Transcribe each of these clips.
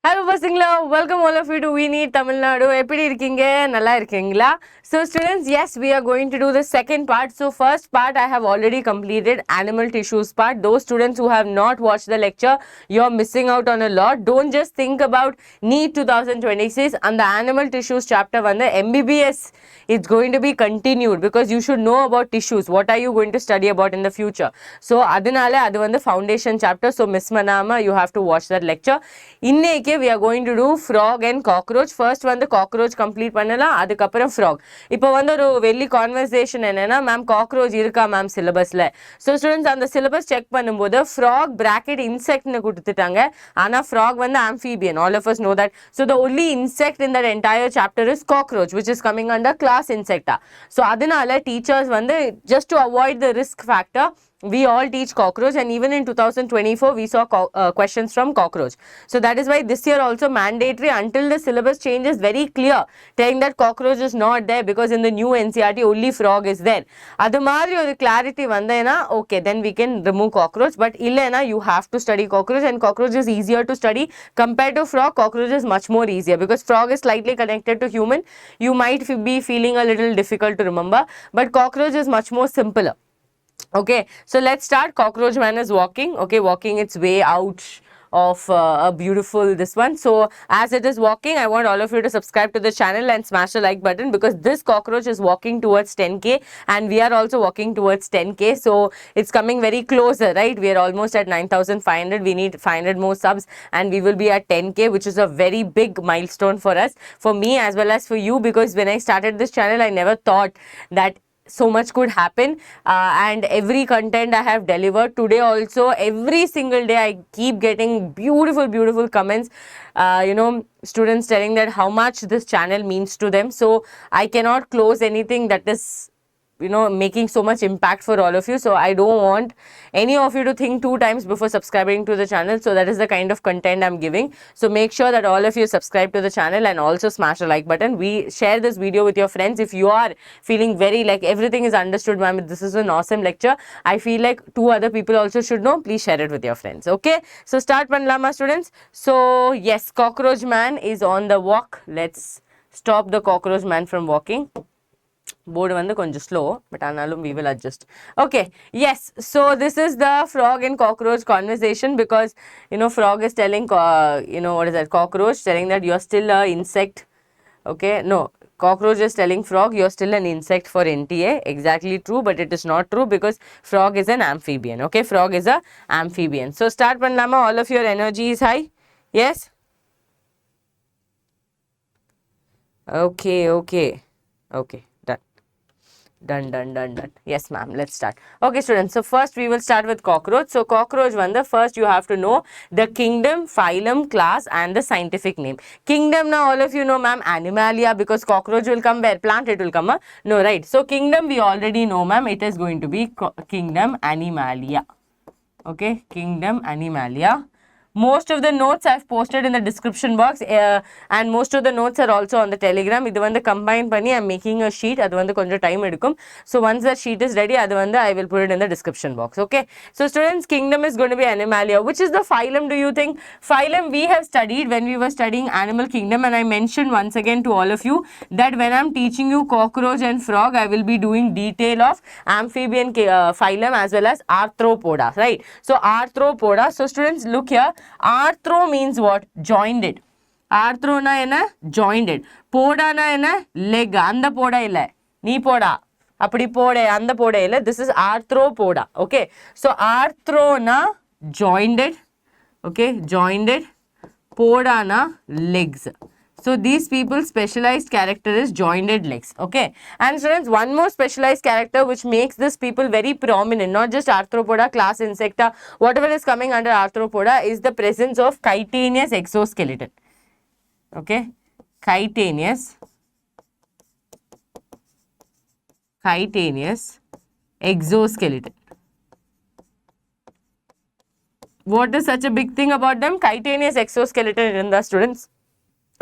Hello பசங்களா, welcome all of you to We Need Tamil Nadu. எப்படி இருக்கீங்க? நல்லா இருக்கீங்களா? So students, yes, we are going to do the second part. So first part I have already completed, animal tissues part. Those students who have not watched the lecture, you're missing out on a lot. Don't just think about NEET 2026 and the animal tissues chapter வந்து MBBS. It's going to be continued because you should know about tissues. What are you going to study about in the future? So அதனால அது வந்து foundation chapter. So miss பண்ணாம you have to watch that lecture. இன்னைக்கு we are going to do frog and cockroach. First வந்து cockroach complete பண்ணலாம், அதுக்கப்புறம் frog. இப்போ வந்து ஒரு வெள்ளி கான்வர்சேஷன் என்னன்னா, மேம் cockroach இருக்கா மேம் சிலபஸ்ல. ஸோ ஸ்டூடெண்ட்ஸ் அந்த சிலபஸ் செக் பண்ணும்போது frog bracket insectனு கொடுத்துட்டாங்க. ஆனால் frog வந்து amphibian. All of us know that. So the only insect in that entire chapter is cockroach, which is coming under class insecta. So அதனால teachers வந்து just to avoid the risk factor, we all teach cockroach, and even in 2024 we saw questions from cockroach. So that is why this year also mandatory until the syllabus change is very clear, telling that cockroach is not there because in the new NCERT only frog is there. Adu madri oru clarity vandena, okay, then we can remove cockroach. But illena you have to study cockroach, and cockroach is easier to study compared to frog. Cockroach is much more easier because frog is slightly connected to human. You might be feeling a little difficult to remember, but cockroach is much more simpler. Okay, so let's start. Cockroach man is walking, okay, walking its way out of a beautiful this one. So as it is walking, I want all of you to subscribe to the channel and smash the like button, because this cockroach is walking towards 10k and we are also walking towards 10k. So it's coming very closer, right? We are almost at 9,500. We need 500 more subs and we will be at 10k, which is a very big milestone for us, for me as well as for you, because when I started this channel I never thought that so much could happen, and every content I have delivered today also, every single day I keep getting beautiful comments, students telling that how much this channel means to them. So I cannot close anything that is making so much impact for all of you. So I don't want any of you to think 2 times before subscribing to the channel. So that is the kind of content I'm giving. So make sure that all of you subscribe to the channel and also smash the like button. We share this video with your friends. If you are feeling very like everything is understood, ma'am, this is an awesome lecture, I feel like 2 other people also should know, please share it with your friends. Okay, so start panlama students. So yes, cockroach man is on the walk. Let's stop the cockroach man from walking. Board வந்து கொஞ்சம் slow, but ஆனாலும் we will adjust. Okay, yes, so this is the frog and cockroach conversation, because frog is telling what is that, cockroach telling that you're still a insect. Okay, no, cockroach is telling frog you're still an insect for NTA. Exactly true, but it is not true because frog is an amphibian. Okay, frog is a amphibian. So start பண்ணலாமா? All of your energy is high. Yes, okay. Done. Yes ma'am, let's start. Okay students, so first we will start with cockroach. So cockroach vanda, first you have to know the kingdom, phylum, class and the scientific name. Kingdom, now all of you know ma'am, Animalia, because cockroach will come where? Plant it will come, huh? No, right? So kingdom we already know ma'am, it is going to be kingdom Animalia. Okay, kingdom Animalia. Most of the notes I've posted in the description box, and most of the notes are also on the Telegram. இது வந்து combine பண்ணி I'm making a sheet. அது வந்து கொஞ்சம் time எடுக்கும். So once that sheet is ready, அது வந்து I will put it in the description box. Okay. So students, kingdom is going to be Animalia. Which is the phylum, do you think? Phylum we have studied when we were studying animal kingdom, and I mentioned once again to all of you that when I'm teaching you cockroach and frog, I will be doing detail of amphibian phylum as well as arthropoda, right? So arthropoda. So students, look here. Arthro means what? Jointed. Arthro na enna? Jointed. Poda na enna? Leg. Anda poda illa. Nee poda. Appadi poda. Anda poda illa. This is arthropoda. Okay. So arthro na jointed. Okay. Jointed. Poda na legs. So these people's specialized character is jointed legs. Okay. And students, one more specialized character which makes this people very prominent, not just arthropoda, class insecta, whatever is coming under arthropoda, is the presence of chitinous exoskeleton. Okay. Chitinous exoskeleton. What is such a big thing about them? Chitinous exoskeleton in the students.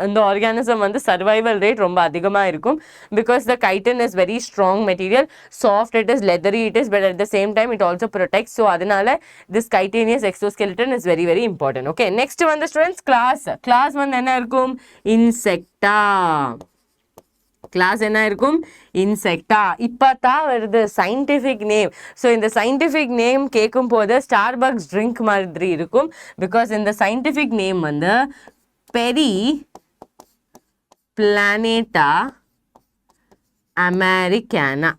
அந்த organism வந்து survival rate ரொம்ப அதிகமாக இருக்கும் because the chitin is very strong material, soft it is, leathery it is, but at the same time it also protect. So அதனால this chitinous exoskeleton is very very important. Okay, next வந்து students class வந்து என்ன இருக்கும்? இன்செக்டா. Class என்ன இருக்கும்? இன்செக்டா. இப்போ தான் வருது சயின்டிஃபிக் நேம். ஸோ இந்த சயின்டிஃபிக் நேம் கேட்கும் போது ஸ்டார்பக்ஸ் ட்ரிங்க் மாதிரி இருக்கும் பிகாஸ் இந்த சயின்டிஃபிக் நேம் வந்து பெரி பிளானேட்டா அமெரிக்கானா.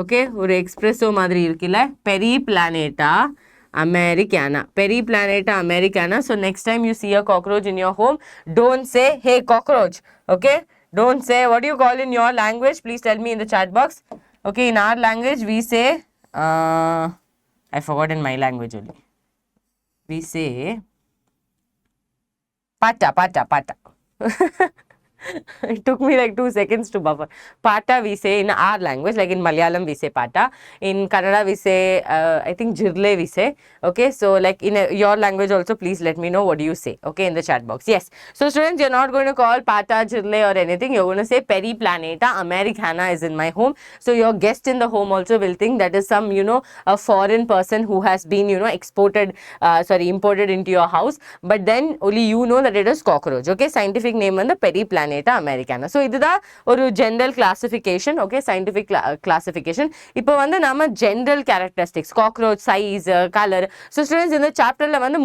ஓகே, ஒரு எக்ஸ்பிரஸோ மாதிரி இருக்குல்ல, பெரி பிளானேட்டா Americana. Periplaneta americana. So next time you see a cockroach in your home, don't say, hey cockroach. Okay, don't say, what do you call in your language? Please tell me in the chat box. Okay, in our language we say, I forgot in my language only. We say pata. It took me like 2 seconds to buffer. Pata we say in our language, like in Malayalam we say pata. In Kannada we say, I think jirle we say. Okay, so like in your language also, please let me know what do you say. Okay, in the chat box. Yes. So students, you're not going to call pata, jirle or anything. You're going to say Periplaneta americana is in my home. So your guest in the home also will think that is some, a foreign person who has been, imported into your house. But then only you know that it is cockroach. Okay, scientific name on the Periplaneta americana. So இதுதான் ஒரு general classification. Okay, scientific classification. இப்போ வந்து நம்ம general characteristics, cockroach size, colour. So students இந்த சாப்டரில் வந்து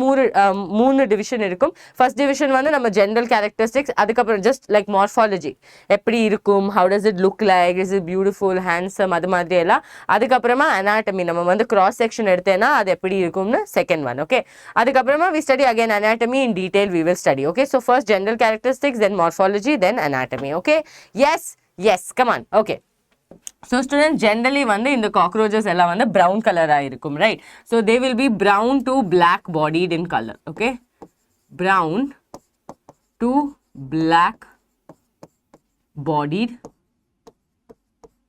மூணு division இருக்கும். ஃபர்ஸ்ட் டிவிஷன் வந்து நம்ம ஜெனரல் கேரக்டரிஸ்டிக்ஸ், அதுக்கப்புறம் ஜஸ்ட் லைக் மார்ஃபாலஜி எப்படி இருக்கும், how does it look like, is it beautiful, handsome, அது மாதிரி எல்லாம். அதுக்கப்புறமா அனாட்டமி, நம்ம வந்து கிராஸ் செக்ஷன் எடுத்தேன்னா அது எப்படி இருக்கும்னு செகண்ட் ஒன். ஓகே, அதுக்கப்புறமா we study again anatomy in detail we will study. Okay, so first general characteristics, then morphology, then anatomy. Okay, yes, come on. Okay, so students, generally வந்து இந்த cockroaches எல்லாம் வந்து brown color இருக்கும், right? So they will be brown to black bodied in color. Okay, brown to black bodied.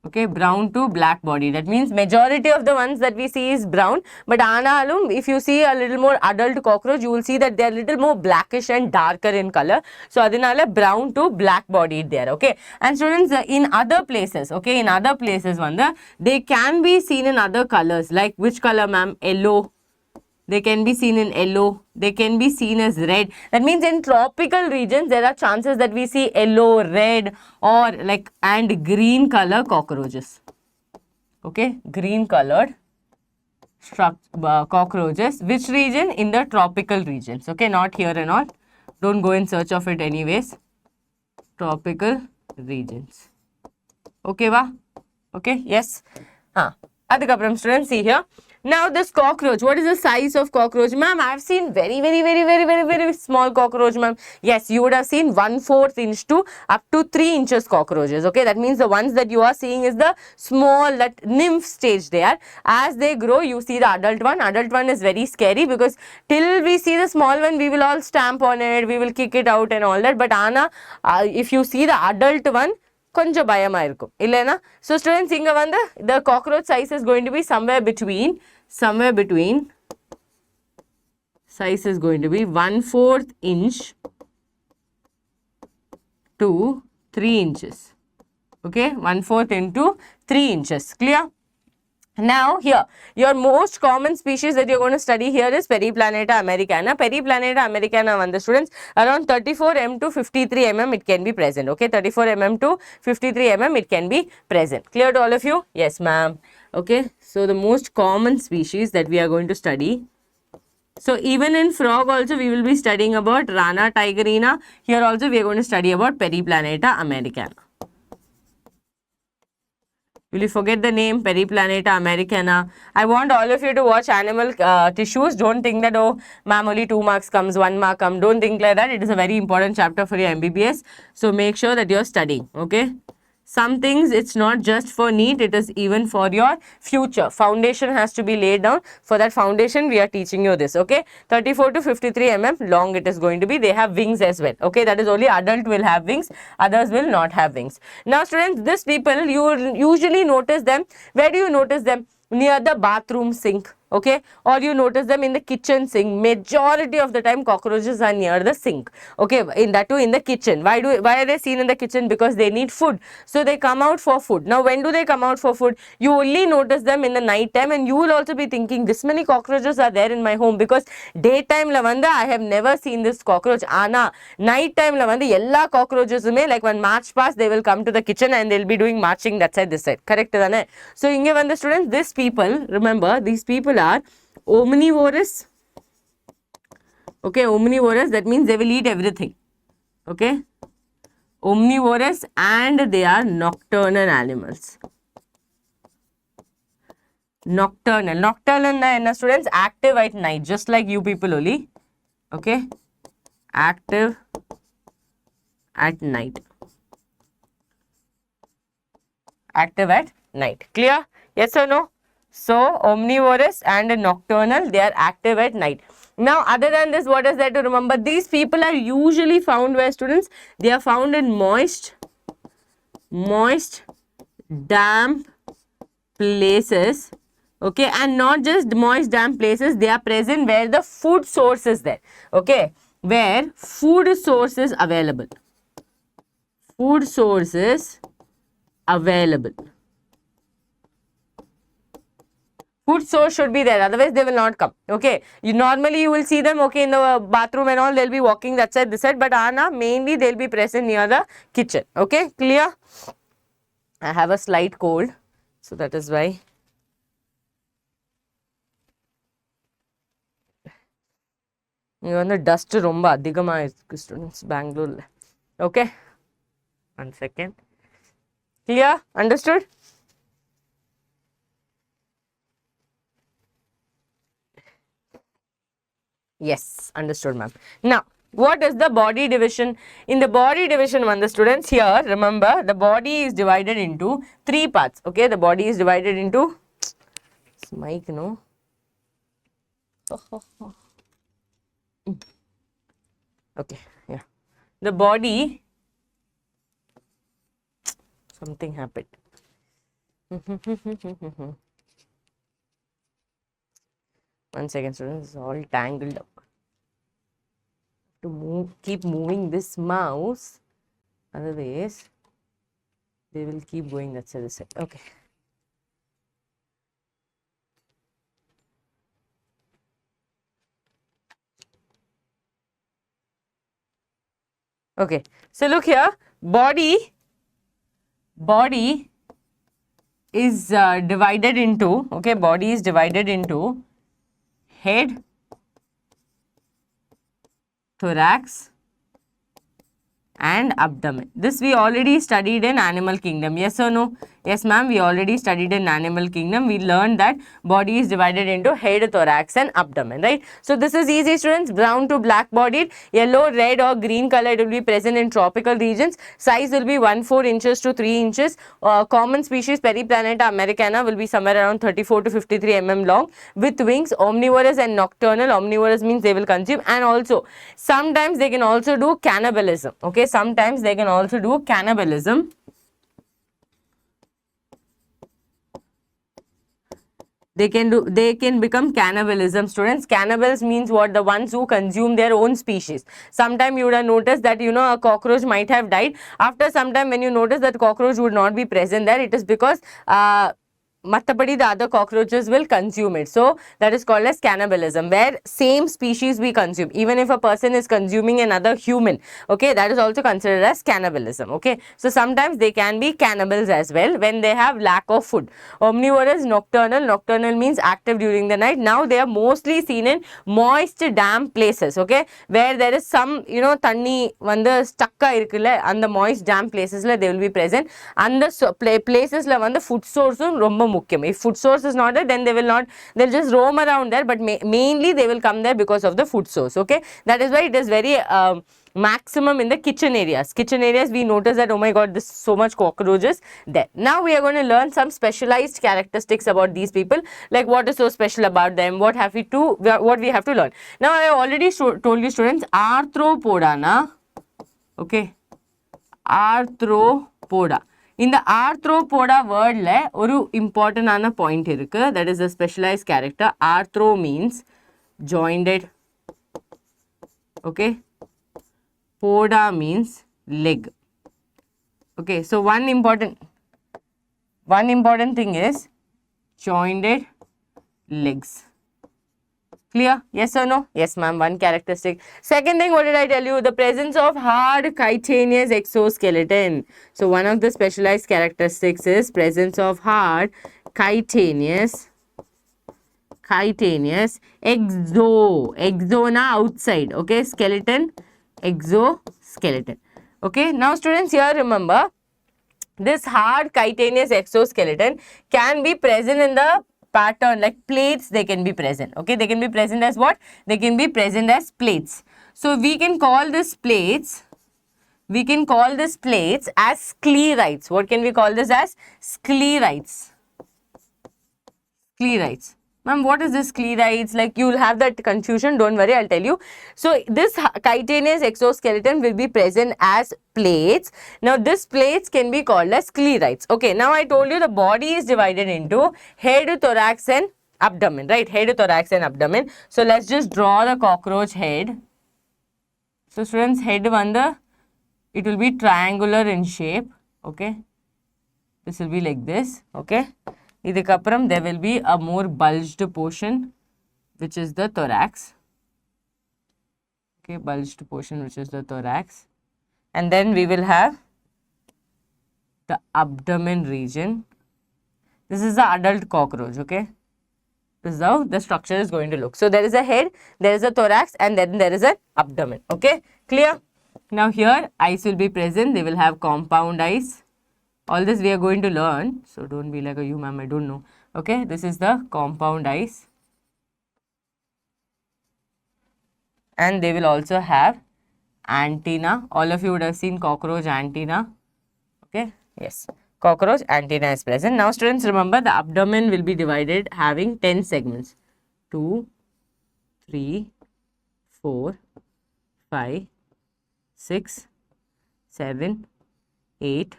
Okay, brown to black body. That means majority of the ones that we see is brown, but aanalum if you see a little more adult cockroach, you will see that they are little more blackish and darker in color. So adinala brown to black bodied there. Okay, and students, in other places, okay, in other places vanda they can be seen in other colors. Like which color, ma'am? Yellow. They can be seen in yellow. They can be seen as red. That means in tropical regions there are chances that we see yellow, red, or like and green color cockroaches. Okay, green colored cockroaches. Which region? In the tropical regions. Okay, not here and all. Don't go in search of it anyways. Tropical regions. Okay, va? Okay, yes. Adukapram students, see here. Now this cockroach, what is the size of cockroach? Ma'am, I have seen very small cockroach, ma'am. Yes, you would have seen 1/4 inch to up to 3 inches cockroaches. Okay, that means the ones that you are seeing is the small, that nymph stage they are. As they grow, you see the adult one. Adult one is very scary because till we see the small one, we will all stamp on it, we will kick it out and all that. But if you see the adult one, கொஞ்சம் பயமா இருக்கும் இல்லைனா. So students, இங்க வந்து the cockroach size is going to be somewhere between size is going to be 1/4 inch to 3 inches. Okay, 1/4 into 3 inches. Clear? Now here, your most common species that you're going to study here is Periplaneta americana. Periplaneta americana, the students, around 34 mm to 53 mm it can be present. Okay, 34 mm to 53 mm it can be present. Clear to all of you? Yes, ma'am. Okay, so the most common species that we are going to study. So even in frog also we will be studying about Rana tigerina. Here also we are going to study about Periplaneta americana. Will you forget the name? Periplaneta americana. I want all of you to watch animal tissues. Don't think that, oh, ma'am, only 2 marks comes, 1 mark comes. Don't think like that. It is a very important chapter for your MBBS. So make sure that you're studying. Okay. Some things it's not just for NEET, it is even for your future. Foundation has to be laid down. For that foundation, we are teaching you this. Okay, 34 to 53 mm long it is going to be. They have wings as well. Okay, that is only adult will have wings, others will not have wings. Now students, these people, you usually notice them. Where do you notice them? Near the bathroom sink. okay, or you notice them in the kitchen sink. Majority of the time cockroaches are near the sink, okay, in that too in the kitchen. Why are they seen in the kitchen? Because they need food, so they come out for food. Now when do they come out for food? You only notice them in the night time, and you will also be thinking this many cockroaches are there in my home, because daytime la vanda I have never seen this cockroach. Ana night time la vanda ella cockroaches ume, like when march past they will come to the kitchen and they'll be doing marching that side this side, correct thane? So inge vanda students, these people, remember these people are omnivorous, okay, omnivorous, that means they will eat everything, okay, omnivorous, and they are nocturnal animals. Nocturnal na students, active at night, just like you people only, okay, active at night, active at night, clear? Yes or no? So omnivorous and nocturnal, they are active at night. Now other than this, what is there to remember? These people are usually found where, students? They are found in moist, damp places, okay, and not just moist damp places, they are present where the food source is there, okay, where food source is available, food source is available. Food source should be there, otherwise they will not come, okay. You normally you will see them, okay, in the bathroom and all, they'll be walking that side, this side, but mainly they'll be present near the kitchen, okay, clear? I have a slight cold, so that is why. You want the dust romba adigama students Bangalore, okay, 1 second, clear? Understood? Yes, understood, ma'am. Now what is the body division? In the body division, one, the students, here remember the body is divided into 3 parts, okay, the body is divided into, it's mic, no, okay, yeah, the body, something happened. 1 second, students, it's all tangled up. To move, keep moving this mouse, otherwise they will keep going that side, this side, okay. Okay, so look here, body is divided into, okay, body is divided into head, thorax and abdomen. This we already studied in animal kingdom, yes or no? Yes ma'am, we already studied in animal kingdom. We learned that body is divided into head, thorax and abdomen, right? So this is easy, students. Brown to black bodied, yellow, red or green color, it will be present in tropical regions. Size will be 1/4 inches to 3 inches. Common species Periplaneta americana will be somewhere around 34 to 53 mm long, with wings. Omnivorous and nocturnal. Omnivorous means they will consume, and also sometimes they can also do cannibalism, okay, sometimes they can also do cannibalism. They can become cannibalism, students. Cannibals means what? The ones who consume their own species. Sometime you would have noticed that, you know, a cockroach might have died. After some time, when you notice that cockroach would not be present there, it is because Mattabadi, the other cockroaches will consume it. So that is called as cannibalism, where same species we consume. Even if a person is consuming another human, okay, that is also considered as cannibalism, okay. So sometimes they can be cannibals as well when they have lack of food. Omnivorous, nocturnal. Nocturnal means active during the night. Now they are mostly seen in moist, damp places, okay, where there is some, you know, thanni vanda stuck irukkulla, and the moist, damp places la they will be present. And the places la vanda food source romba mukyam. If food source is not there, then they will not, they'll just roam around there, but mainly they will come there because of the food source, okay. That is why it is very maximum in the kitchen areas. Kitchen areas, we notice that, oh my god, this so much cockroaches there. Now we are going to learn some specialized characteristics about these people, like what is so special about them, what we have to learn. Now I already told you, students, arthropoda, na, okay, arthropoda. இந்த arthropoda wordல ஒரு importantaன point இருக்கு. That is a specialized character. Arthro means jointed. Okay. Poda means leg. Okay. So one important thing is jointed legs. Clear? Yes or no? Yes, ma'am. One characteristic. Second thing, what did I tell you? The presence of hard chitinous exoskeleton. So one of the specialized characteristics is presence of hard chitinous exo na outside. Okay, skeleton, exoskeleton. Okay, now students, here remember, this hard chitinous exoskeleton can be present in the pattern, like plates they can be present. Okay, they can be present as what? They can be present as plates. So we can call this plates as sclerites. What can we call this as? Sclerites. Ma'am, what is this sclerites? Like, you will have that confusion. Don't worry, I'll tell you. So this chitinous exoskeleton will be present as plates. Now this plates can be called as sclerites. Okay, now I told you the body is divided into head, thorax and abdomen, right? Head, thorax and abdomen. So let's just draw the cockroach head. So students, head it will be triangular in shape. Okay, this will be like this. Okay, idukapram there will be a more bulged portion, which is the thorax. Okay, bulged portion, which is the thorax. And then we will have the abdomen region. This is the adult cockroach. Okay, this is how the structure is going to look. So there is a head, there is a thorax, and then there is an abdomen. Okay, clear? Now here eyes will be present. They will have compound eyes. All this we are going to learn, so don't be like, you ma'am, I don't know. Okay, this is the compound eyes, and they will also have antenna. All of you would have seen cockroach antenna. Okay, yes, cockroach antenna is present. Now students, remember, the abdomen will be divided having 10 segments. 2, 3, 4, 5, 6, 7, 8,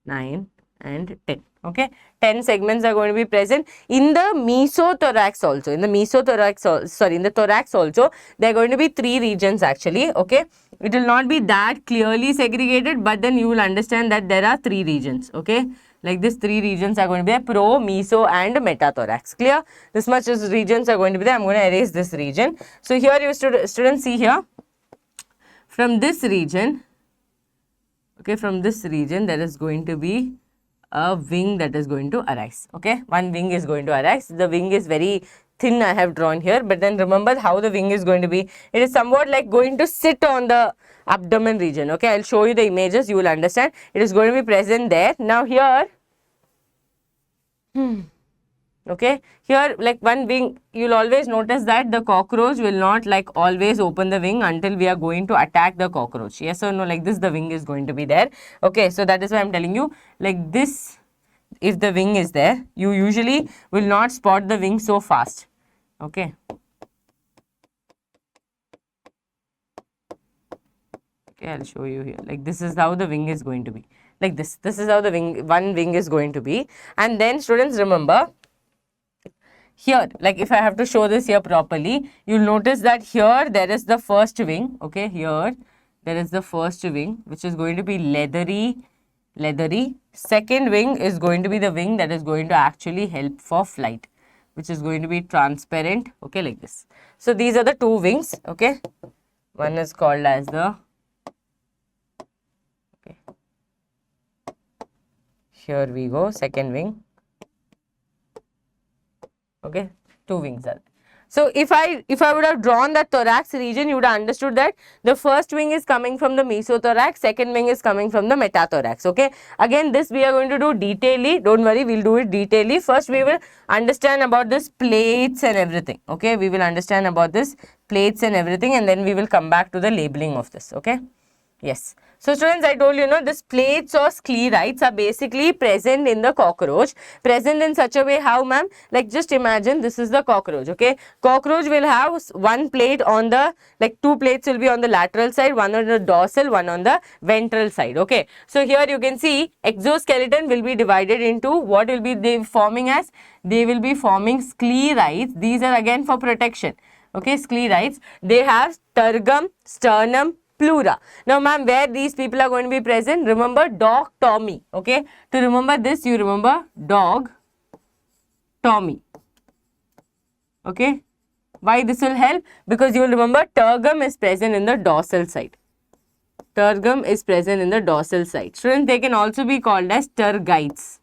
9 and 10. Okay, 10 segments are going to be present in the mesothorax also. In the thorax also, there are going to be 3 regions actually. Okay, it will not be that clearly segregated, but then you will understand that there are 3 regions. Okay, like this 3 regions are going to be a pro, meso and metathorax. Clear? This much is regions are going to be there. I'm going to erase this region. So here you students see here, from this region, okay, from this region there is going to be a wing that is going to arise. Okay, one wing is going to arise. The wing is very thin, I have drawn here, but then remember how the wing is going to be. It is somewhat like going to sit on the abdomen region. Okay, I'll show you the images, you will understand. It is going to be present there. Now here, okay, here like one wing, you'll always notice that the cockroach will not like always open the wing until we are going to attack the cockroach. Yes or no? Like this, the wing is going to be there. Okay, so that is why I'm telling you, like this, if the wing is there, you usually will not spot the wing so fast. Okay, okay, I'll show you here. Like this is how the wing is going to be. Like this is how the one wing is going to be. And then students, remember, here, like if I have to show this here properly, you'll notice that here there is the first wing. Okay, here there is the first wing, which is going to be leathery. Second wing is going to be the wing that is going to actually help for flight, which is going to be transparent. Okay, like this. So these are the 2 wings. Okay, one is called as the, okay, here we go, second wing. Okay, 2 wings are. So if I would have drawn that thorax region, you would have understood that the first wing is coming from the mesothorax, second wing is coming from the metathorax. Okay, again this we are going to do detailedly. Don't worry, we'll do it detailedly. First we will understand about this plates and everything. Okay, we will understand about this plates and everything, and then we will come back to the labeling of this. Okay, Yes. So students, I told you, this plates or sclerites are basically present in the cockroach. Present in such a way, how ma'am? Like just imagine this is the cockroach, okay? Cockroach will have one plate on the, like two plates will be on the lateral side, one on the dorsal, one on the ventral side, okay? So here you can see exoskeleton will be divided into what will be they forming as? They will be forming sclerites. These are again for protection, okay? Sclerites. They have tergum, sternum, pleura. Now ma'am, where these people are going to be present? Remember dog Tommy, okay? To remember this, you remember dog Tommy, okay? Why this will help? Because you will remember tergum is present in the dorsal side. Tergum is present in the dorsal side. Students, they can also be called as tergites,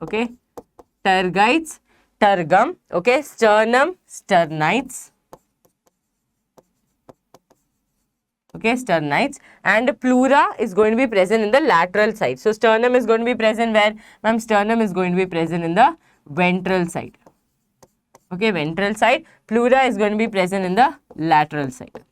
okay? Tergites, tergum, okay? Sternum, sternites, okay, sternites, and pleura is going to be present in the lateral side. So sternum is going to be present where? Ma'am, sternum is going to be present in the ventral side, okay, ventral side. Pleura is going to be present in the lateral side.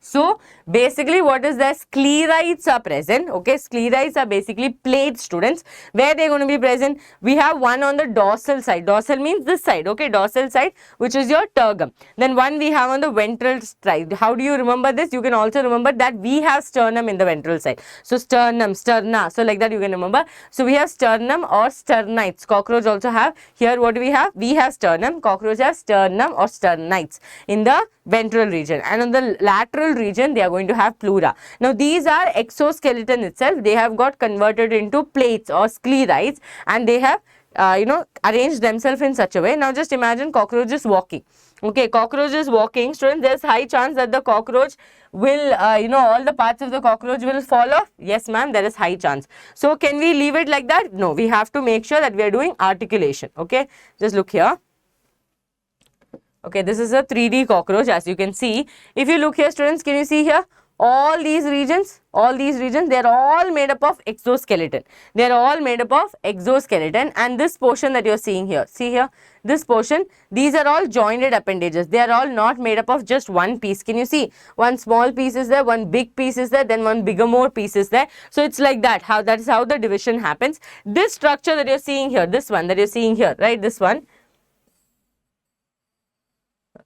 So basically what is that? Sclerites are present, okay? Sclerites are basically plate, students. Where they are going to be present? We have one on the dorsal side. Dorsal means this side, okay? Dorsal side, which is your tergum. Then one we have on the ventral side. How do you remember this? You can also remember that we have sternum in the ventral side. So sternum, sterna, so like that you can remember. So we have sternum or sternites. Cockroach also have. Here what do we have? We have sternum. Cockroach has sternum or sternites in the ventral region, and on the lateral region they are going to have pleura. Now these are exoskeleton itself. They have got converted into plates or sclerites, and they have arranged themselves in such a way. Now just imagine cockroach is walking, okay? Cockroach is walking, students. There's high chance that the cockroach will all the parts of the cockroach will fall off. Yes ma'am, there is high chance. So can we leave it like that? No, we have to make sure that we are doing articulation, okay? Just look here. Okay, this is a 3D cockroach, as you can see. If you look here, students, can you see here? All these regions, they are all made up of exoskeleton. They are all made up of exoskeleton, and this portion that you are seeing here, see here, this portion, these are all jointed appendages. They are all not made up of just one piece. Can you see? One small piece is there, one big piece is there, then one bigger more piece is there. So it's like that. That is how the division happens. This structure that you are seeing here, this one that you are seeing here, right? This one.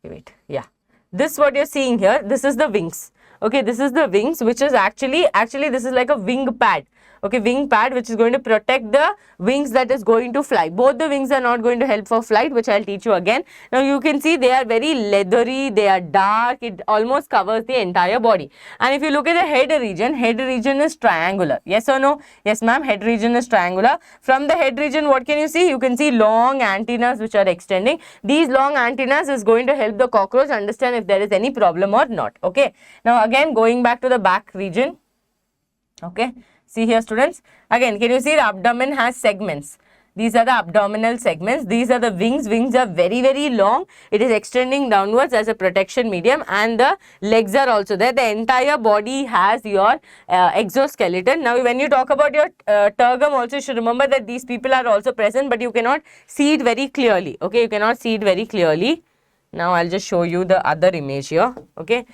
Okay, wait, yeah, this what you're seeing here, this is the wings, okay? This is the wings, which is actually this is like a wing pad, okay? Wing pad, which is going to protect the wings that is going to fly. Both the wings are not going to help for flight, which I'll teach you again. Now you can see they are very leathery, they are dark, it almost covers the entire body. And if you look at the head region is triangular. Yes or no? Yes ma'am, head region is triangular. From the head region, what can you see? You can see long antennas which are extending. These long antennas is going to help the cockroach understand if there is any problem or not, okay? Now again, going back to the back region, okay? See here, students, again, can you see the abdomen has segments? These are the abdominal segments. These are the wings. Wings are very, very long. It is extending downwards as a protection medium, and the legs are also there. The entire body has your exoskeleton. Now, when you talk about your tergum also, you should remember that these people are also present, but you cannot see it very clearly, okay? You cannot see it very clearly. Now I'll just show you the other image here, okay?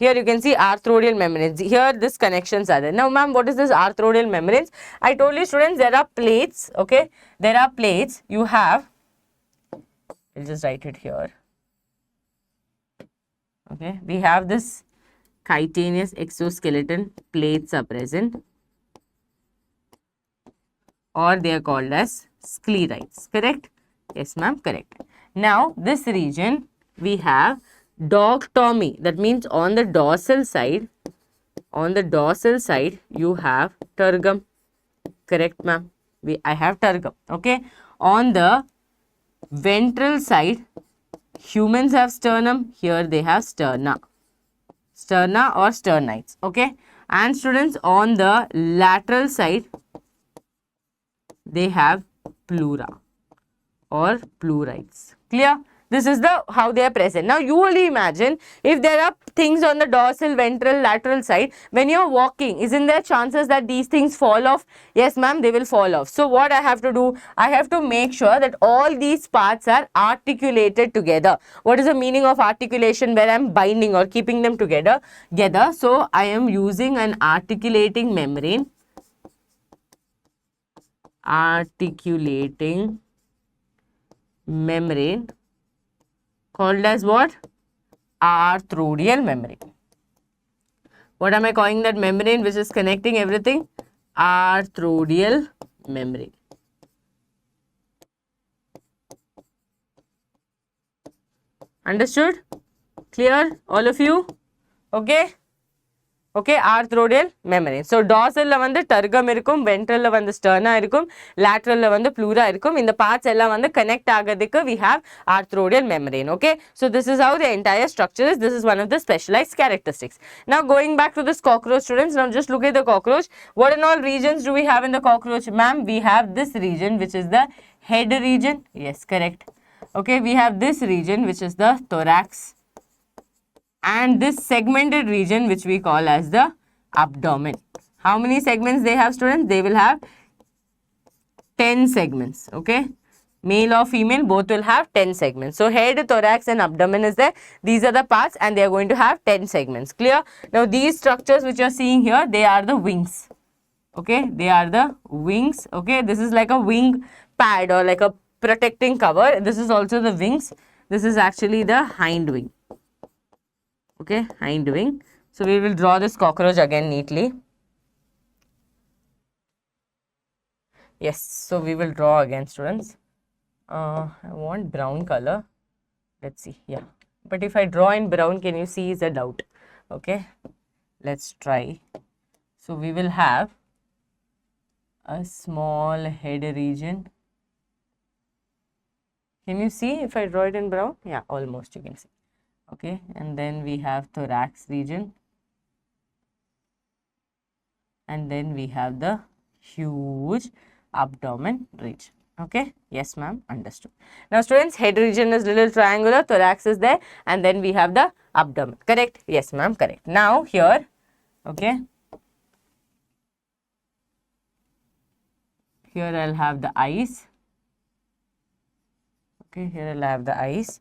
Here you can see arthrodial membranes. Here this connections are there. Now ma'am, what is this arthrodial membranes? I told you, students, there are plates, okay? There are plates. You have, I'll just write it here, okay? We have this chitinous exoskeleton plates are present, or they are called as sclerites, correct? Yes ma'am, correct. Now this region, we have dog Tommy. That means on the dorsal side, you have tergum, correct ma'am? I have tergum, okay? On the ventral side, humans have sternum. Here they have sterna or sternites, okay? And students, on the lateral side, they have pleura or pleurites. Clear? This is the how they are present. Now you only imagine if there are things on the dorsal, ventral, lateral side, when you are walking, isn't there chances that these things fall off? Yes ma'am, they will fall off. So what I have to do, I have to make sure that all these parts are articulated together. What is the meaning of articulation? Where I am binding or keeping them together. So I am using an articulating membrane. Articulating membrane called as what? Arthrodial membrane. What am I calling that membrane which is connecting everything? Arthrodial membrane. Understood? Clear? All of you? Okay? Okay, arthrodial membrane. So dorsal la vandu tergum irukum, ventral la vandu sterna irukum, lateral la vandu pleura irukum. In the parts ella vandu connect agadikku we have arthrodial membrane. Okay, so this is how the entire structure is. This is one of the specialized characteristics. Now going back to this cockroach, students, now just look at the cockroach. What and all regions do we have in the cockroach? Ma'am, we have this region which is the head region. Yes, correct. Okay, we have this region which is the thorax, and this segmented region which we call as the abdomen. How many segments they have, students? They will have 10 segments. Okay, male or female both will have 10 segments. So head, thorax and abdomen is there. These are the parts and they are going to have 10 segments. Clear? Now these structures which you are seeing here, they are the wings. Okay, they are the wings. Okay, this is like a wing pad or like a protecting cover. This is also the wings. This is actually the hind wing. Okay, hind wing. So we will draw this cockroach again neatly. Yes, so we will draw again, students. I want brown color. Let's see. Yeah, but if I draw in brown, can you see is a doubt. Okay, let's try. So we will have a small head region. Can you see if I draw it in brown? Yeah, almost you can see. Okay, and then we have thorax region, and then we have the huge abdomen region. Okay, yes ma'am, understood. Now students, head region is little triangular, thorax is there, and then we have the abdomen. Correct? Yes ma'am, correct. Now here, okay, here I'll have the eyes. Okay, here I'll have the eyes.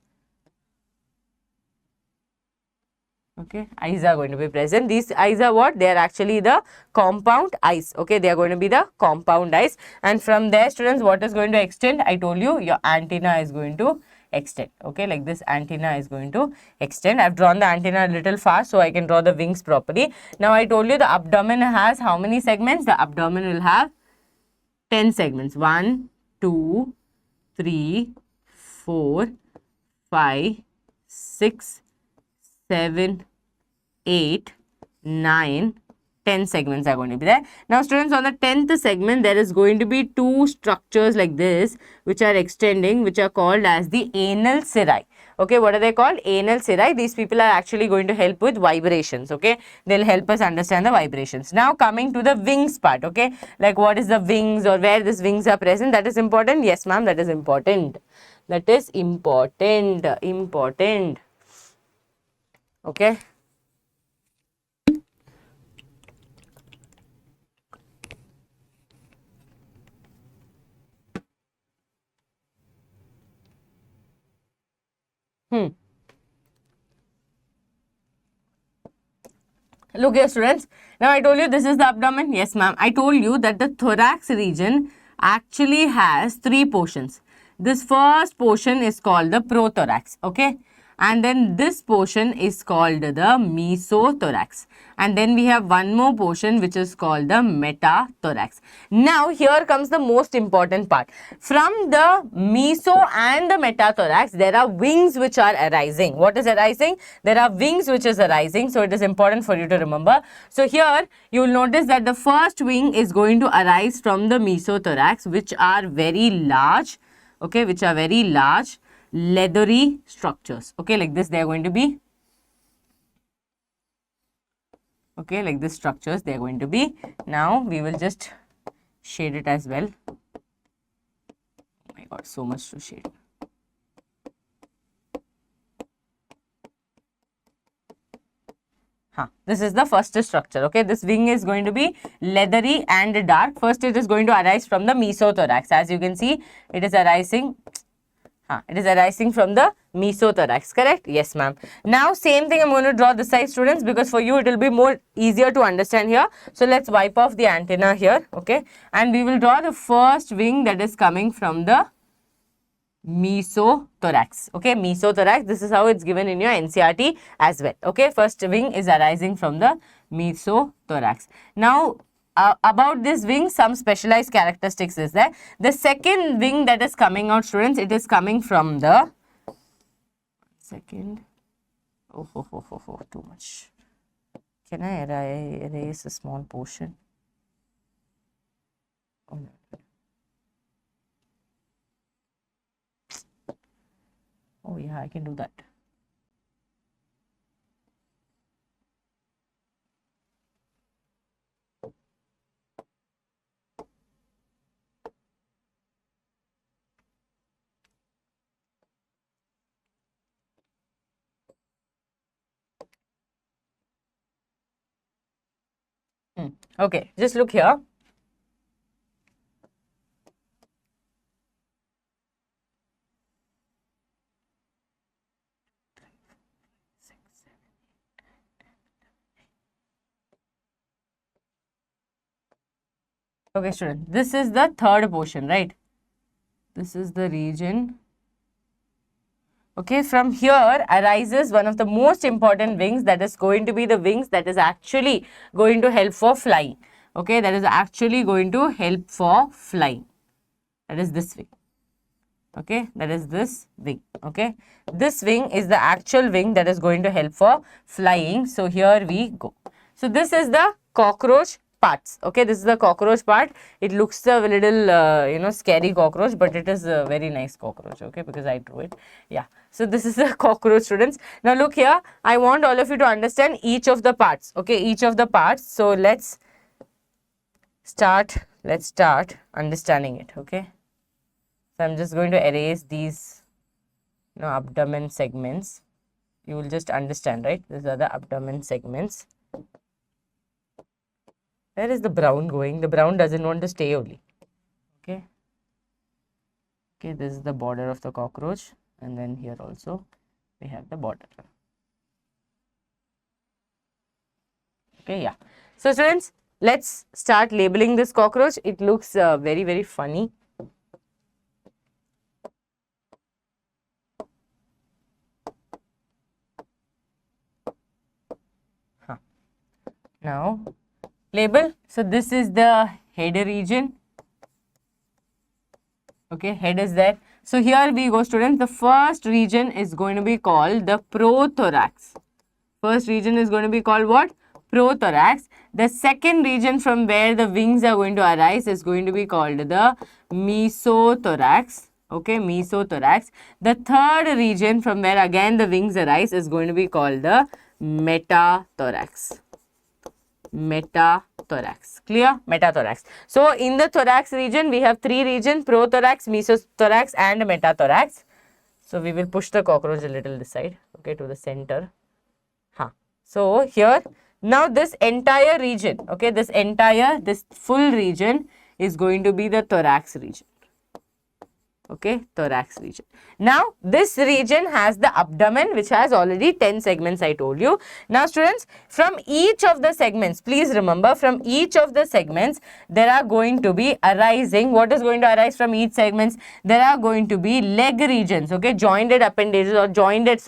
Okay, eyes are going to be present. These eyes are what? They are actually the compound eyes. Okay, they are going to be the compound eyes. And from there, students, what is going to extend? I told you, your antenna is going to extend. Okay, like this antenna is going to extend. I've drawn the antenna a little fast so I can draw the wings properly. Now, I told you the abdomen has how many segments? The abdomen will have 10 segments. 1, 2, 3, 4, 5, 6, 7, 8, 9, 10 segments are going to be there. Now students, on the 10th segment, there is going to be two structures like this, which are extending, which are called as the anal cirri. Okay, what are they called? Anal cirri. These people are actually going to help with vibrations. Okay, they'll help us understand the vibrations. Now coming to the wings part. Okay, like what is the wings or where these wings are present? That is important. Yes ma'am, that is important. That is important. Important. Okay. Look here students, now I told you this is the abdomen. Yes ma'am, I told you that the thorax region actually has 3 portions. This first portion is called the prothorax, okay, and then this portion is called the mesothorax, and then we have one more portion which is called the metathorax. Now here comes the most important part. From the meso and the metathorax, there are wings which are arising. What is arising? There are wings which is arising, so it is important for you to remember. So here you will notice that the first wing is going to arise from the mesothorax, which are very large, okay, which are very large leathery structures. Okay, like this they are going to be. Okay, like this structures they are going to be. Now we will just shade it as well. Oh my god, so much to shade. This is the first structure. Okay, this wing is going to be leathery and dark. First, it is going to arise from the mesothorax. As you can see, it is arising. It is arising from the mesothorax, correct? Yes, ma'am. Now, same thing I'm going to draw this side, students, because for you it will be more easier to understand here. So, let's wipe off the antenna here, okay? And we will draw the first wing that is coming from the mesothorax, okay? Mesothorax, this is how it's given in your NCERT as well, okay? First wing is arising from the mesothorax. Now, about this wing, some specialized characteristics is there. The second wing that is coming out, students, it is coming from the second. Too much. Can I erase a small portion? Oh, no. Oh yeah, I can do that. Okay, just look here. Okay, student, this is the third portion, right? This is the region. Okay, from here arises one of the most important wings, that is going to be the wings that is actually going to help for flying. Okay, that is actually going to help for flying. That is this wing. Okay, that is this wing. Okay, this wing is the actual wing that is going to help for flying. So, here we go. So, this is the cockroach parts. Okay, this is the cockroach part. It looks a little scary cockroach, but it is a very nice cockroach. Okay, because I drew it. Yeah, so this is the cockroach, students. Now look here, I want all of you to understand each of the parts. Okay, each of the parts. So let's start understanding it. Okay, so I'm just going to erase these abdomen segments. You will just understand, right? These are the abdomen segments. Where is the brown going? The brown doesn't want to stay only. Okay. Okay, this is the border of the cockroach, and then here also we have the border. Okay, yeah. So students, let's start labeling this cockroach. It looks very, very funny. Now, label. So this is the head region. Okay, head is there. So here we go, students. The first region is going to be called the prothorax. First region is going to be called what? Prothorax. The second region from where the wings are going to arise is going to be called the mesothorax. Okay, mesothorax. The third region from where again the wings arise is going to be called the metathorax. Metathorax. Clear? Metathorax. So in the thorax region we have three regions: prothorax, mesothorax and metathorax. So we will push the cockroach a little this side, okay, to the center. So here now this entire region, okay, this full region is going to be the thorax region. Okay, thorax region. Now, this region has the abdomen, which has already 10 segments, I told you. Now, students, from each of the segments, please remember, from each of the segments, there are going to be arising. What is going to arise from each segments? There are going to be leg regions, okay, jointed appendages or jointed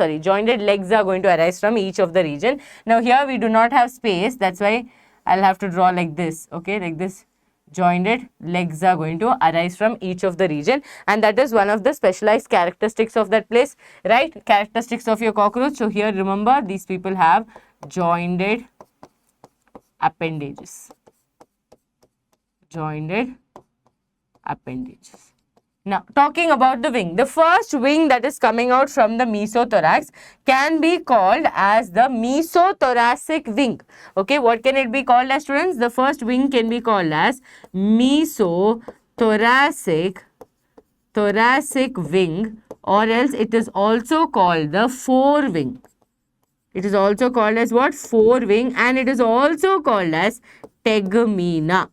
legs are going to arise from each of the region. Now, here we do not have space. That's why I'll have to draw like this, okay, like this. Jointed legs are going to arise from each of the region, and that is one of the specialized characteristics of that place, right? Characteristics of your cockroach. So here remember, these people have jointed appendages. Jointed appendages. Now, talking about the wing, the first wing that is coming out from the mesothorax can be called as the mesothoracic wing. Okay, what can it be called as, students? The first wing can be called as mesothoracic wing, or else it is also called the forewing. It is also called as what? Forewing, and it is also called as tegmina.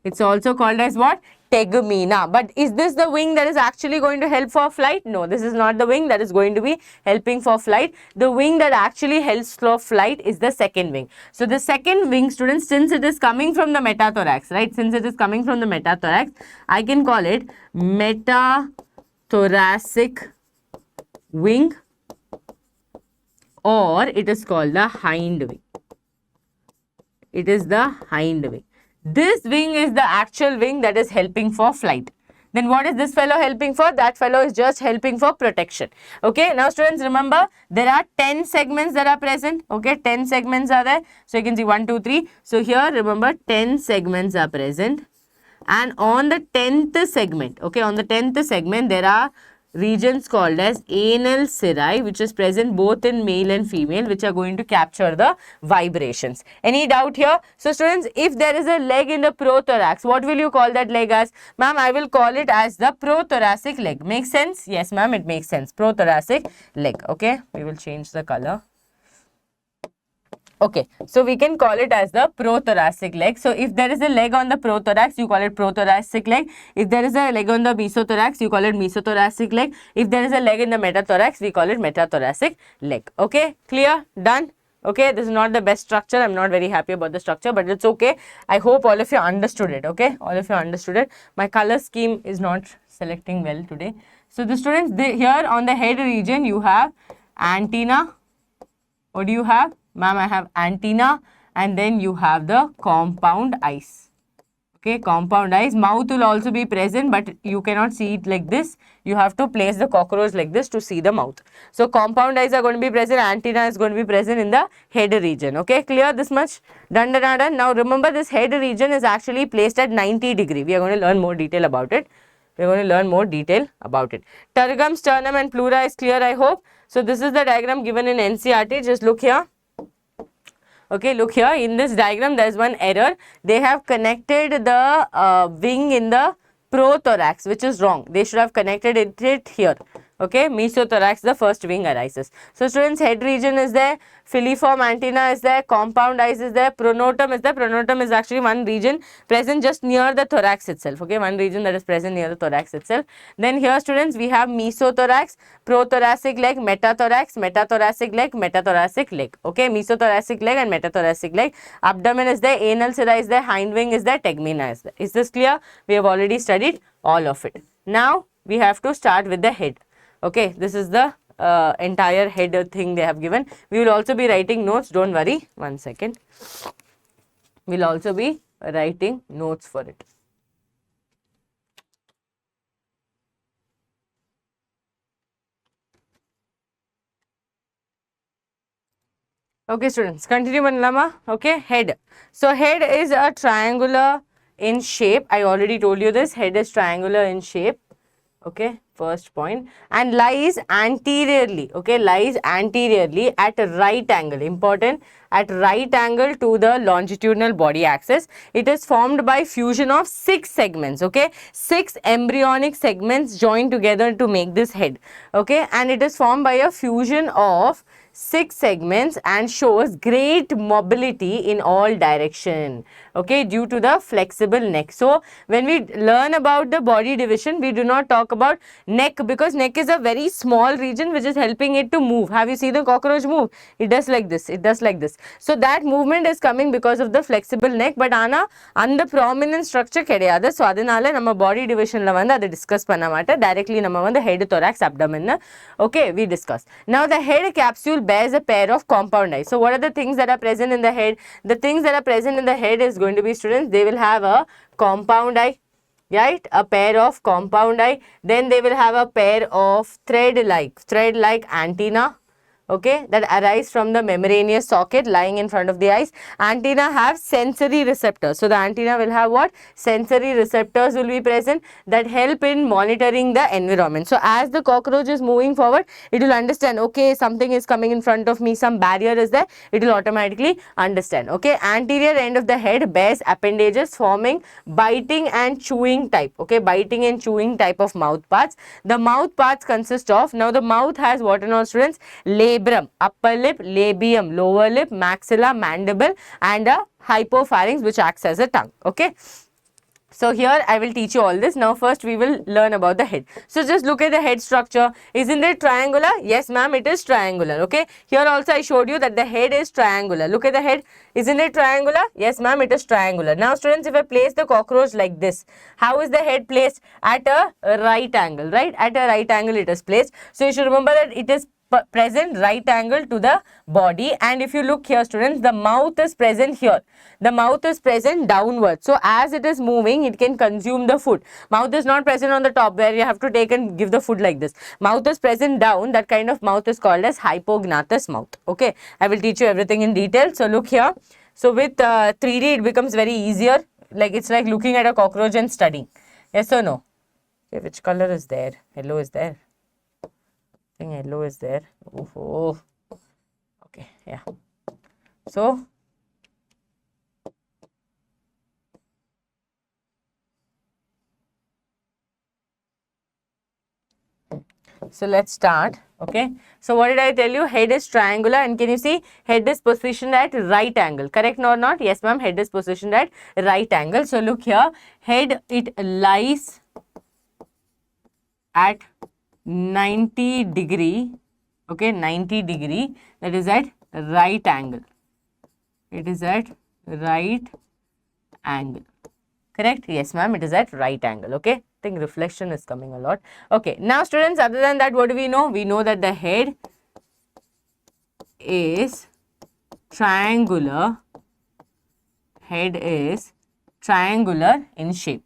It's also called as what? Tegmina. But is this the wing that is actually going to help for flight? No, this is not the wing that is going to be helping for flight. The wing that actually helps for flight is the second wing. So the second wing, students, since it is coming from the metathorax, right? Since it is coming from the metathorax, I can call it metathoracic wing, or it is called the hind wing. It is the hind wing. This wing is the actual wing that is helping for flight. Then what is this fellow helping for? That fellow is just helping for protection. Okay, now students, remember there are 10 segments that are present. Okay, 10 segments are there. So you can see 1, 2, 3. So here remember 10 segments are present. And on the 10th segment, okay, on the 10th segment there are regions called as anal cirri, which is present both in male and female, which are going to capture the vibrations. Any doubt here? So students, if there is a leg in the prothorax, what will you call that leg as? Ma'am, I will call it as the prothoracic leg. Makes sense? Yes, ma'am, it makes sense. Prothoracic leg. Okay, we will change the color. Okay, so we can call it as the prothoracic leg. So if there is a leg on the prothorax, you call it prothoracic leg. If there is a leg on the mesothorax, you call it mesothoracic leg. If there is a leg in the metathorax, we call it metathoracic leg. Okay, clear? Done? Okay, this is not the best structure. I'm not very happy about the structure, but it's okay. I hope all of you understood it. Okay, all of you understood it. My color scheme is not selecting well today. So the students, here on the head region, you have antenna. What do you have? Ma'am, I have antenna, and then you have the compound eyes. Okay, compound eyes. Mouth will also be present, but you cannot see it like this. You have to place the cockroach like this to see the mouth. So compound eyes are going to be present. Antenna is going to be present in the head region. Okay, clear this much? Done, done, done. Now remember, this head region is actually placed at 90 degree. We are going to learn more detail about it. We are going to learn more detail about it. Tergum, sternum and pleura is clear, I hope. So this is the diagram given in NCERT. Just look here. Okay, look here, in this diagram there is one error. They have connected the wing in the prothorax, which is wrong. They should have connected it here. Okay, mesothorax, the first wing arises. So students, head region is there, filiform antenna is there, compound eyes is there, pronotum is there. Pronotum is actually one region present just near the thorax itself. Okay, one region that is present near the thorax itself. Then here students, we have mesothorax, prothoracic leg, metathorax, metathoracic leg, metathoracic leg. Okay, mesothoracic leg and metathoracic leg. Abdomen is there, anal cirri is there, hind wing is there, tegmina is there. Is this clear? We have already studied all of it. Now we have to start with the head. Okay, this is the entire head thing they have given. We will also be writing notes, don't worry. 1 second. We will also be writing notes for it. Okay, students, continue Manlama. Okay, head. So head is a triangular in shape. I already told you this. Head is triangular in shape. Okay, first point, and lies anteriorly. Okay, lies anteriorly at a right angle. Important, at right angle to the longitudinal body axis. It is formed by fusion of 6 segments. Okay, 6 embryonic segments joined together to make this head. Okay, and it is formed by a fusion of 6 segments and shows great mobility in all direction. Okay, due to the flexible neck. So when we learn about the body division, we do not talk about neck, because neck is a very small region which is helping it to move. Have you seen the cockroach move? It does like this. It does like this. So that movement is coming because of the flexible neck, but ana and the prominent structure kediyadu. So adanal nama body division la vanda adu discuss panna maata. Directly nama vanda head, thorax, abdomen. Okay, we discuss. Now the head capsule bears a pair of compound eyes. So what are the things that are present in the head? The things that are present in the head is going to be, students, they will have a compound eye, right? A pair of compound eye. Then they will have a pair of thread-like antenna. Okay, that arise from the membranous socket lying in front of the eyes. Antenna have sensory receptors. So the antenna will have what? Sensory receptors will be present that help in monitoring the environment. So as the cockroach is moving forward, it will understand, okay, something is coming in front of me, some barrier is there, it will automatically understand. Okay, anterior end of the head bears appendages forming biting and chewing type. Okay, biting and chewing type of mouth parts. The mouth parts consist of, now the mouth has what and all, students? Labia. labrum, upper lip, labium, lower lip, maxilla, mandible, and a hypopharynx which acts as a tongue. Okay. So here I will teach you all this. Now first we will learn about the head. So just look at the head structure. Isn't it triangular? Yes ma'am, it is triangular. Okay. Here also I showed you that the head is triangular. Look at the head. Isn't it triangular? Yes ma'am, it is triangular. Now students, if I place the cockroach like this, how is the head placed? At a right angle, right? At a right angle it is placed. So you should remember that it is present right angle to the body, and if you look here students, the mouth is present here. The mouth is present downwards. So as it is moving, it can consume the food. Mouth is not present on the top where you have to take and give the food like this. Mouth is present down. That kind of mouth is called as hypognathous mouth. Okay, I will teach you everything in detail. So look here. So with 3D it becomes very easier. Like it's like looking at a cockroach and studying. Yes or no? Okay, which color is there? Yellow is there. I think yellow is there. Oh. Okay, yeah. So let's start. Okay, so what did I tell you? Head is triangular, and can you see head is positioned at right angle? Correct or not? Yes ma'am, head is positioned at right angle. So look here, head, it lies at 90 degree. Okay, 90 degree, that is at right angle. It is at right angle. Correct? Yes ma'am, it is at right angle. Okay, I think reflection is coming a lot. Okay, now students, other than that, what do we know? We know that the head is triangular. Head is triangular in shape.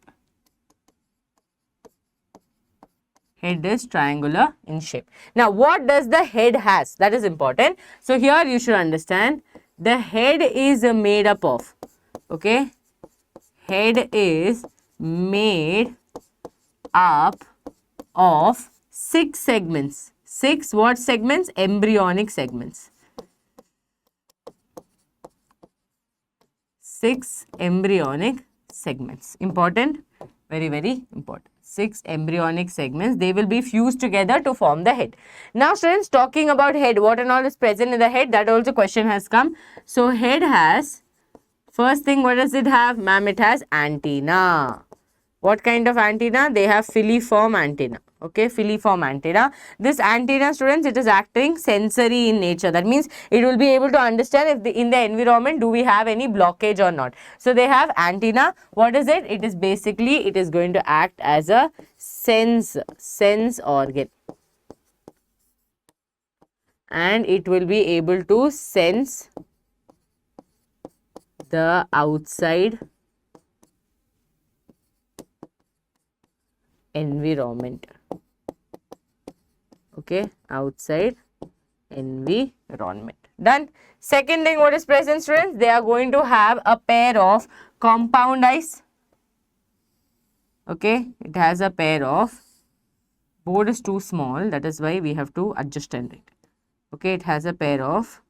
Head is triangular in shape. Now, what does the head has? That is important. So, here you should understand the head is made up of, okay, head is made up of 6 segments. 6 what segments? Embryonic segments. 6 embryonic segments. Important, very, very important. 6 embryonic segments, they will be fused together to form the head. Now students, talking about head, what and all is present in the head, that also question has come. So head has, first thing, what does it have? Ma'am, it has antenna. What kind of antenna? They have filiform antenna. Okay, filiform antenna. This antenna, students, it is acting sensory in nature. That means it will be able to understand if in the environment do we have any blockage or not. So they have antenna. What is it? It is basically, it is going to act as a sense organ. And it will be able to sense the outside environment. Okay, outside environment. Done. Second thing, what is present, students? They are going to have a pair of compound eyes. Okay, it has a pair of, board is too small, that is why we have to adjust and write. Okay, it has a pair of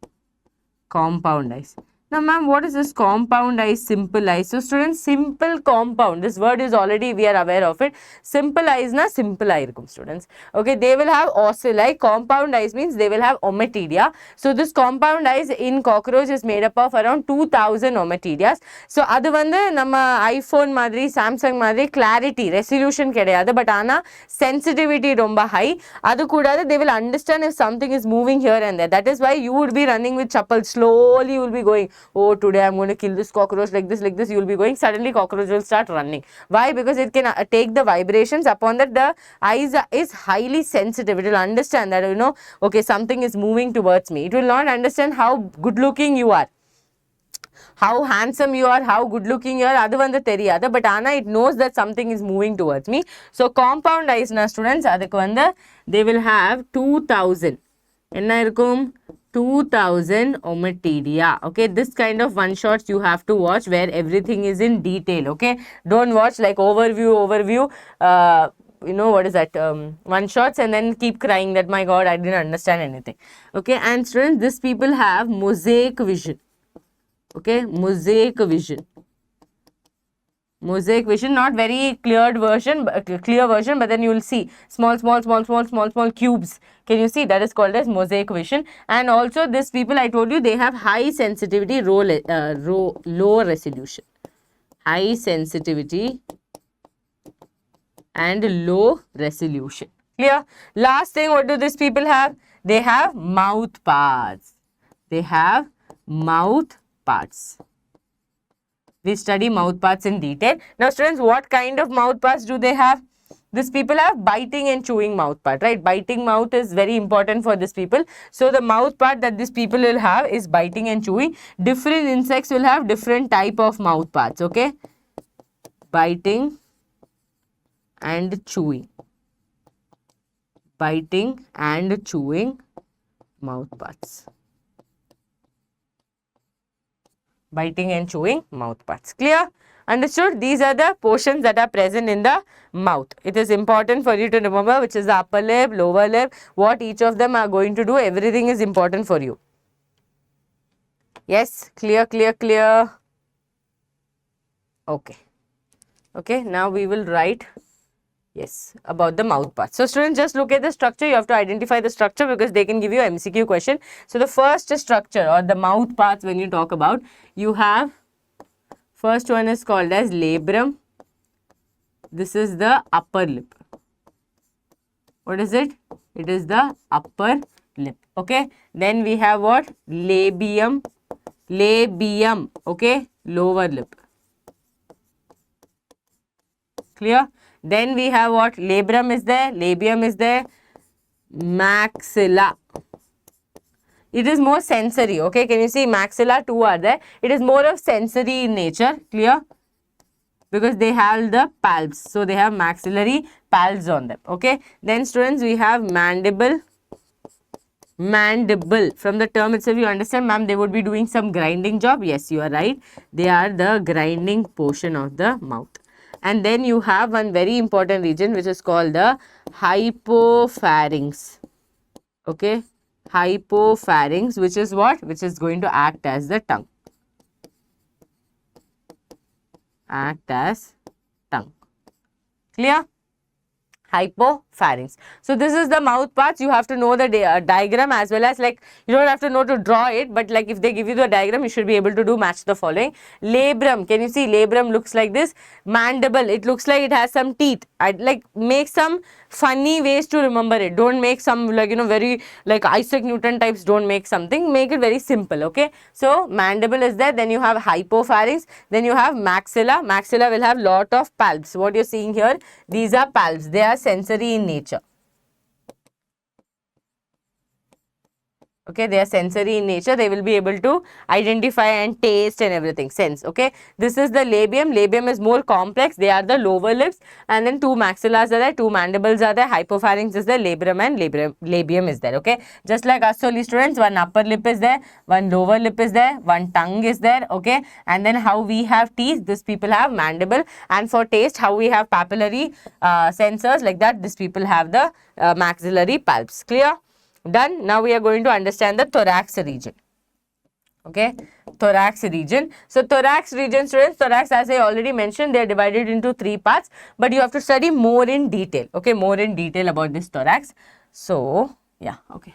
compound eyes. Now, ma'am, what is this compound eyes, simple eyes? So, students, simple compound, this word is already, we are aware of it. Simple eyes na simple eye irukum, students. Okay, they will have ocelli. Compound eyes means they will have ommatidia. So, this compound eyes in cockroach is made up of around 2000 ommatidias. So, adu vandu nama iPhone madri, Samsung madri, clarity, resolution kedayadu, but ana sensitivity romba high. Adu kudadu, they will understand if something is moving here and there. That is why you would be running with chappal, slowly you will be going. Oh, today I'm going to kill this cockroach like this, you will be going. Suddenly cockroach will start running. Why? Because it can take the vibrations. Upon that, the eyes is highly sensitive. It will understand that, you know, okay, something is moving towards me. It will not understand how good looking you are, how handsome you are, how good looking you are. Adu vandu theriyadu, but ana it knows that something is moving towards me. So compound eyes na students, adukku vandu they will have 2000. Enna irukum? 2000 ommatidia. Okay, this kind of one shots you have to watch where everything is in detail. Okay, don't watch like overview. You know what is that? One shots and then keep crying that my God, I didn't understand anything. Okay, and students, these people have mosaic vision. Okay, mosaic vision. Mosaic vision, not very clear version, but then you will see small cubes. Can you see? That is called as mosaic vision. And also these people, I told you, they have high sensitivity, low resolution. High sensitivity and low resolution. Clear? Last thing, what do these people have? They have mouth parts. They have mouth parts. We study mouth parts in detail. Now students, what kind of mouth parts do they have? These people have biting and chewing mouth part, right? Biting mouth is very important for these people. So the mouth part that these people will have is biting and chewing. Different insects will have different type of mouth parts, okay? Biting and chewing. Biting and chewing mouth parts. Biting and chewing mouth parts. Clear? Understood? These are the portions that are present in the mouth. It is important for you to remember which is the upper lip, lower lip, what each of them are going to do. Everything is important for you. Yes? Clear? Okay. Okay, now we will write, yes, about the mouth part. So students, just look at the structure. You have to identify the structure because they can give you an MCQ question. So the first structure or the mouth parts when you talk about, you have, first one is called as labrum. This is the upper lip. What is it? It is the upper lip. Okay. Then we have what? Labium. Labium. Okay. Lower lip. Clear? Then we have what? Labrum is there. Labium is there. Maxilla. It is more sensory. Okay. Can you see? Maxilla, two are there. It is more of sensory in nature. Clear? Because they have the palps. So they have maxillary palps on them. Okay. Then students, we have mandible. Mandible. From the term itself, you understand, ma'am, they would be doing some grinding job. Yes, you are right. They are the grinding portion of the mouth. And then you have one very important region which is called the hypopharynx. Okay. Hypopharynx, which is what? Which is going to act as the tongue. Act as tongue. Clear? Hypopharynx. So this is the mouth parts. You have to know the diagram as well as, like, you don't have to know to draw it, but like if they give you the diagram, you should be able to do match the following. Labrum. Can you see? Labrum looks like this. Mandible. It looks like it has some teeth. I'd like make some funny ways to remember it. Don't make some, like, you know, very like Isaac Newton types. Don't make something. Make it very simple. Okay. So mandible is there. Then you have hypopharynx. Then you have maxilla. Maxilla will have lot of palps. What you're seeing here, these are palps. They are sensory in nature. Okay, they are sensory in nature. They will be able to identify and taste and everything. Sense. Okay, this is the labium. Labium is more complex. They are the lower lips, and then two maxillas are there, two mandibles are there, hypopharynx is there, labrum and labium is there. Okay, just like us only students, one upper lip is there, one lower lip is there, one tongue is there. Okay, and then how we have teeth, these people have mandible, and for taste, how we have papillary sensors, like that, these people have the maxillary palps. Clear? Done. Now we are going to understand the thorax region. Okay, thorax region. So thorax region, students, thorax, as I already mentioned, they are divided into three parts, but you have to study more in detail. Okay, more in detail about this thorax. So yeah, okay.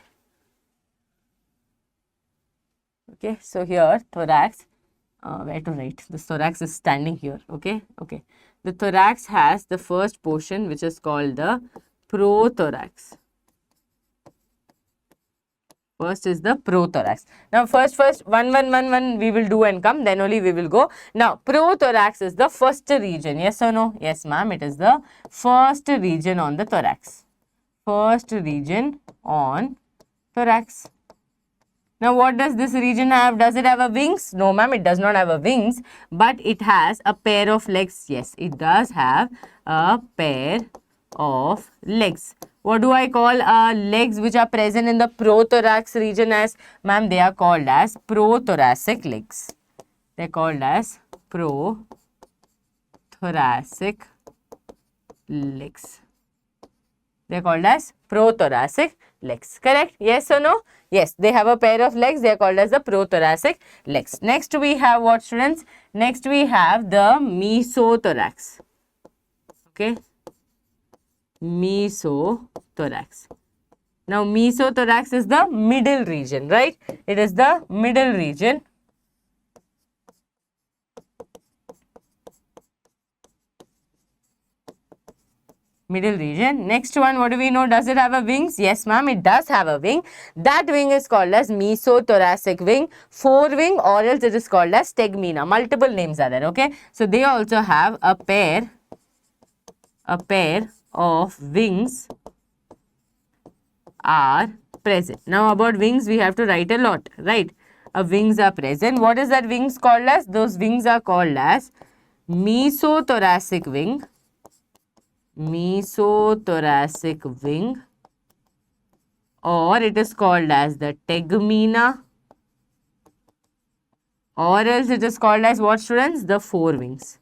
Okay, so here thorax, where to write? This thorax is standing here. Okay, okay. The thorax has the first portion which is called the prothorax. First is the prothorax. Now first one we will do and come, then only we will go. Now prothorax is the first region. Yes or no? Yes, ma'am. It is the first region on the thorax. First region on thorax. Now what does this region have? Does it have a wings? No, ma'am, it does not have a wings, but it has a pair of legs. Yes, it does have a pair of legs. What do I call legs which are present in the prothorax region as? Ma'am, they are called as prothoracic legs. They are called as prothoracic legs. They are called as prothoracic legs. Correct? Yes or no? Yes, they have a pair of legs. They are called as the prothoracic legs. Next we have what, students? Next we have the mesothorax. Okay, mesothorax. Now mesothorax is the middle region, right? It is the middle region. Middle region. Next one, what do we know? Does it have a wings? Yes, ma'am, it does have a wing. That wing is called as mesothoracic wing, forewing, or else it is called as tegmina. Multiple names are there, okay? So they also have a pair of wings are present. Now about wings we have to write a lot, right? Wings are present. What is that wings called as? Those wings are called as mesothoracic wing, or it is called as the tegmina, or else it is called as what, students? The forewings.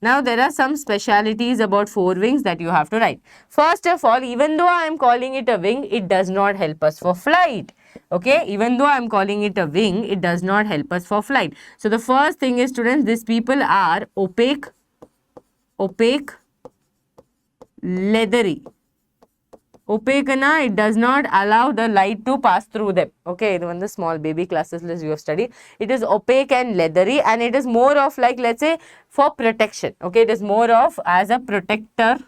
Now there are some specialities about forewings that you have to write. First of all, even though I am calling it a wing, it does not help us for flight. Okay, even though I am calling it a wing, it does not help us for flight. So the first thing is, students, these people are opaque, leathery. Opaque na, it does not allow the light to pass through them. Okay, the one the small baby classes list you have studied. It is opaque and leathery, and it is more of like, let's say, for protection. Okay, it is more of as a protection.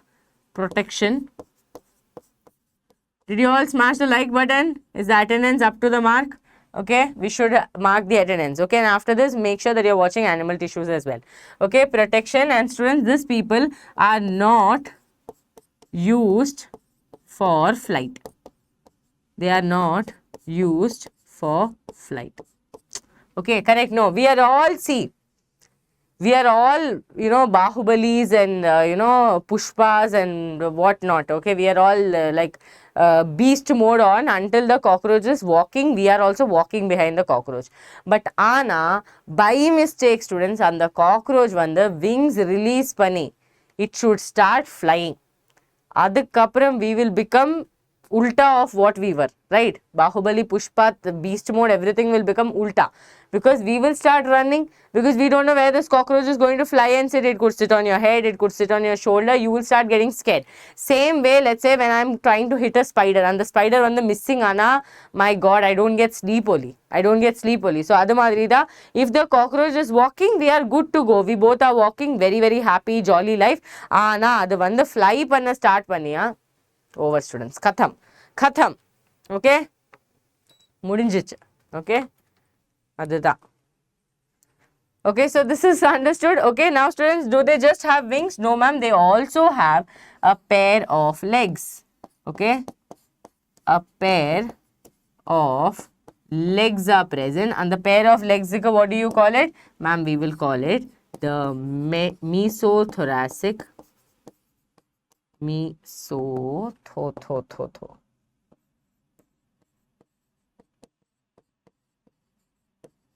Did you all smash the like button? Is the attendance up to the mark? Okay, we should mark the attendance. Okay, and after this, make sure that you're watching animal tissues as well. Okay, protection. And students, these people are not used for flight. They are not used for flight. Okay, correct. No, we are all, see, we are all, Bahubalis and, Pushpas and whatnot. Okay, we are all like beast mode on until the cockroach is walking. We are also walking behind the cockroach. But Anna, by mistake, students, and the cockroach when the wings release pani, it should start flying. Adukapram we will become ulta of what we were, right? Bahubali, Pushpa, the beast mode, everything will become ulta. Because we will start running, because we don't know where this cockroach is going to fly and sit. It could sit on your head, it could sit on your shoulder, you will start getting scared. Same way, let's say when I am trying to hit a spider and the spider on the missing Anna, my god, I don't get sleep only. So adu madrida, if the cockroach is walking, we are good to go. We both are walking, very, very happy, jolly life. Ana, adu vandu fly panna start panniya, over, students. Khatam. Okay? Mudinjichu. Okay? Adada. Okay, so this is understood. Okay, now students, do they just have wings? No, ma'am, they also have a pair of legs. Okay, a pair of legs are present, and the pair of legs, what do you call it? Ma'am, we will call it the mesothoracic.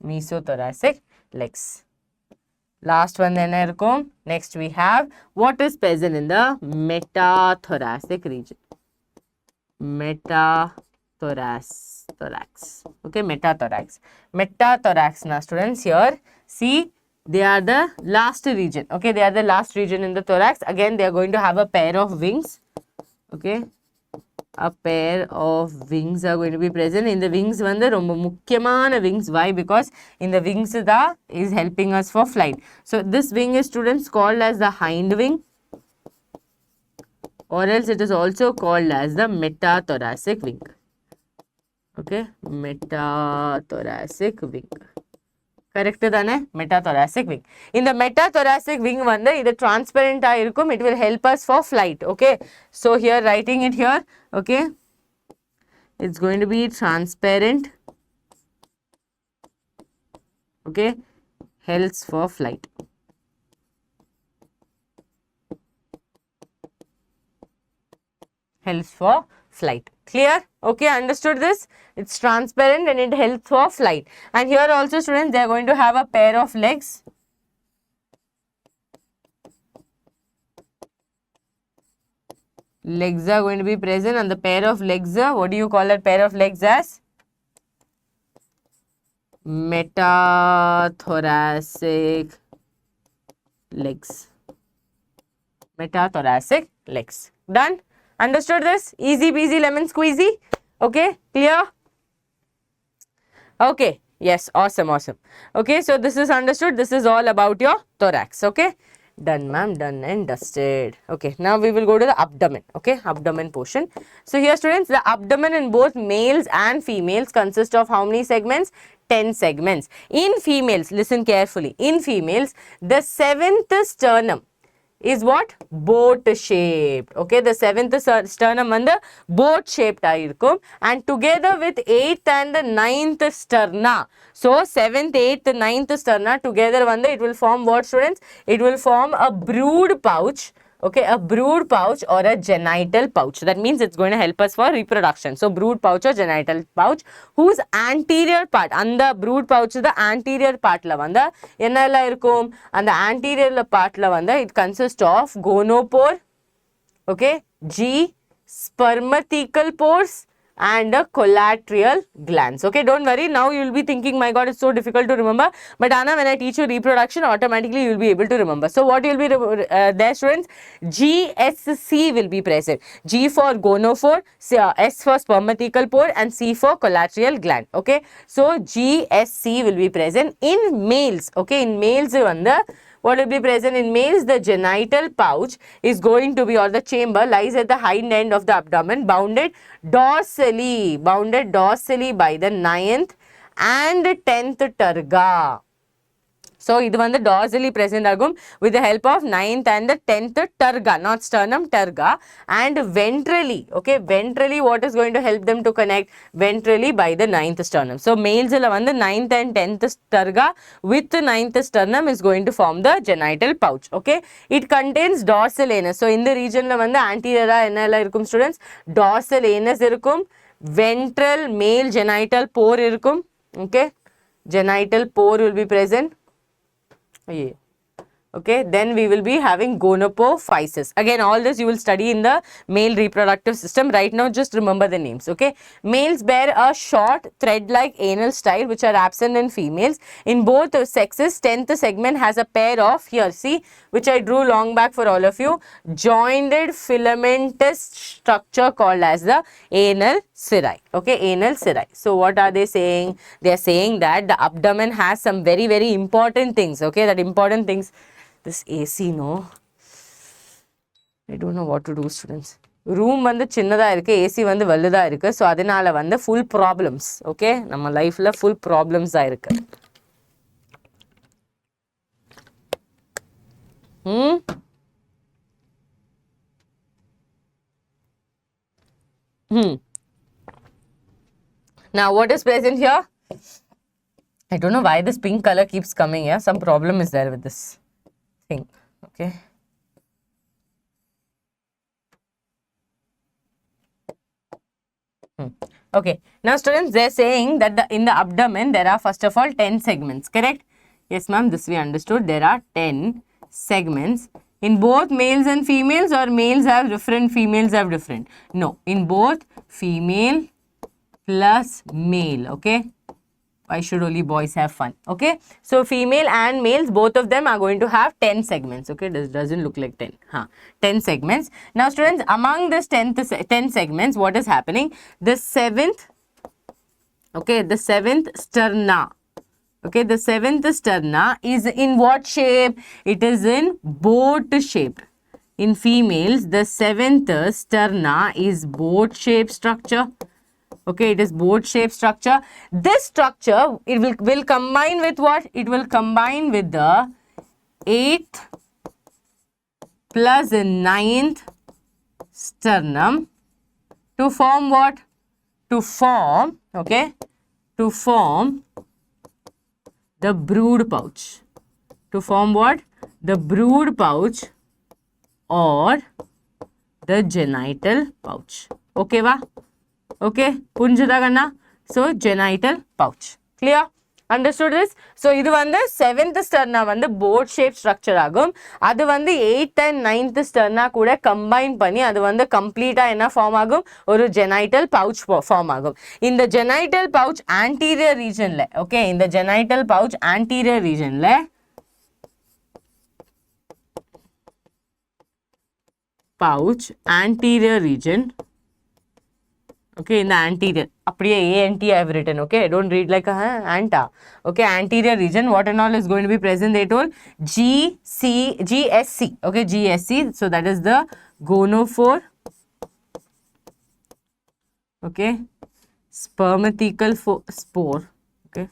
Mesothoracic legs. Last one then irkom. Next we have what is present in the metathoracic region. Thorax. Okay, metathorax. Metathorax na, students, here see, they are the last region. Okay, they are the last region in the thorax. Again, they are going to have a pair of wings. Okay, a pair of wings are going to be present. In the wings, vanda romba mukkiyamaana wings. Why? Because in the wings the is helping us for flight. So this wing is, students, called as the hind wing, or else it is also called as the metathoracic wing. Okay, metathoracic wing. Correct thane? Metathoracic wing. In the metathoracic wing vanda idu transparent irukum, it will help us for flight. Okay, so here writing it here. Okay, it's going to be transparent. Okay, helps for flight. Helps for flight. Clear? Okay, understood this? It's transparent and it helps for flight. And here also, students, they are going to have a pair of legs. legs are going to be present, and the pair of legs are, what do you call that pair of legs as? Metathoracic legs. Metathoracic legs. Done? Understood this? Easy peasy lemon squeezy. Okay, clear? Okay, yes, awesome, awesome. Okay, so this is understood. This is all about your thorax. Okay, done, ma'am, done and dusted. Okay, now we will go to the abdomen. Okay, abdomen portion. So here, students, the abdomen in both males and females consists of how many segments? 10 segments. In females, listen carefully. In females, the 7th sternum is what? Boat shaped. Okay, the 7th sternum and the boat shaped aayirkum, and together with 8th and the 9th sterna. So 7th, 8th, 9th sterna together it will form what, students? It will form a brood pouch. Okay, a brood pouch or a genital pouch. That means it's going to help us for reproduction. So brood pouch or genital pouch, whose anterior part, and the brood pouch is the anterior part la vanda enna irukum, and the anterior part la vanda it consists of gonopore, okay, G, spermatical pores, and the collateral glands. Okay, don't worry. Now you will be thinking, my God, it's so difficult to remember. But Anna, when I teach you reproduction, automatically you will be able to remember. So what you will be there, students? GSC will be present. G for gonophore, S for spermatical pore, and C for collateral gland. Okay, so GSC will be present in males. Okay, in males, what will be present in males? The genital pouch is going to be, or the chamber lies at the hind end of the abdomen, bounded dorsally by the 9th and 10th terga. So, this is dorsally present with the help of 9th and the 10th terga, not sternum, terga, and ventrally. Okay, ventrally, what is going to help them to connect? Ventrally by the 9th sternum. So, males the 9th and 10th terga with the 9th sternum is going to form the genital pouch. Okay, it contains dorsal anus. So, in the region anterior enna irukum, students? Dorsal anus irukum, ventral male genital pore irukum. Okay, genital pore will be present. Yeah. Okay, then we will be having gonopophysis. Again, all this you will study in the male reproductive system. Right now, just remember the names. Okay, males bear a short thread-like anal style which are absent in females. In both sexes, 10th segment has a pair of, here see, which I drew long back for all of you, jointed filamentous structure called as the anal cirri. Okay, anal cirri. So what are they saying? They are saying that the abdomen has some very, very important things. Okay, that important things. This AC, no, I don't know what to do, students. Room vandu chinnada irukku, AC vandu valludha irukku. So adanala vandu full problems. Okay, nama life la full problems ah irukku. Now what is present here? I don't know why this pink color keeps coming. Yeah, some problem is there with this thing. Okay, okay, now students, they are saying that in the abdomen there are first of all 10 segments, correct? Yes ma'am, this we understood. There are 10 segments in both males and females, or males have different, females have different? No, in both female plus male. Okay, why should only boys have fun? Okay, so female and males, both of them are going to have 10 segments. Okay, this doesn't look like 10. 10 segments. Now students, among this 10 segments, what is happening? The 7th, okay, the 7th sterna. Okay, the 7th sterna is in what shape? It is in boat shape. In females, the 7th sterna is boat shape structure. Okay, it is boat shape structure. This structure, it will combine with what? It will combine with the 8th plus the 9th sternum to form what? To form, okay, to form the brood pouch. To form what? The brood pouch or the genital pouch. Okay, va? Okay, punjada ganna. So genital pouch. Clear? Understood this? So, இது வந்து 7th sterna வந்து boat shaped structure ஆகும். அது வந்து 8th and 9th sterna கூட combine பண்ணி அது வந்து complete என்ன form ஆகும்? ஒரு genital pouch form ஆகும். இந்த genital pouch anterior regionல, okay, இந்த genital pouch anterior regionல pouch anterior region, okay, in the anterior அப்படியே ANT I have written, okay, don't read like a anta, okay, anterior region, what and all is going to be present, they told GSC, okay, GSC, so that is the gonophore, okay, spermatical spore, okay,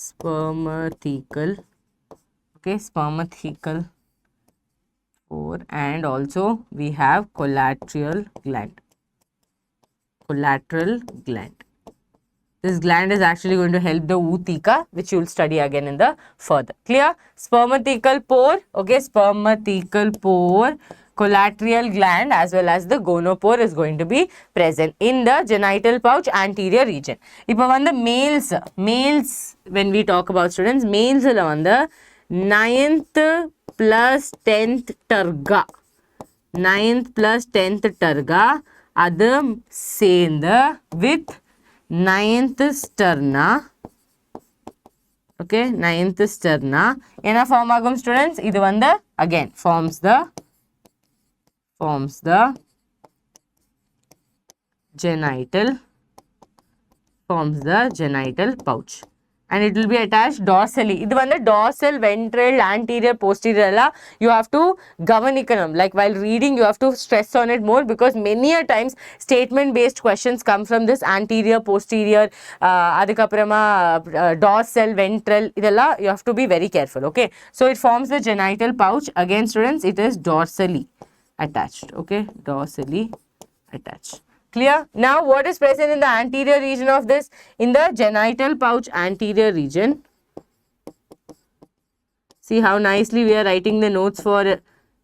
spermatical, okay, spermatical spore, and also we have collateral gland. Collateral gland. This gland is actually going to help the 𝐂𝐡𝐞𝐫, which you will study again in the further. Clear? Spermatical pore, okay, spermatical pore, collateral gland as well as the gonopore is going to be present in the genital pouch anterior region. இப்போ வந்து males when we talk about students, males ல வந்து 9th plus 10th terga, 9th plus 10th terga அது சேர்ந்து with 9th sterna, okay, 9th sterna என்ன form ஆகும் students? இது வந்து again forms the genital pouch, and it will be attached dorsally. இது வந்து dorsal, ventral, anterior, posterior la you have to கவனிக்கணும், like while reading you have to stress on it more, because many a times statement based questions come from this anterior, posterior, அதுக்கப்புறமா dorsal, ventral, இதெல்லாம் you have to be very careful, okay. So it forms the genital pouch, again students it is dorsally attached, okay, dorsally attached. Clear? Now what is present in the anterior region of this? In the genital pouch anterior region, see how nicely we are writing the notes for,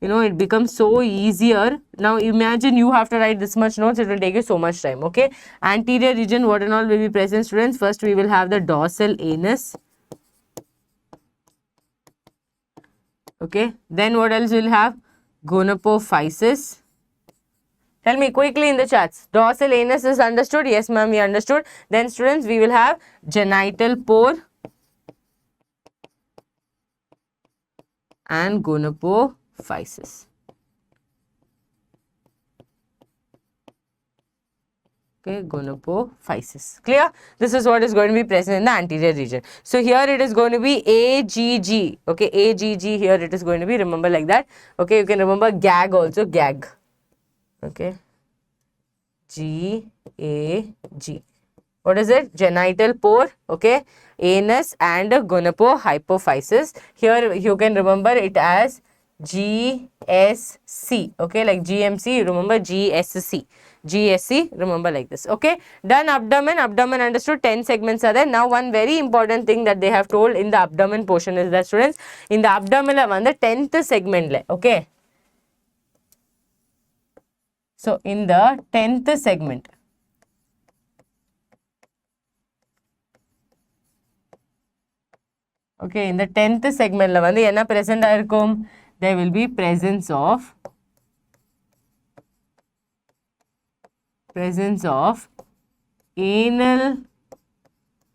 you know, it becomes so easier. Now imagine you have to write this much notes, it will take you so much time, okay. Anterior region, what and all will be present students? First we will have the dorsal anus, okay, then what else will have? Gonopophysis. Tell me quickly in the chats. Dorsal anus is understood? Yes, ma'am, we understood. Then students, we will have genital pore and gonopophysis. Okay, gonopophysis. Clear? This is what is going to be present in the anterior region. So here it is going to be AGG. Okay, AGG here it is going to be, remember like that. Okay, you can remember gag also, gag. Okay, GAG. What is it? Genital pore, okay, anus and gonopophysis. Here you can remember it as GSC, okay, like GMC, you remember GSC, remember like this, okay. Done. Abdomen understood, 10 segments are there. Now one very important thing that they have told in the abdomen portion is that students, in the abdomen on the 10th segment, okay. So in the 10th segment, okay, in the 10th segment la vandu enna present aayirukkum? There will be presence of anal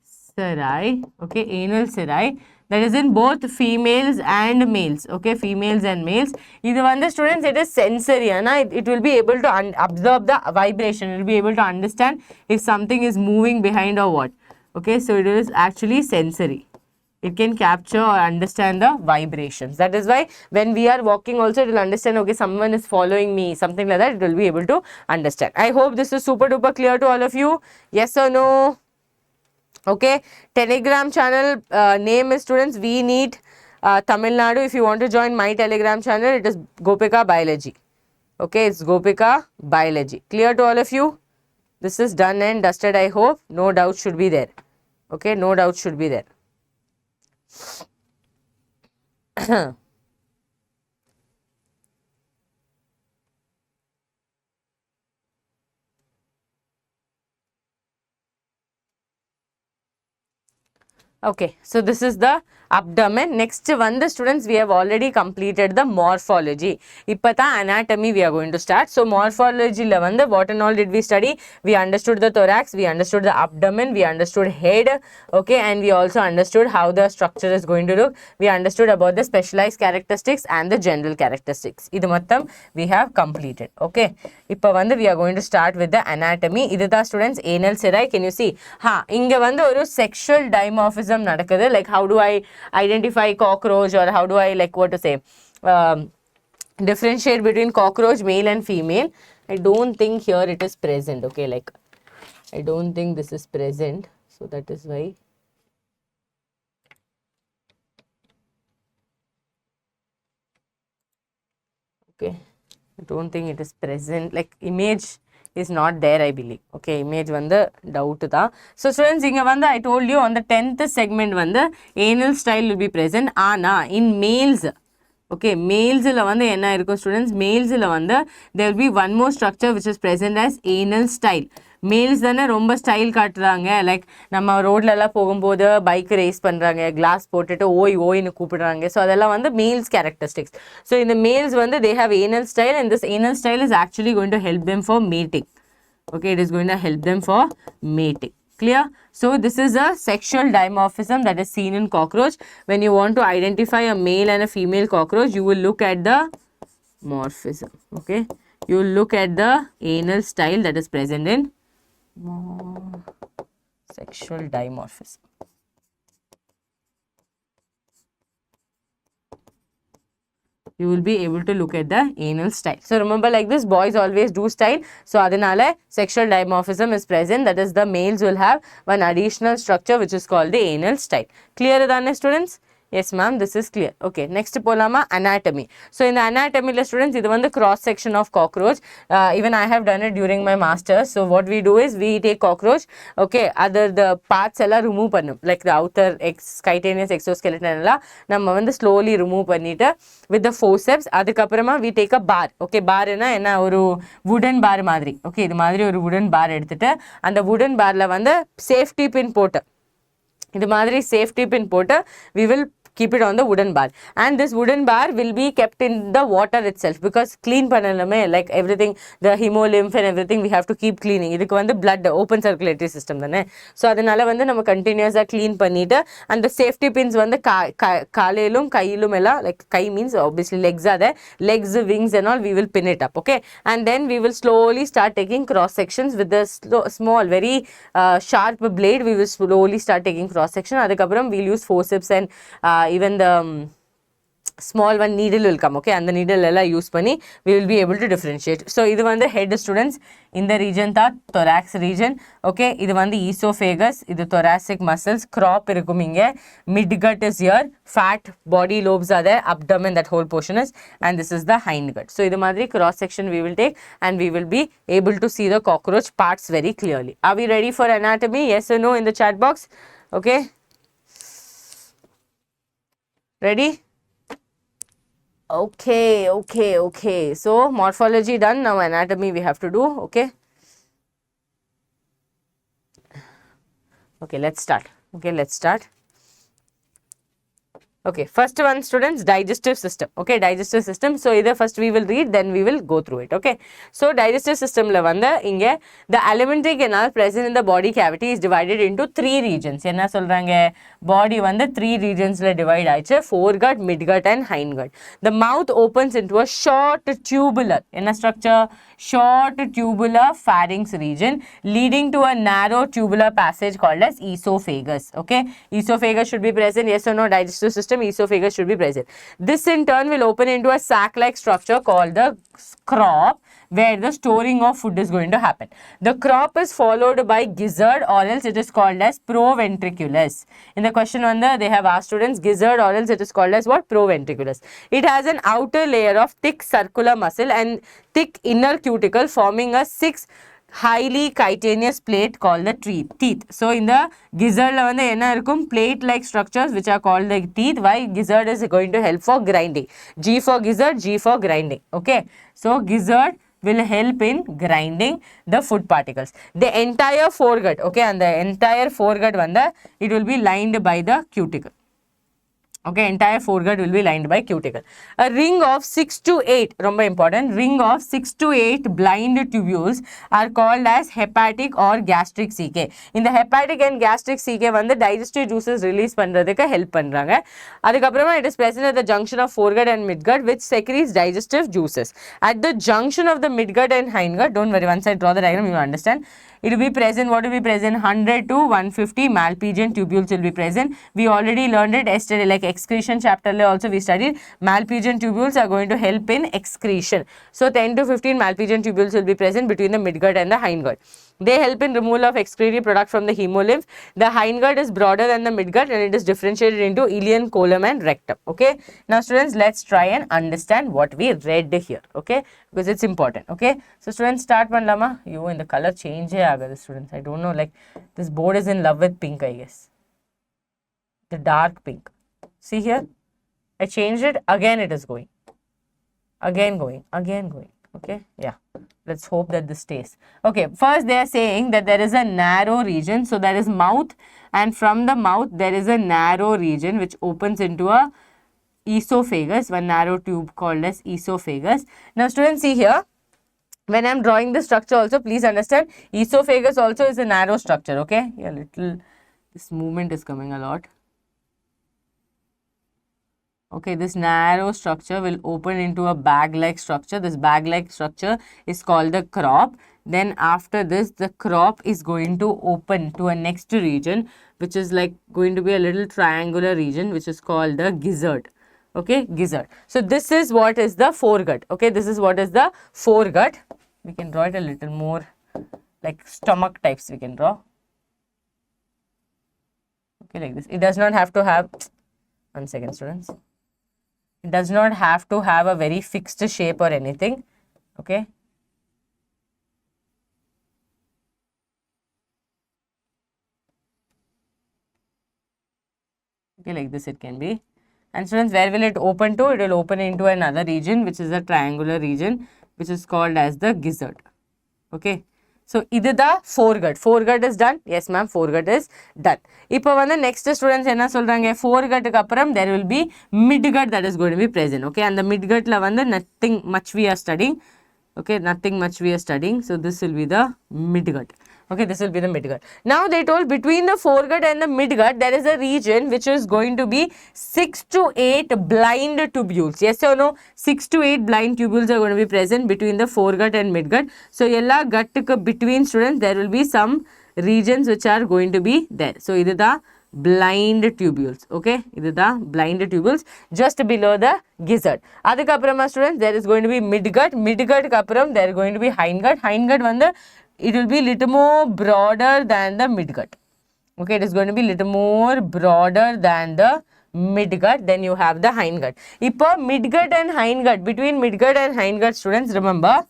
serae, okay, anal serae, that is in both females and males, okay, females and males. Idu vandu students, it is sensory, it will be able to absorb the vibration, it will be able to understand if something is moving behind or what, okay. So it is actually sensory, it can capture or understand the vibrations. That is why when we are walking also it will understand, okay, someone is following me, something like that, it will be able to understand. I hope this is super duper clear to all of you. Yes or no? Okay, Telegram channel name is students We Neet Tamil Nadu. If you want to join my Telegram channel, it is Gopika Biology, okay, it's Gopika Biology. Clear to all of you? This is done and dusted, I hope. No doubt should be there, okay, no doubt should be there. Okay, so this is the abdomen. Next one, the students, we have already completed the morphology. Ippatha anatomy we are going to start. So morphology la vanda what and all did we study? We understood the thorax, we understood the abdomen, we understood head, okay, and we also understood how the structure is going to look. We understood about the specialized characteristics and the general characteristics. Idu mattam we have completed. Okay, இப்ப வந்து we are going to start with the anatomy. இதுதான் students anal serae. Can you see? இங்க வந்து ஒரு sexual dimorphism நடக்குது. Like how do I identify cockroach, or how do I, like, what to say, differentiate between cockroach male and female? I don't think here it is present. Okay, like I don't think this is present, so that is why. Okay, I don't think it is present, like image is not there, I believe. Okay, image vanda doubt da. So students, inga vanda I told you on the 10th segment vanda anal style will be present. Ana in males, okay, males la vanda enna irukum students, males la vanda there will be one more structure which is present as anal style. Males தானே ரொம்ப style காட்டுறாங்க, like நம்ம ரோட்லலாம் போகும்போது bike race பண்ணுறாங்க, class போட்டுட்டு ஓய்னு கூப்பிடுறாங்க. So அதெல்லாம் வந்து மேல்ஸ் கேரக்டரிஸ்டிக்ஸ். ஸோ இந்த மேல்ஸ் வந்து they have anal style, and this anal style is actually going to help them for mating. Okay, it is going to help them for mating. Clear? So this is a sexual dimorphism that is seen in cockroach. When you want to identify a male and a female cockroach, you will look at the morphism. Okay, you will look at the anal style that is present in sexual dimorphism. You will be able to look at the anal style. So remember, like this, boys always do style. So adanale sexual dimorphism is present. That is, the males will have one additional structure which is called the anal style. Clear adane students? Yes ma'am, this is clear. Okay, next polama anatomy. So in the anatomy students, idu vandu cross section of cockroach. Even I have done it during my masters. So what we do is we take cockroach, okay, other the parts ella remove pannum, like the outer cutaneous exoskeleton ella நம்ம வந்து slowly remove பண்ணிட்டு with the forceps. அதுக்கப்புறமா we take a bar. Okay, bar என்ன ஒரு wooden bar மாதிரி. Okay, இது மாதிரி ஒரு wooden bar எடுத்துட்டு அந்த wooden barல வந்து safety pin போட்டு, இது மாதிரி safety pin போட்டு we will keep it on the wooden bar, and this wooden bar will be kept in the water itself, because clean பண்ணலமே, like everything, the hemolymph and everything we have to keep cleaning. இதுக்கு வந்து blood open circulatory system தானே. So அதனால வந்து நம்ம கண்டினியூஸாக clean பண்ணிட்டு அந்த safety pins வந்து காலையிலும் கையிலும் எல்லாம், like guy means obviously legs are there, legs, wings and all, we will pin it up. Okay, and then we will slowly start taking cross sections with the small very sharp blade. We will slowly start taking cross section. அதுக்கப்புறம் we'll use forceps and even the small one needle will come. Okay, and the needle ella use panni we will be able to differentiate. So idu vandu head students, in the region tha thorax region. Okay, idu vandu esophagus, idu thoracic muscles, crop irukum inge, midgut is here, fat body lobes are there, abdomen, that whole portion is, and this is the hindgut. So idu madri cross section we will take, and we will be able to see the cockroach parts very clearly. Are we ready for anatomy? Yes or no in the chat box? Okay, ready? Okay, so morphology done. Now anatomy we have to do. Okay, let's start. Okay, first one students, digestive system. Okay, digestive system. So either first we will read, then we will go through it. Okay, so digestive system la vanda inge the alimentary canal present in the body cavity is divided into 3 regions. Enna solranga, body vanda 3 regions la divide aichu, foregut, midgut and hindgut. The mouth opens into a short tubular, enna structure, short tubular pharynx region leading to a narrow tubular passage called as esophagus. Okay, esophagus should be present. Yes or no? Digestive system, esophagus should be present. This in turn will open into a sac-like structure called the crop, where the storing of food is going to happen. The crop is followed by gizzard, or else it is called as proventriculus. In the question one, they have asked students gizzard, or else it is called as what? Proventriculus. It has an outer layer of thick circular muscle and thick inner cuticle forming a 6 highly chitinous plate called the teeth. So in the gizzard la vanda enna irukum, plate like structures which are called the teeth. Why? Gizzard is going to help for grinding. G for gizzard, G for grinding. Okay, so gizzard will help in grinding the food particles. The entire foregut, okay, and the entire foregut vanda, it will be lined by the cuticle. Okay, entire foregut will be lined by cuticle. A ring of 6 to 8, romba important, ring of 6 to 8 blind tubules are called as hepatic or gastric CK. In the hepatic and gastric CK, when the digestive juices release pandradhukku help pandranga. Adukapurama it is present at the junction of foregut and midgut which secretes digestive juices. At the junction of the midgut and hindgut, don't worry, once I draw the diagram, you will understand. It will be present, what will be present? 100 to 150 Malpighian tubules will be present. We already learned it yesterday, like excretion chapter also we studied. Malpighian tubules are going to help in excretion. So 10 to 15 Malpighian tubules will be present between the midgut and the hindgut. They help in removal of excretory product from the hemolymph. The hindgut is broader than the midgut and it is differentiated into ileum, colon and rectum. Okay. Now students, let's try and understand what we read here. Okay. Because it's important. Okay. So students, start panlama. You in the color change the students. I don't know, like this board is in love with pink, I guess. The dark pink. See here. I changed it. Again it is going. Again going. Again going. Okay. Yeah. Let's hope that this stays. Okay, first they are saying that there is a narrow region. So there is mouth, and from the mouth there is a narrow region which opens into a esophagus, one narrow tube called as esophagus. Now students, see here, when I am drawing the structure also, please understand, esophagus also is a narrow structure. Okay, yeah, little, this movement is coming a lot. Okay, this narrow structure will open into a bag-like structure. This bag-like structure is called the crop. Then after this, the crop is going to open to a next region, which is like going to be a little triangular region, which is called the gizzard. Okay, gizzard. So this is what is the foregut. Okay, this is what is the foregut. We can draw it a little more like stomach types we can draw. Okay, like this. It does not have to have, 1 second students. It does not have to have a very fixed shape or anything. Okay. Okay, like this it can be. And students, where will it open to? It will open into another region, which is a triangular region, which is called as the gizzard. Okay. So, this is the foregut. Foregut is done. Yes, ma'am, foregut is done. Now, the next students, foregut, there will be midgut that is going to be present. Okay, and the midgut, nothing much we are studying. Okay, nothing much we are studying. So, this will be the midgut. Okay, this will be the midgut. Now, they told between the foregut and the midgut, there is a region which is going to be 6 to 8 blind tubules. Yes or no? 6 to 8 blind tubules are going to be present between the foregut and midgut. So, yella gut between students, there will be some regions which are going to be there. So, this is the blind tubules. Okay, this is the blind tubules just below the gizzard. Adukapurama students, there is going to be midgut. Midgut kapuram, there is going to be hindgut. Hindgut vanda, it will be little more broader than the midgut. Okay, it is going to be little more broader than the midgut. Then you have the hindgut. If midgut and hindgut, between midgut and hindgut, students, remember,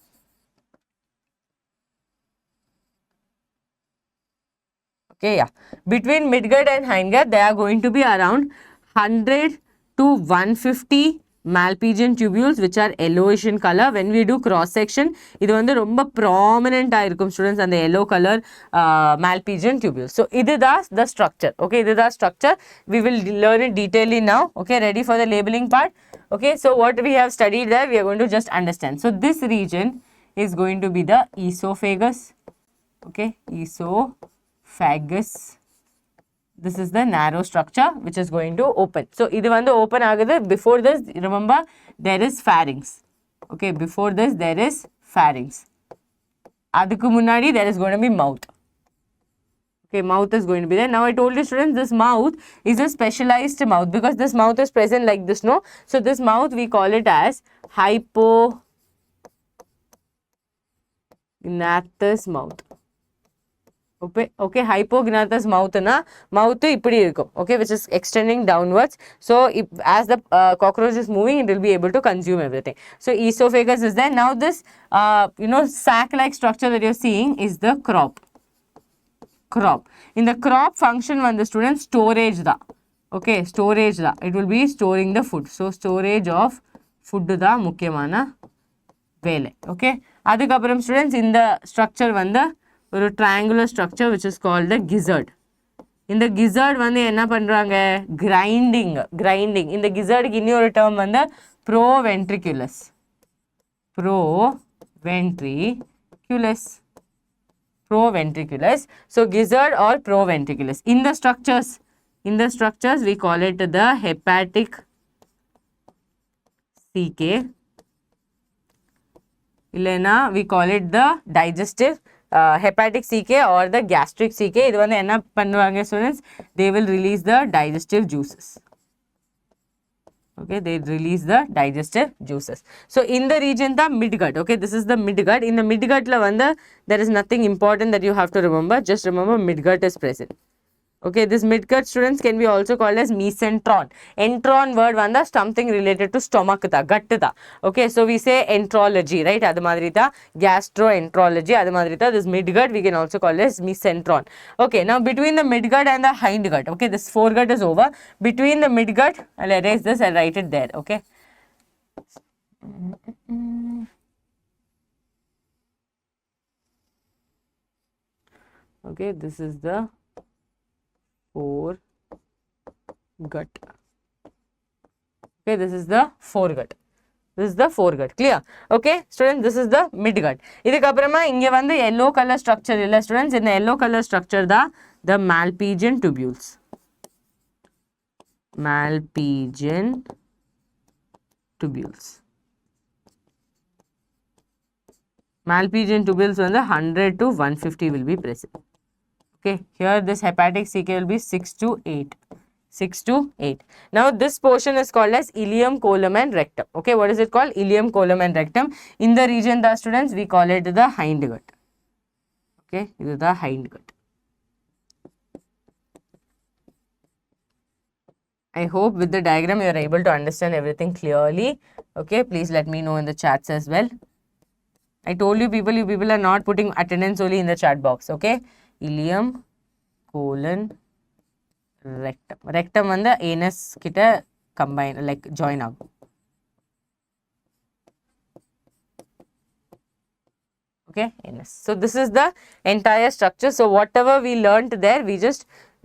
okay, yeah, between midgut and hindgut, they are going to be around 100 to 150 Malpighian tubules which are yellowish in color. When we do cross section, this is very prominent students and the yellow color Malpighian tubules. So, this is the structure. Okay, this is the structure. We will learn it detailedly now. Okay, ready for the labeling part? Okay, so what we have studied there, we are going to just understand. So, this region is going to be the esophagus. Okay, esophagus. This is the narrow structure which is going to open. So, this is open agade. Before this, remember, there is pharynx. Okay, before this, there is pharynx. Adukku munnadi, there is going to be mouth. Okay, mouth is going to be there. Now, I told you students, this mouth is a specialized mouth because this mouth is present like this, no? So, this mouth, we call it as hypognathous mouth. Okay, hypognathous mouth na mouth ipdi irukum, okay, which is extending downwards. So if, as the cockroach is moving, it will be able to consume everything. So esophagus is there. Now this sac like structure that you are seeing is the crop. In the crop function, when the student storage da, okay, storage da, it will be storing the food. So storage of food da mukyamana vele. Okay, அதுக்கப்புறம் students இந்த structure வந்து ஒரு triangular structure which is called the gizzard. இந்த gizzard வந்து என்ன பண்றாங்க grinding இந்த gizzardக்கு இன்னொரு term வந்து proventriculus so gizzard or proventriculus in the structures we call it the hepatic CK illena we call it the digestive hepatic CK or the gastric CK. இது வந்து என்ன பண்ணுவாங்க students, they will release the digestive juices. Okay, they release the digestive juices. So in the region the midgut, okay, this is the midgut. In the midgut la vanda there is nothing important that you have to remember, just remember midgut is present. Okay, this midgut students can be also called as mesentron. Entron word vanda something related to stomach tha, gut tha. Okay, so we say enterology, right? Adu madri tha gastroenterology, adu madri tha this midgut we can also call as mesentron. Okay, now between the midgut and the hindgut, okay, this foregut is over. Between the midgut, I'll erase this and write it there, okay? Okay, this is the foregut. Okay, this is the foregut. This is the foregut. Clear? Okay, students, this is the midgut. இதுக்கு அப்புறமா இங்க வந்து yellow color structure இல்ல students, இந்த yellow color structure தான் the Malpighian tubules. Malpighian tubules. Malpighian tubules வந்து 100 to 150 will be present. Okay, here this hepatic CK will be 6 to 8. 6 to 8. Now this portion is called as ileum, colon and rectum. Okay, what is it called? Ileum, colon and rectum. In the region the students we call it the hindgut. Okay, this is the hindgut. I hope with the diagram you are able to understand everything clearly. Okay, please let me know in the chats as well. I told you people are not putting attendance only in the chat box. Okay, ileum, colon, rectum. Rectum வந்து anus கிட்ட combine like join ஆகும். Okay, anus. So this is the entire structure. So whatever we learnt there, we just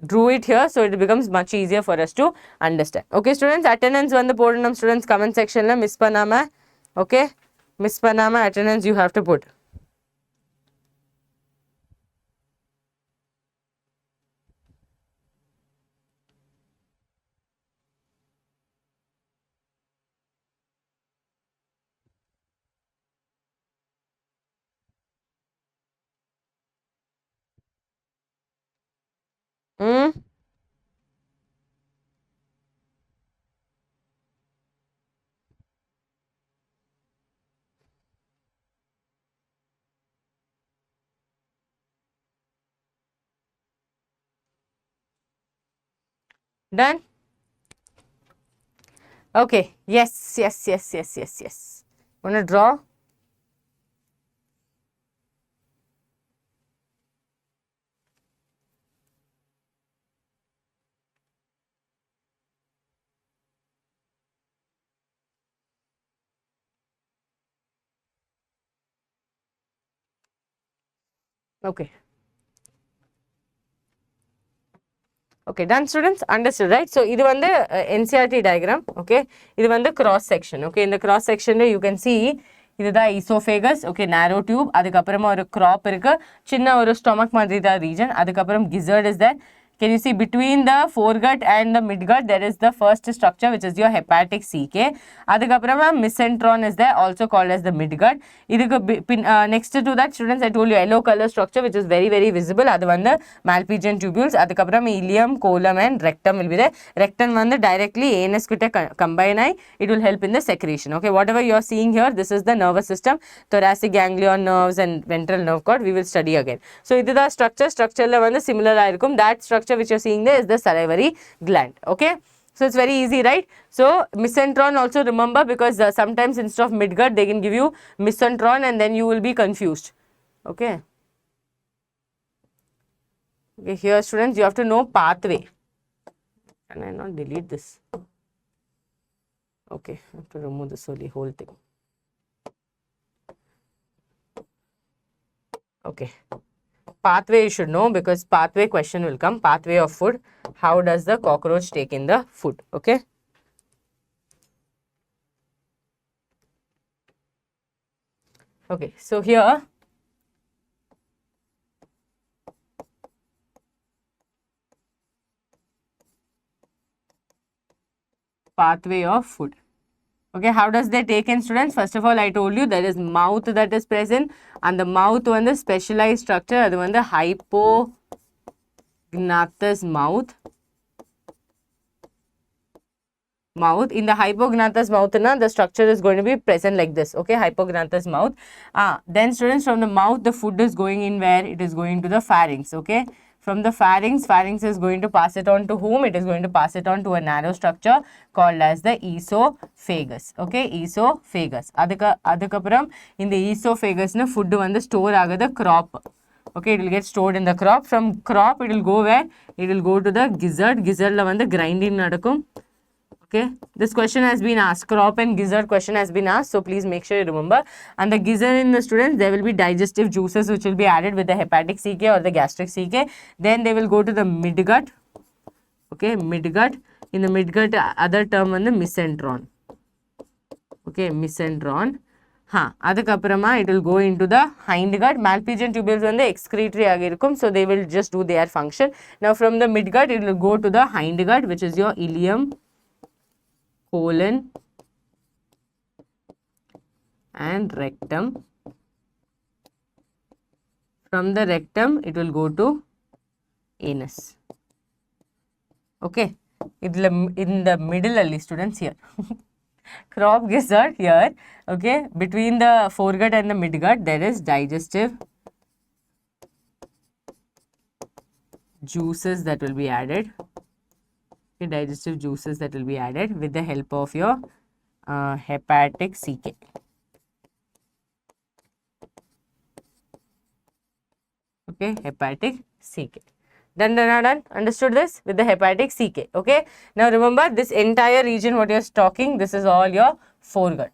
drew it here, so it becomes much easier for us to understand. Okay students, attendance வந்து போடணும் students comment section ல miss பண்ணாம. Okay, miss பண்ணாம attendance you have to put. Done? Okay, yes. Wanna draw? Okay. Okay, done students, understood, right? So இது வந்து NCERT diagram. Okay, இது வந்து cross section. Okay, in the cross section you can see இதுதான் esophagus. Okay, narrow tube. அதுக்கப்புறமா ஒரு crop இருக்கு, சின்ன ஒரு stomach மாதிரி தான் region. அதுக்கப்புறம் gizzard is there. Can you see between the foregut and the midgut there is the first structure which is your hepatic CK. அதுக்கப்புறமா mesentron is there, also called as the midgut. இதுக்கு next to that students I told you yellow color structure which is very visible, அது வந்து Malpighian tubules. அதுக்கப்புறம் ileum, colon and rectum will be there. Rectum வந்து directly anus கிட்ட combine ஆகி it will help in the secretion. Okay, whatever you are seeing here, this is the nervous system, thoracic ganglion nerves and ventral nerve cord. We will study again. So இதுதான் structureல வந்து similar இருக்கும். That structure which you're seeing there is the salivary gland. Okay, so it's very easy, right? So mesentron also remember, because sometimes instead of midgut they can give you mesentron and then you will be confused. Okay, here students you have to know pathway. Can I not delete this? Okay, I have to remove this whole thing. Okay. Pathway you should know because pathway question will come. Pathway of food. How does the cockroach take in the food? Okay. Okay. So here pathway of food. Okay, how does they take in, students? First of all, I told you there is mouth that is present, and the mouth on the specialized structure, that one the hypognathous mouth. In the hypognathous mouth, the structure is going to be present like this. Okay, hypognathous mouth. Then students, from the mouth, the food is going in where? It is going to the pharynx. Okay. From the pharynx is going to pass it on to whom? It is going to pass it on to a narrow structure called as the esophagus. Okay, esophagus. Adukapram, in the esophagus, food வந்து store ஆகுது crop. Okay, it will get stored in the crop. From crop, it will go where? It will go to the gizzard. Gizzard la வந்து grinding நடக்கும். Okay, this question has been asked. Crop and gizzard question has been asked. So please make sure you remember. And the gizzard in the students, there will be digestive juices which will be added with the hepatic CK or the gastric CK. Then they will go to the midgut. Okay, midgut. In the midgut, other term on the mesenteron. Okay, mesenteron. Adukapurama, it will go into the hindgut. Malpighian tubules on the excretory agirkum. So they will just do their function. Now from the midgut, it will go to the hindgut, which is your ileum, colon and rectum. From the rectum, it will go to anus. Okay, in the middle only, students, here. Crop, gizzard here. Okay, between the foregut and the midgut, there is digestive juices that will be added. Digestive juices that will be added with the help of your hepatic CK. Okay, hepatic CK. Done. Understood this? With the hepatic CK. Okay. Now remember this entire region what you are talking, this is all your foregut.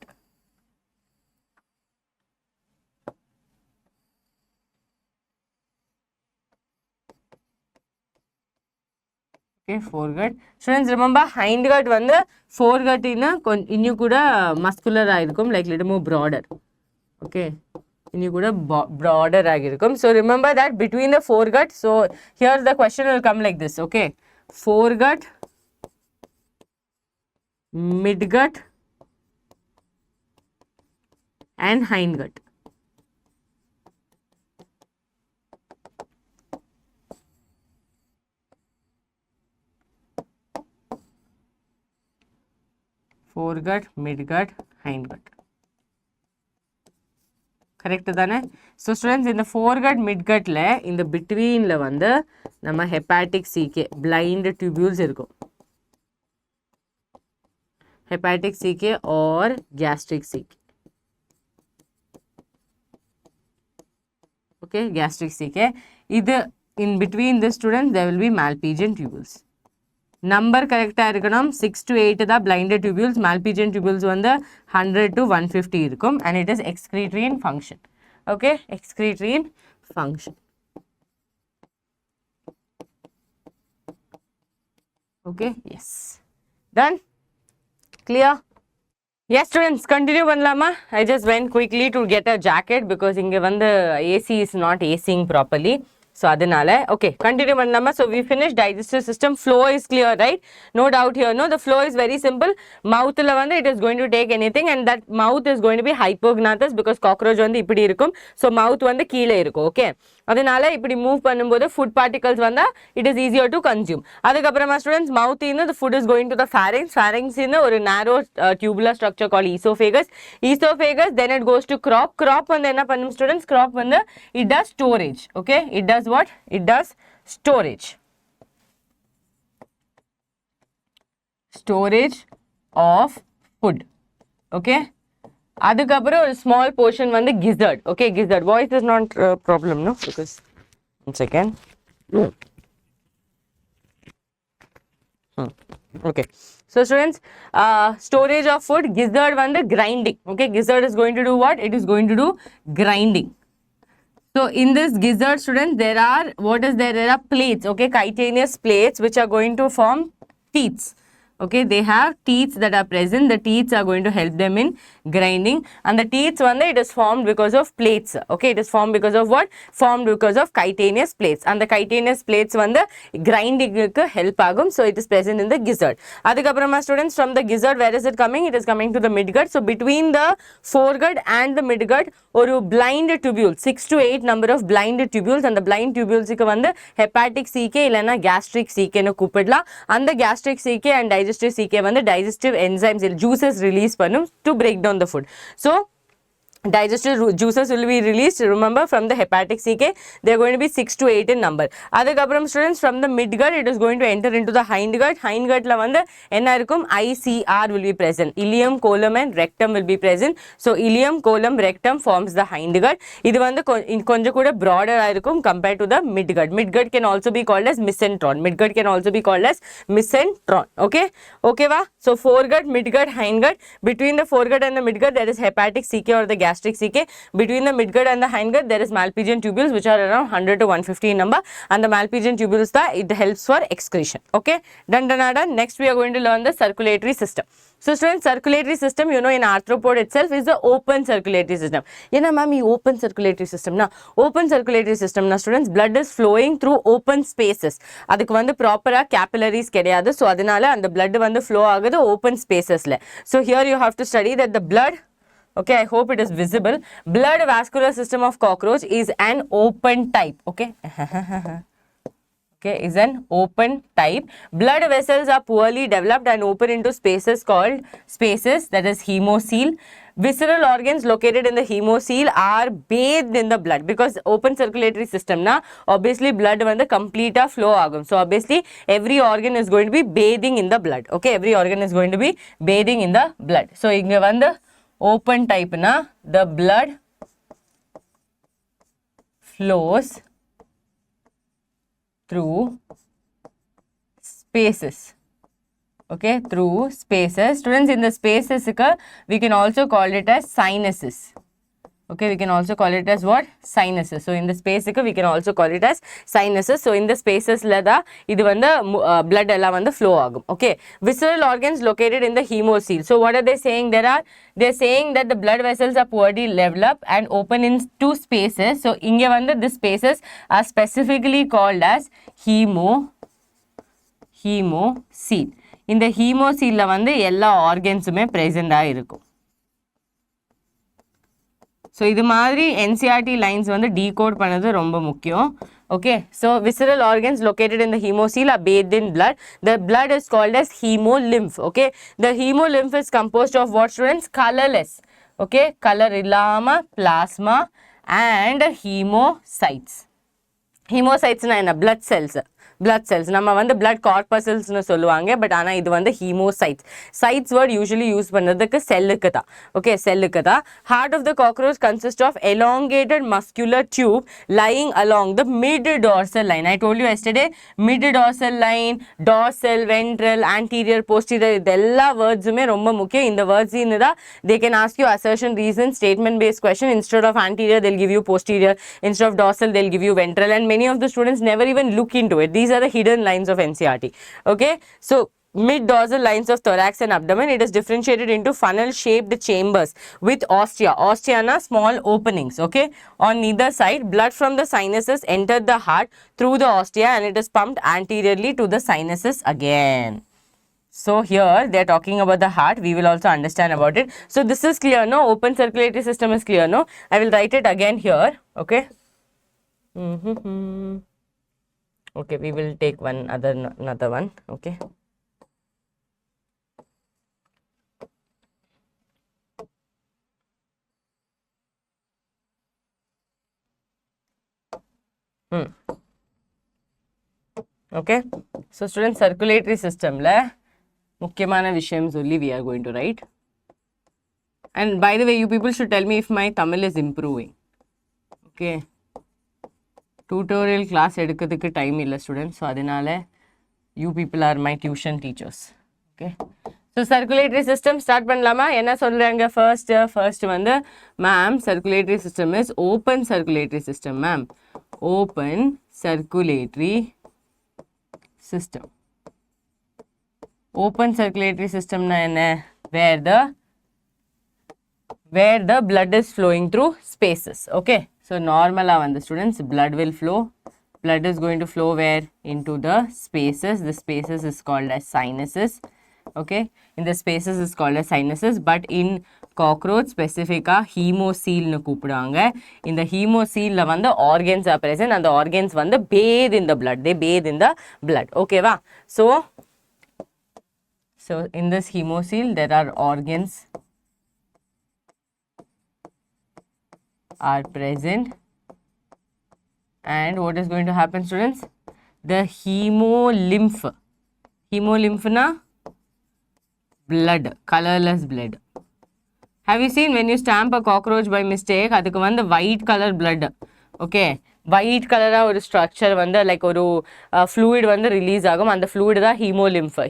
Okay, foregut. Students, remember hindgut vandu foregut innu kuda muscular agirukum, like little more broader. Okay, innu kuda broader agirukum. So remember that between the foregut, so here the question will come like this. Okay, foregut, midgut and hindgut. Foregut, midgut, hindgut. Correct thane? So students, in the foregut, midgut la, in the between la vanda, nama hepatic CK, blind tubules irko. Hepatic CK or gastric CK. Okay, gastric CK. Either in between the students, there will be Malpighian tubules. Number correct irukkanum 6 to 8 the blinded tubules, Malpighian tubules வந்து 100 to 150 இருக்கும், and it is excretory in function. Okay, excretory in function. Okay, yes, done, clear? Yes students, continue பண்ணலாமா? I just went quickly to get a jacket because இங்க வந்து AC is not ACing properly. So adanale, okay, continue பண்ணலாமா? So we finished digestive system. Flow is clear, right? No doubt here. No, the flow is very simple. Mouth la vanda it is going to take anything, and that mouth is going to be hypognathous because cockroach வந்து இப்படி இருக்கும். So mouth வந்து கீழே இருக்கும். Okay, அதனால இப்படி move பண்ணும்போது food particles வந்தா it is easier to consume. அதுக்கப்புறமா students, mouth the food is going to the pharynx. Pharynx ஒரு narrow tubular structure called esophagus. Esophagus, then it goes to crop. Crop வந்து என்ன பண்ணும் students? Crop வந்து it does storage. Okay, it does what? It does storage. Storage of food. Okay, adukapra a small portion வந்து gizzard. Okay, gizzard. Voice is not a problem, no, because one second. Okay, so students, storage of food, gizzard வந்து grinding. Okay, gizzard is going to do what? It is going to do grinding. So in this gizzard, students, there are, what is there? There are plates, okay, chitinous plates which are going to form teeth. Okay, they have teeth that are present. The teeth are going to help them in grinding, and the teeth one, it is formed because of plates. Okay, it is formed because of what? Formed because of chitinous plates, and the chitinous plates one, the grinding help agum. So it is present in the gizzard. Adikaprama, students, from the gizzard, where is it coming? It is coming to the midgut. So between the foregut and the midgut, or blind tubule, 6 to 8 number of blind tubules, and the blind tubules vandu hepatic CK illana gastric CK nu கூப்பிடலாம். And the gastric CK and digestive CK vandu digestive enzymes juices release pannum to break down the food. So digestive juices will be released, remember, from the hepatic CK. They are going to be 6 to 8 in number. Adukapram, students, from the midgut, it is going to enter into the hindgut. Hindgut la vandu enna irukum? ICR will be present. Ileum, colon and rectum will be present. So ileum, colon, rectum forms the hindgut. Idu vandu konja kuda broader irukum compared to the midgut. Midgut can also be called as mesenteron. Midgut can also be called as mesenteron. Okay, okay va? So foregut, midgut, hindgut. Between the foregut and the midgut, there is hepatic CK or the gastric CK. Between the midgut and the hindgut, there is Malpighian tubules which are around 100 to 150 in number, and the Malpighian tubules, it helps for excretion. Okay, done. Next we are going to learn the circulatory system. So students, circulatory system, you know, in arthropod itself is the open circulatory system. Yena ma'am, open circulatory system na, open circulatory system na, students, blood is flowing through open spaces. Adukku vandu proper capillaries kediyadu. So adanal and the blood vandu flow agudhu open spaces la. So here you have to study that the blood, okay, I hope it is visible. Blood vascular system of cockroach is an open type. Okay. Okay, is an open type. Blood vessels are poorly developed and open into spaces called spaces, that is hemocoel. Visceral organs located in the hemocoel are bathed in the blood, because open circulatory system na, obviously blood when the complete flow agum. So obviously every organ is going to be bathing in the blood. Okay, every organ is going to be bathing in the blood. So inga vanda open type na, the blood flows through spaces. Okay, through spaces. Students, in the spaces we can also call it as sinuses. Okay, we can also call it as what? Sinuses. So in the space we can also call it as sinuses. So in the spaces la da idu vanda blood ella vanda flow agum. Okay, visceral organs located in the hemocoel. So what are they saying? They're saying that the blood vessels are poorly developed and open in two spaces. So inge vanda the spaces are specifically called as hemocoel. In the hemocoel la vanda ella organs ume present ah irukum. So இது மாதிரி NCERT lines வந்து decode பண்ணது ரொம்ப முக்கியம். Okay, so visceral organs located in the hemocoel are bathed in blood. The blood is called as hemolymph. Okay, the hemolymph is composed of what, students? Colorless. Okay, color illama plasma and hemocytes. Hemocytes na enna? Blood cells. Blood cells. நம்ம வந்து blood corpuscles னு சொல்லுவாங்க, but ஆனா இது வந்து hemocytes. Cytes word usually use பண்றதுக்கு செல்லுக்கு தான். Okay, செல்லுக்கு தான். Heart of the cockroach consists of elongated muscular tube lying along the mid dorsal line. I told you yesterday, mid dorsal line, dorsal, ventral, anterior, posterior, இதெல்லா wordsமே ரொம்ப முக்கியம். இந்த words தான் they can ask you assertion, reason, statement based question. Instead of anterior, they'll give you posterior. Instead of dorsal, they'll give you ventral, and many of the students never even look into it. These are the hidden lines of NCERT. Okay, so mid dorsal lines of thorax and abdomen, it is differentiated into funnel shaped chambers with ostia. Ostia na small openings. Okay, on either side, blood from the sinuses enter the heart through the ostia and it is pumped anteriorly to the sinuses again. So here they are talking about the heart. We will also understand about it. So this is clear, no? Open circulatory system is clear, no? I will write it again here. Okay. Okay, we will take another one. Okay. Okay. So students, circulatory system la mukyamana vishayam solli we are going to write. And by the way, you people should tell me if my Tamil is improving. Okay. Tutorial class எடுக்கிறதுக்கு time இல்லை students. So அதனால you people are my tuition teachers. Okay. So circulatory system start பண்ணலாமா என்ன சொல்றாங்க first வந்து ma'am circulatory system is open circulatory system ma'am open circulatory system open circulatory system na enna where the blood is flowing through spaces okay so normally the students blood will flow blood is going to flow where into the spaces is called as sinuses okay in the spaces is called as sinuses but in cockroach specifica hemocoele nu கூப்பிடுவாங்க இந்த hemocoele la வந்து organs are present and the organs வந்து bathe in the blood they bathe in the blood okay va so in this hemocoele there are organs are present and what is going to happen students the hemolymph na blood colorless blood have you seen when you stamp a cockroach by mistake adukku vand white color blood okay white color ஒரு structure வந்து like ஒரு fluid வந்து release ஆகும் அந்த fluid தான்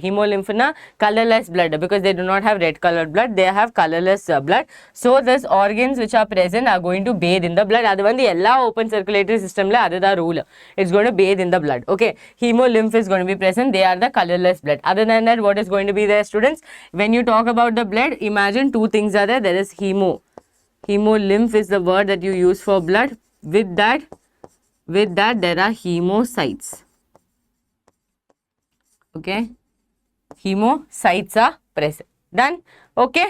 hemolymph na colorless blood because they do not have red colored blood they have colorless blood so these organs which are present are going to bathe in the blood அது வந்து எல்லா open circulatory system ல அதுதான் rule it's going to bathe in the blood okay hemolymph is going to be present they are the colorless blood other than that what is going to be there students when you talk about the blood imagine two things are there is hemolymph is the word that you use for blood with that there are hemocytes okay hemocytes are present done okay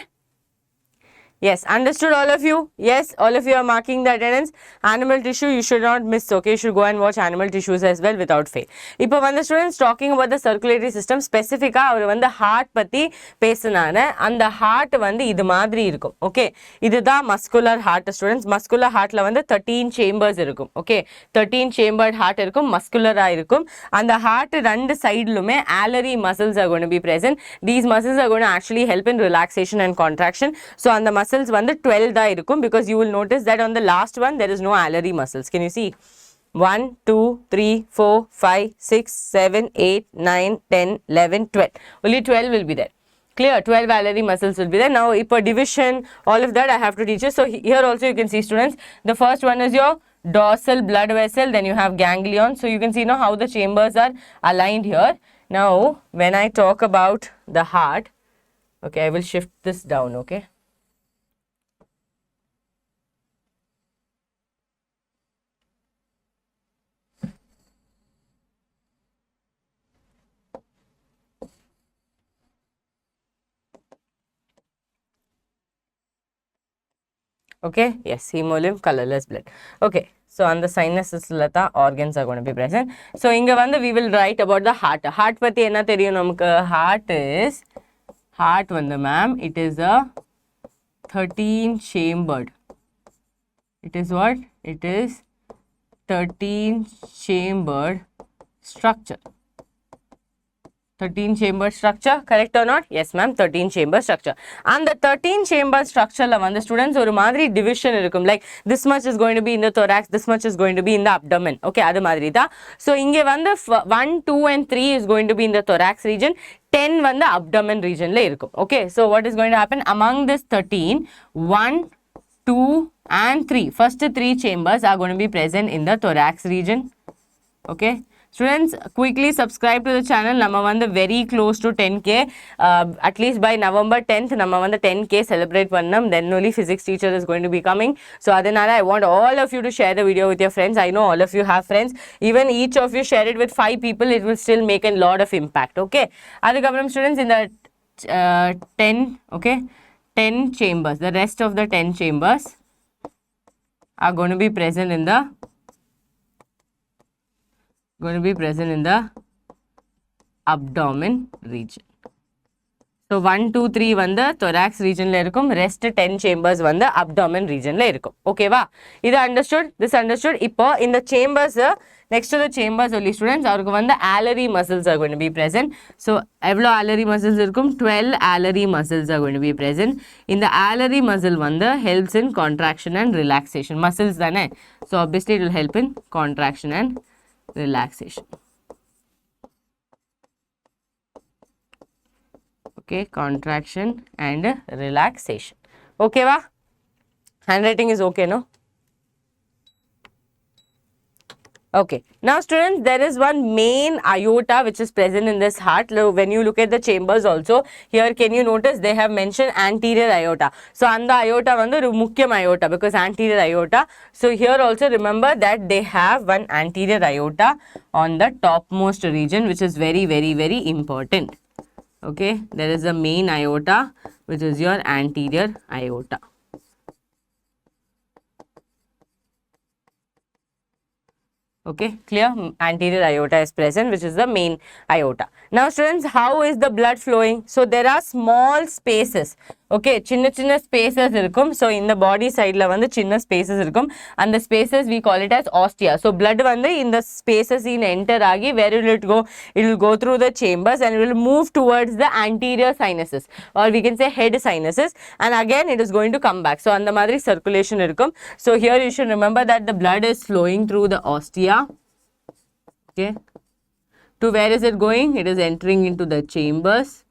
yes understood all of you yes all of you are marking the attendance animal tissue you should not miss okay you should go and watch animal tissues as well without fail இப்போ வந்து students talking about the circulatory system specifica அவர் வந்து heart பத்தி பேசினாரு அந்த heart வந்து இது மாதிரி இருக்கும் okay இதுதான் muscular heart students muscular heartல வந்து 13 chambers இருக்கும் okay 13 chambered heart இருக்கும் muscular ஆ இருக்கும் அந்த heart ரெண்டு சைடுலுமே alveolar muscles are going to be present these muscles are going to actually help in relaxation and contraction so அந்த muscles வந்து 12 தான் இருக்கும் because you will notice that on the last one there is no alveolar muscles can you see 1 2 3 4 5 6 7 8 9 10 11 12 only 12 will be there clear 12 alveolar muscles will be there now for division all of that I have to teach you so here also you can see students the first one is your dorsal blood vessel then you have ganglion so you can see now how the chambers are aligned here now when I talk about the heart okay I will shift this down okay okay yes hemolymph colorless blood okay so on the sinuses lata organs are going to be present so inga vanda we will write about the heart patti enna theriyum namakku heart vanda ma'am it is a 13 chambered it is what it is 13 chambered structure 13 chamber structure correct or not yes ma'am 13 chamber structure and the 13 chamber structure la vanda students oru madri division irukum like this much is going to be in the thorax this much is going to be in the abdomen okay adu madri da so inge vanda 1 2 and 3 is going to be in the thorax region 10 vanda abdomen region la irukum okay so what is going to happen among this 13 1 2 and 3 first 3 chambers are going to be present in the thorax region okay students quickly subscribe to the channel nama vanda very close to 10k at least by November 10th nama vanda 10k celebrate pannam then only physics teacher is going to be coming so adanala I want all of you to share the video with your friends I know all of you have friends even each of you share it with 5 people it will still make a lot of impact okay adukapram students in the 10 okay 10 chambers the rest of the 10 chambers are going to be present in the abdomen region so 1 2 3 vanda thorax region la irukum rest 10 chambers vanda abdomen region la irukum okay va idu understood this understood ipo in the chambers next to the chambers only students avarku vanda alveolar muscles are going to be present so evlo alveolar muscles irukum 12 alveolar muscles are going to be present in the alveolar muscle vanda helps in contraction and relaxation muscles dane so obviously it will help in contraction and relaxation Okay, contraction and relaxation. Okay va? Handwriting is okay, no? Okay, now students, there is one main aorta which is present in this heart. When you look at the chambers also, here can you notice they have mentioned anterior aorta. So and the aorta vandu mukyam aorta because anterior aorta. So here also remember that they have one anterior aorta on the topmost region, which is very important. Okay, there is a main aorta which is your anterior aorta. Okay, clear? Anterior aorta is present, which is the main aorta. Now students, how is the blood flowing? So there are small spaces. Okay, chinna spaces irukum. So in the body side la vandu chinna spaces irukum, and the spaces we call it as ostia. So blood vandu in the spaces in enter agi, where will it go? It will go through the chambers and it will move towards the anterior sinuses, or we can say head sinuses, and again it is going to come back. So and the madri circulation irukum. So here you should remember that the blood is flowing through the ostia. Okay, to where is it going? It is entering into the chambers.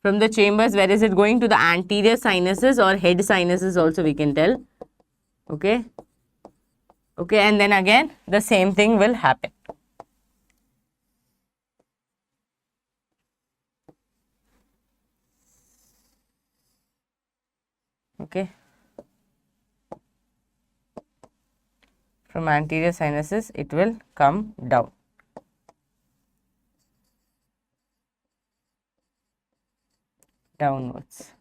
From the chambers, where is it going? To the anterior sinuses or head sinuses also we can tell. Okay, okay, and then again the same thing will happen. Okay, from anterior sinuses it will come down. Downwards.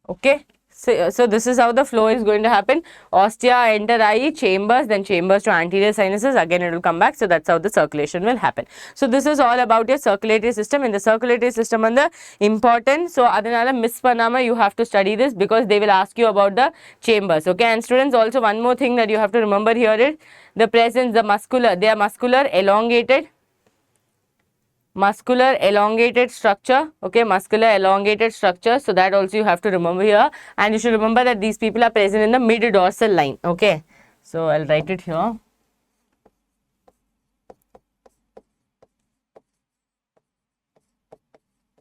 Okay, so this is how the flow is going to happen. Ostia enter eye, chambers, then chambers to anterior sinuses, again it will come back. So that's how the circulation will happen. So this is all about your circulatory system. In the circulatory system and the important, so adanala miss panama, you have to study this because they will ask you about the chambers. Okay, and students, also one more thing that you have to remember here is the presence, the muscular, they are muscular elongated structure. Okay, muscular elongated structure. So that also you have to remember here, and you should remember that these people are present in the mid dorsal line. Okay, so I'll write it here.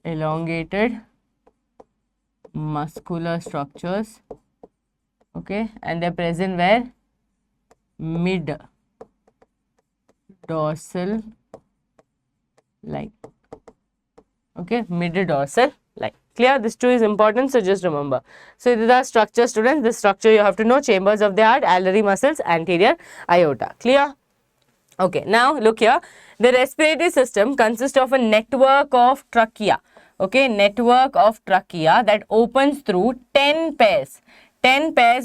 Elongated muscular structures. Okay, and they're present where? Mid dorsal line. Okay, mid dorsal line. Clear? This too is important, so just remember. So these are structure, students. This structure you have to know: chambers of the heart, alveolar muscles, anterior aorta. Clear? Okay, now look here. The respiratory system consists of a network of trachea. Okay, network of trachea that opens through 10 pairs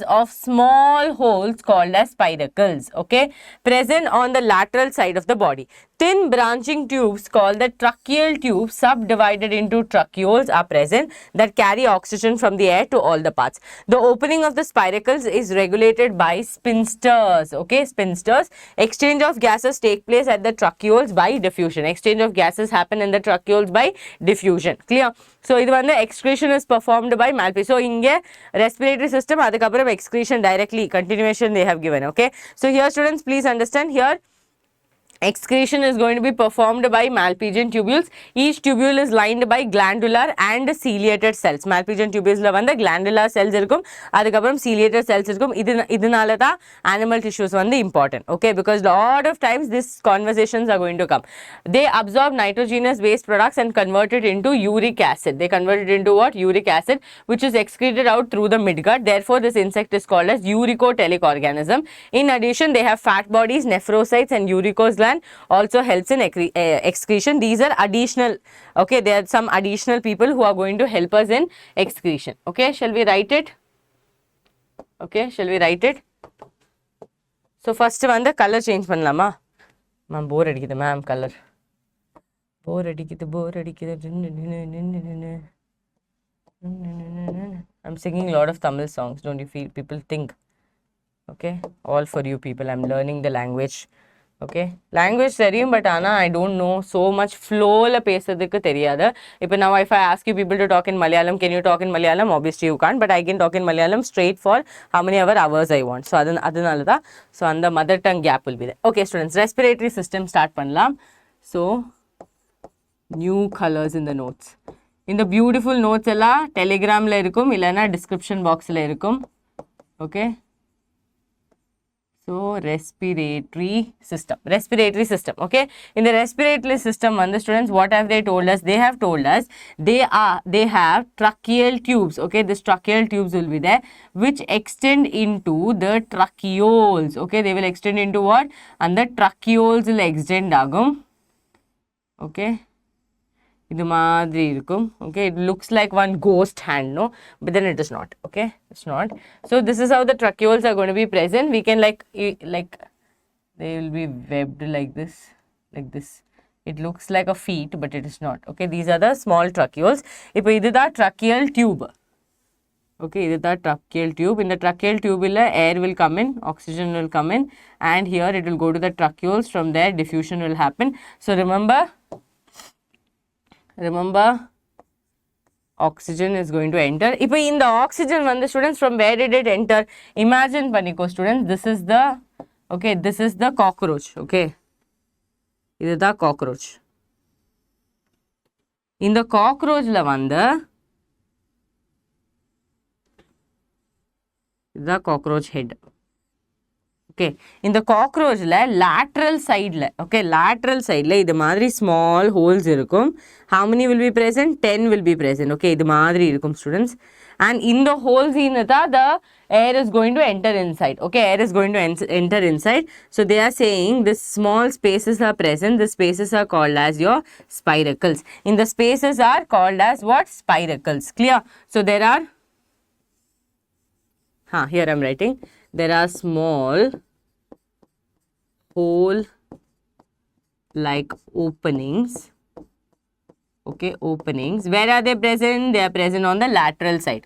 of small holes called as spiracles, okay, present on the lateral side of the body. Thin branching tubes called the tracheal tubes, subdivided into tracheoles, are present that carry oxygen from the air to all the parts. The opening of the spiracles is regulated by sphincters. Okay, sphincters. Exchange of gases take place at the tracheoles by diffusion. Exchange of gases happen in the tracheoles by diffusion. Clear? So இது வந்து excretion is performed by malpighiation. So இங்க respiratory system, அதுக்கப்புறம் excretion directly continuation they have given. Okay, so here students, please understand here excretion is going to be performed by Malpighian tubules. Each tubule is lined by glandular and ciliated cells. Malpighian tubules la vanda glandular cells irukum, adukapram ciliated cells irukum. Idunala da animal tissues vanda important. Okay, because lot of times these conversations are going to come. They absorb nitrogenous waste products and convert it into uric acid. They convert it into what? Uric acid, which is excreted out through the midgut. Therefore, this insect is called as uricotelic organism. In addition, they have fat bodies, nephrocytes, and uricose gland also helps in excretion. These are additional. Okay, there are some additional people who are going to help us in excretion. Okay, shall we write it? Okay, shall we write it? So first one, the color change பண்ணலாமா? Ma'am, bore அடிக்குது ma'am, color. Bore அடிக்குது. I'm singing a lot of Tamil songs. Don't you feel? People think. Okay, all for you people. I'm learning the language. Okay, language தெரியும், but ஆனா I don't know so much flowல பேசுறதுக்கு தெரியாது. இப்போ now if I ask you people to talk in Malayalam, can you talk in Malayalam? Obviously you can't, but I can talk in Malayalam straight for how many hours I want. So அதனால தான், so அந்த mother tongue gap will be there. Okay students, respiratory system start பண்ணலாம். So New colors in the notes. In the beautiful notes ella telegram la irukum illana description box la irukum. Okay, so respiratory system, okay. In the respiratory system, the students, what have they told us? They have told us they have tracheal tubes. Okay, these tracheal tubes will be there which extend into the tracheoles. Okay, they will extend into what? And the tracheoles will extend agum. Okay, இது மாதிரி இருக்கும். Okay, it looks like one ghost hand, no, but then it is not. Okay, it's not. So this is how the tracheoles are going to be present. We can like they will be webbed like this. It looks like a feet, but it is not. Okay, these are the small tracheoles. இப்போ இதுதான் tracheal tube. Okay, இதுதான் tracheal tube. In the tracheal tube air will come in, oxygen will come in, and here it will go to the tracheoles. From there diffusion will happen. So remember, oxygen is going to enter. Now in the oxygen, when the students, from where did it enter? Imagine paniko students, this is the cockroach. Okay, this is the cockroach. In the cockroach la vanda, the cockroach head. Okay, in the cockroach lateral side idu madri small holes irukum. How many will be present? 10 will be present. Okay, idu madri irukum students, and in the holes the air is going to enter inside. Okay, air is going to enter inside. So they are saying this small spaces are present. The spaces are called as your spiracles. In the spaces are called as what? Spiracles. Clear? So there are here I am writing, there are small hole like openings. Okay, openings. Where are they present? They are present on the lateral side.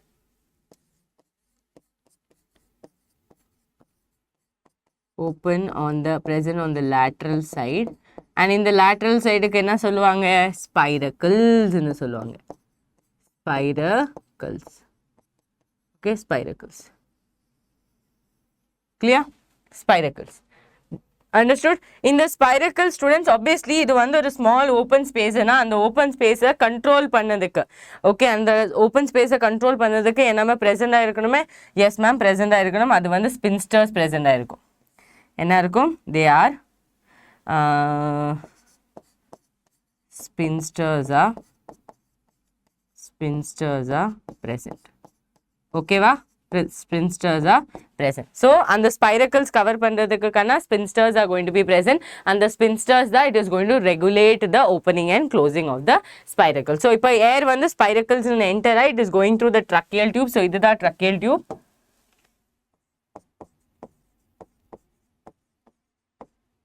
Present on the lateral side. And in the lateral side ku enna solluvaanga? Spiracles nu solluvaanga. Spiracles. Okay, spiracles. Clear? Spiracles. Understood? In the spiracle, students, obviously இது வந்து ஒரு small open space னா அந்த open space control பண்ணதுக்கு. Okay, அந்த open space control பண்ணதுக்கு என்னமா present ஆயிருக்கணுமே? Yes ma'am, present ஆயிருக்கணும். அது வந்து spinsters present ஆயிருக்கும். என்ன இருக்கும்? They are spinsters are present. Okay va? Spinsters are present. So, and the spiracles cover pandradhukku kana spinsters are going to be present, and the spinsters that it is going to regulate the opening and closing of the spiracle. So, ipo air vandu spiracles in enter, it is going through the tracheal tube. So, idu da tracheal tube.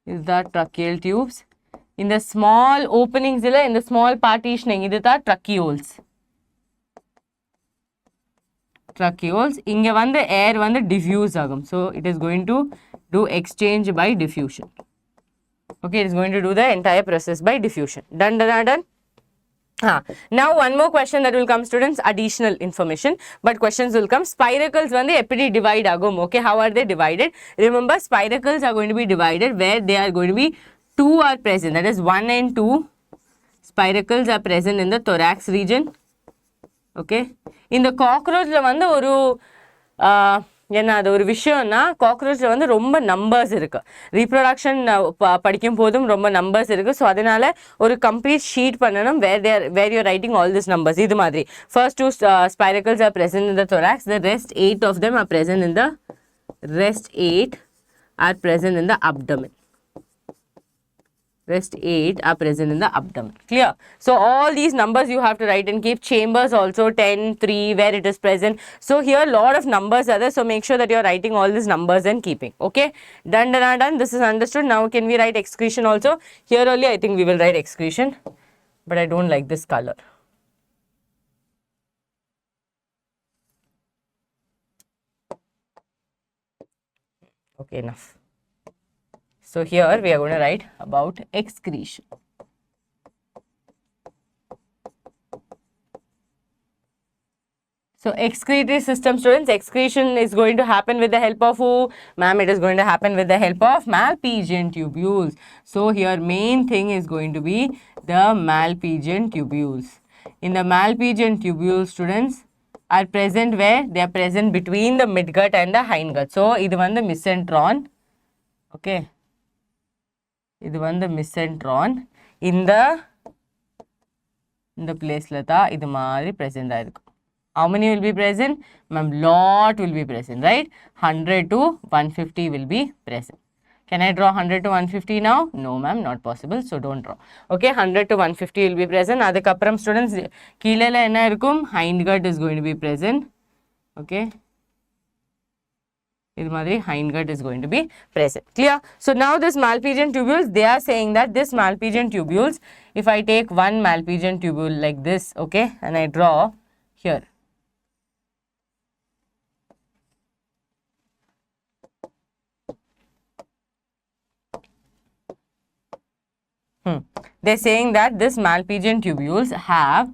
Is the tracheal tubes. In the small openings in the small partitioning, idu da tracheoles. Tracheoles. Inga vanda air vanda diffuse agum. So it is going to do exchange by diffusion. Okay, it is going to do the entire process by diffusion. Done. Now one more question that will come, students, additional information, but questions will come. Spiracles vanda eppadi divide agum. Okay, how are they divided? Remember, spiracles are going to be divided where they are going to be 2 are present, that is 1 and 2 spiracles are present in the thorax region. Okay, in the cockroach la vanda oru என்ன அது ஒரு விஷயம்னா காக்ரோச்ல வந்து ரொம்ப numbers இருக்கு. Reproduction படிக்கும் போதும் ரொம்ப நம்பர்ஸ் இருக்கு. ஸோ அதனால ஒரு கம்ப்ளீட் ஷீட் பண்ணணும் where your writing all this numbers. இது மாதிரி first 2 spiracles are present in the thorax, the rest 8 of them are present in the abdomen. Rest 8 are present in the abdomen. Clear? So all these numbers you have to write and keep. Chambers also 10, 3 where it is present. So here lot of numbers are there. So make sure that you are writing all these numbers and keeping. Okay? Done. This is understood. Now can we write excretion also? Here only I think we will write excretion. But I don't like this color. Okay, enough. So here we are going to write about excretion. So excretory system, students, excretion is going to happen with the help of who? Ma'am, it is going to happen with the help of Malpighian tubules. So here main thing is going to be the Malpighian tubules. In the Malpighian tubules, students, are present where? They are present between the midgut and the hindgut. So, this one the mesenteron. Okay. This one the mesenteron. In the place lata, this is present. How many will be present? Ma'am, lot will be present, right? 100 to 150 will be present. Can I draw 100 to 150 now? No, ma'am, not possible. So, don't draw. Okay, 100 to 150 will be present. Adukapram students, keelela enna irukum? Hindgut is going to be present. Okay. Hindgut is going to be present. Clear? So, now this Malpighian tubules, they are saying that this Malpighian tubules, if I take one Malpighian tubule like this, okay, and I draw here. They're saying that this Malpighian tubules have,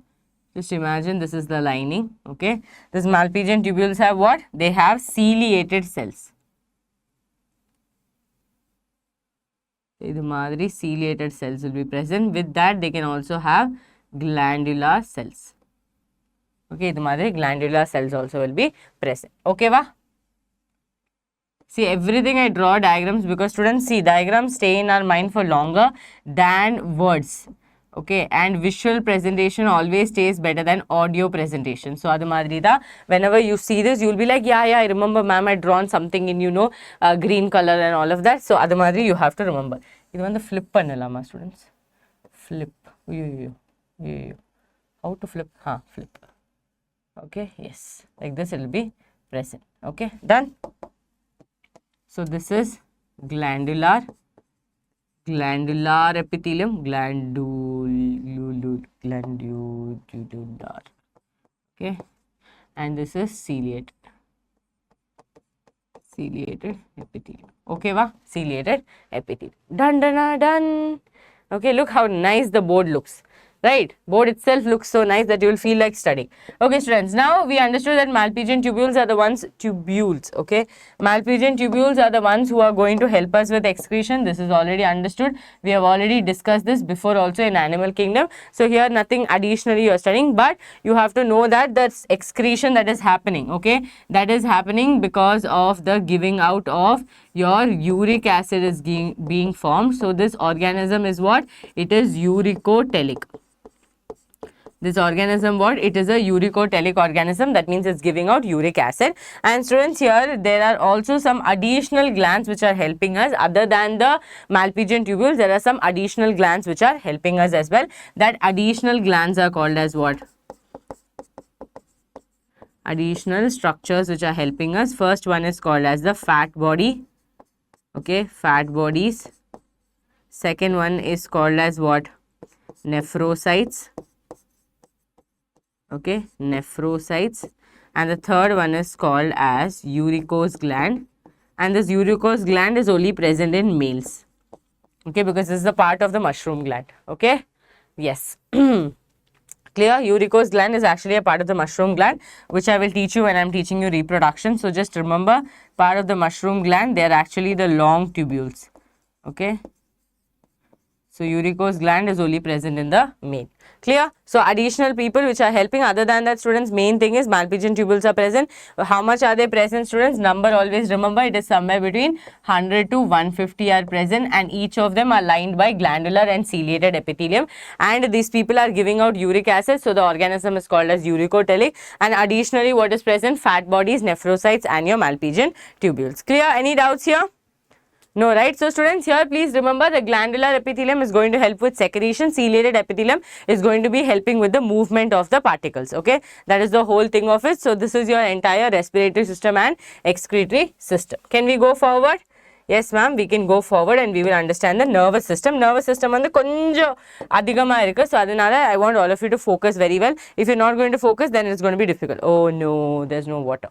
just imagine this is the lining, okay. This Malpighian tubules have what? They have ciliated cells. The madri ciliated cells will be present. With that, they can also have glandular cells. Okay, the madri glandular cells also will be present. Okay, va? See, everything I draw diagrams because students, see, diagrams stay in our mind for longer than words. Okay, and visual presentation always stays better than audio presentation. So, adu madrida, whenever you see this, you will be like, yeah, I remember, ma'am, I drawn something in, green color and all of that. So, adu madri, you have to remember. This one the flip pannalama, students. Flip. How to flip? Flip. Okay, yes. Like this, it will be present. Okay, done. So, this is glandular epithelium, glandular, okay, and this is ciliated epithelium. Okay, va? Ciliated epithelium. Done. Okay, look how nice the board looks. Right? Board itself looks so nice that you will feel like studying. Okay, students. Now, we understood that Malpighian tubules are the ones, okay. Malpighian tubules are the ones who are going to help us with excretion. This is already understood. We have already discussed this before also in animal kingdom. So, here nothing additionally you are studying, but you have to know that the excretion that is happening, okay, that is happening because of the giving out of your uric acid is being formed. So, this organism is what? It is uricotelic. This organism, what? It is a uricotelic organism. That means it's giving out uric acid. And students, here there are also some additional glands which are helping us. Other than the Malpighian tubules, there are some additional glands which are helping us as well. That additional glands are called as what? Additional structures which are helping us. First one is called as the fat body. Okay, fat bodies. Second one is called as what? Nephrocytes. Okay, nephrocytes. And the third one is called as uricose gland. And this uricose gland is only present in males. Okay, because this is a part of the mushroom gland. Okay, yes. Clear? Uricose gland is actually a part of the mushroom gland, which I will teach you when I am teaching you reproduction. So, just remember, part of the mushroom gland, they are actually the long tubules. Okay. So, uricose gland is only present in the male. Clear? So, additional people which are helping. Other than that, students, main thing is Malpighian tubules are present. How much are they present, students? Number always remember, it is somewhere between 100 to 150 are present, and each of them are lined by glandular and ciliated epithelium, and these people are giving out uric acid. So, the organism is called as uricotelic, and additionally what is present? Fat bodies, nephrocytes and your Malpighian tubules. Clear? Any doubts here? No, right? So, students, here please remember the glandular epithelium is going to help with secretion. Ciliated epithelium is going to be helping with the movement of the particles. Okay, that is the whole thing of it. So, this is your entire respiratory system and excretory system. Can we go forward? Yes, ma'am, we can go forward and we will understand the nervous system. Nervous system and the konja adhigama irukku. So, adanala I want all of you to focus very well. If you're not going to focus, then it's going to be difficult. Oh no, there's no water.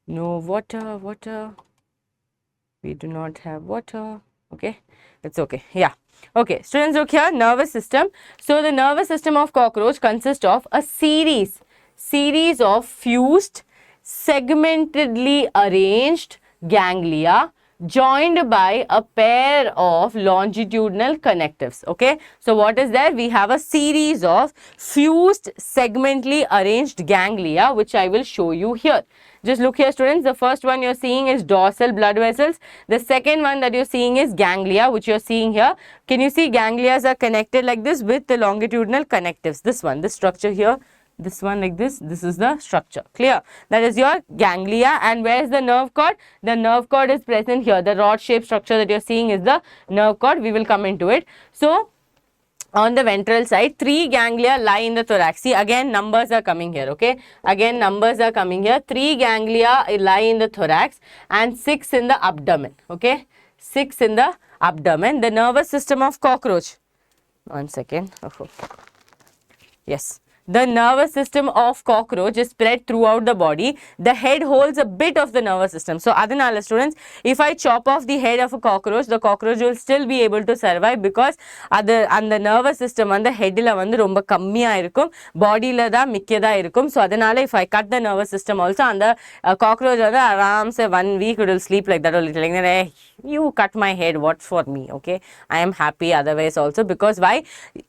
No water. We do not have water. Okay, it's okay. Yeah. Okay, students, look here, nervous system. So, the nervous system of cockroach consists of a series of fused, segmentedly arranged ganglia joined by a pair of longitudinal connectives. Okay, so what is there? We have a series of fused segmentally arranged ganglia, which I will show you here. Just look here, students. The first one you're seeing is dorsal blood vessels. The second one that you're seeing is ganglia, which you're seeing here. Can you see ganglias are connected like this with the longitudinal connectives? This one, this structure here, this one like this is the structure. Clear? That is your ganglia. And where is the nerve cord? The nerve cord is present here. The rod shaped structure that you're seeing is the nerve cord. We will come into it. So on the ventral side, 3 ganglia lie in the thorax. See, again numbers are coming here. Okay, again numbers are coming here. 3 ganglia lie in the thorax and 6 in the abdomen. Okay, 6 in the abdomen. The nervous system of cockroach. One second. Oh. Yes. The nervous system of cockroach is spread throughout the body. The head holds a bit of the nervous system. So, adhanala students, if I chop off the head of a cockroach, the cockroach will still be able to survive because and the nervous system and the head la vandu romba kammiya irukum, body la da mikkada irukum. So, adhanala if I cut the nervous system also, and the cockroach vandu aram se 1 week it will sleep like that, only telling that, hey, you cut my head, what's for me? Okay, I am happy otherwise also, because why?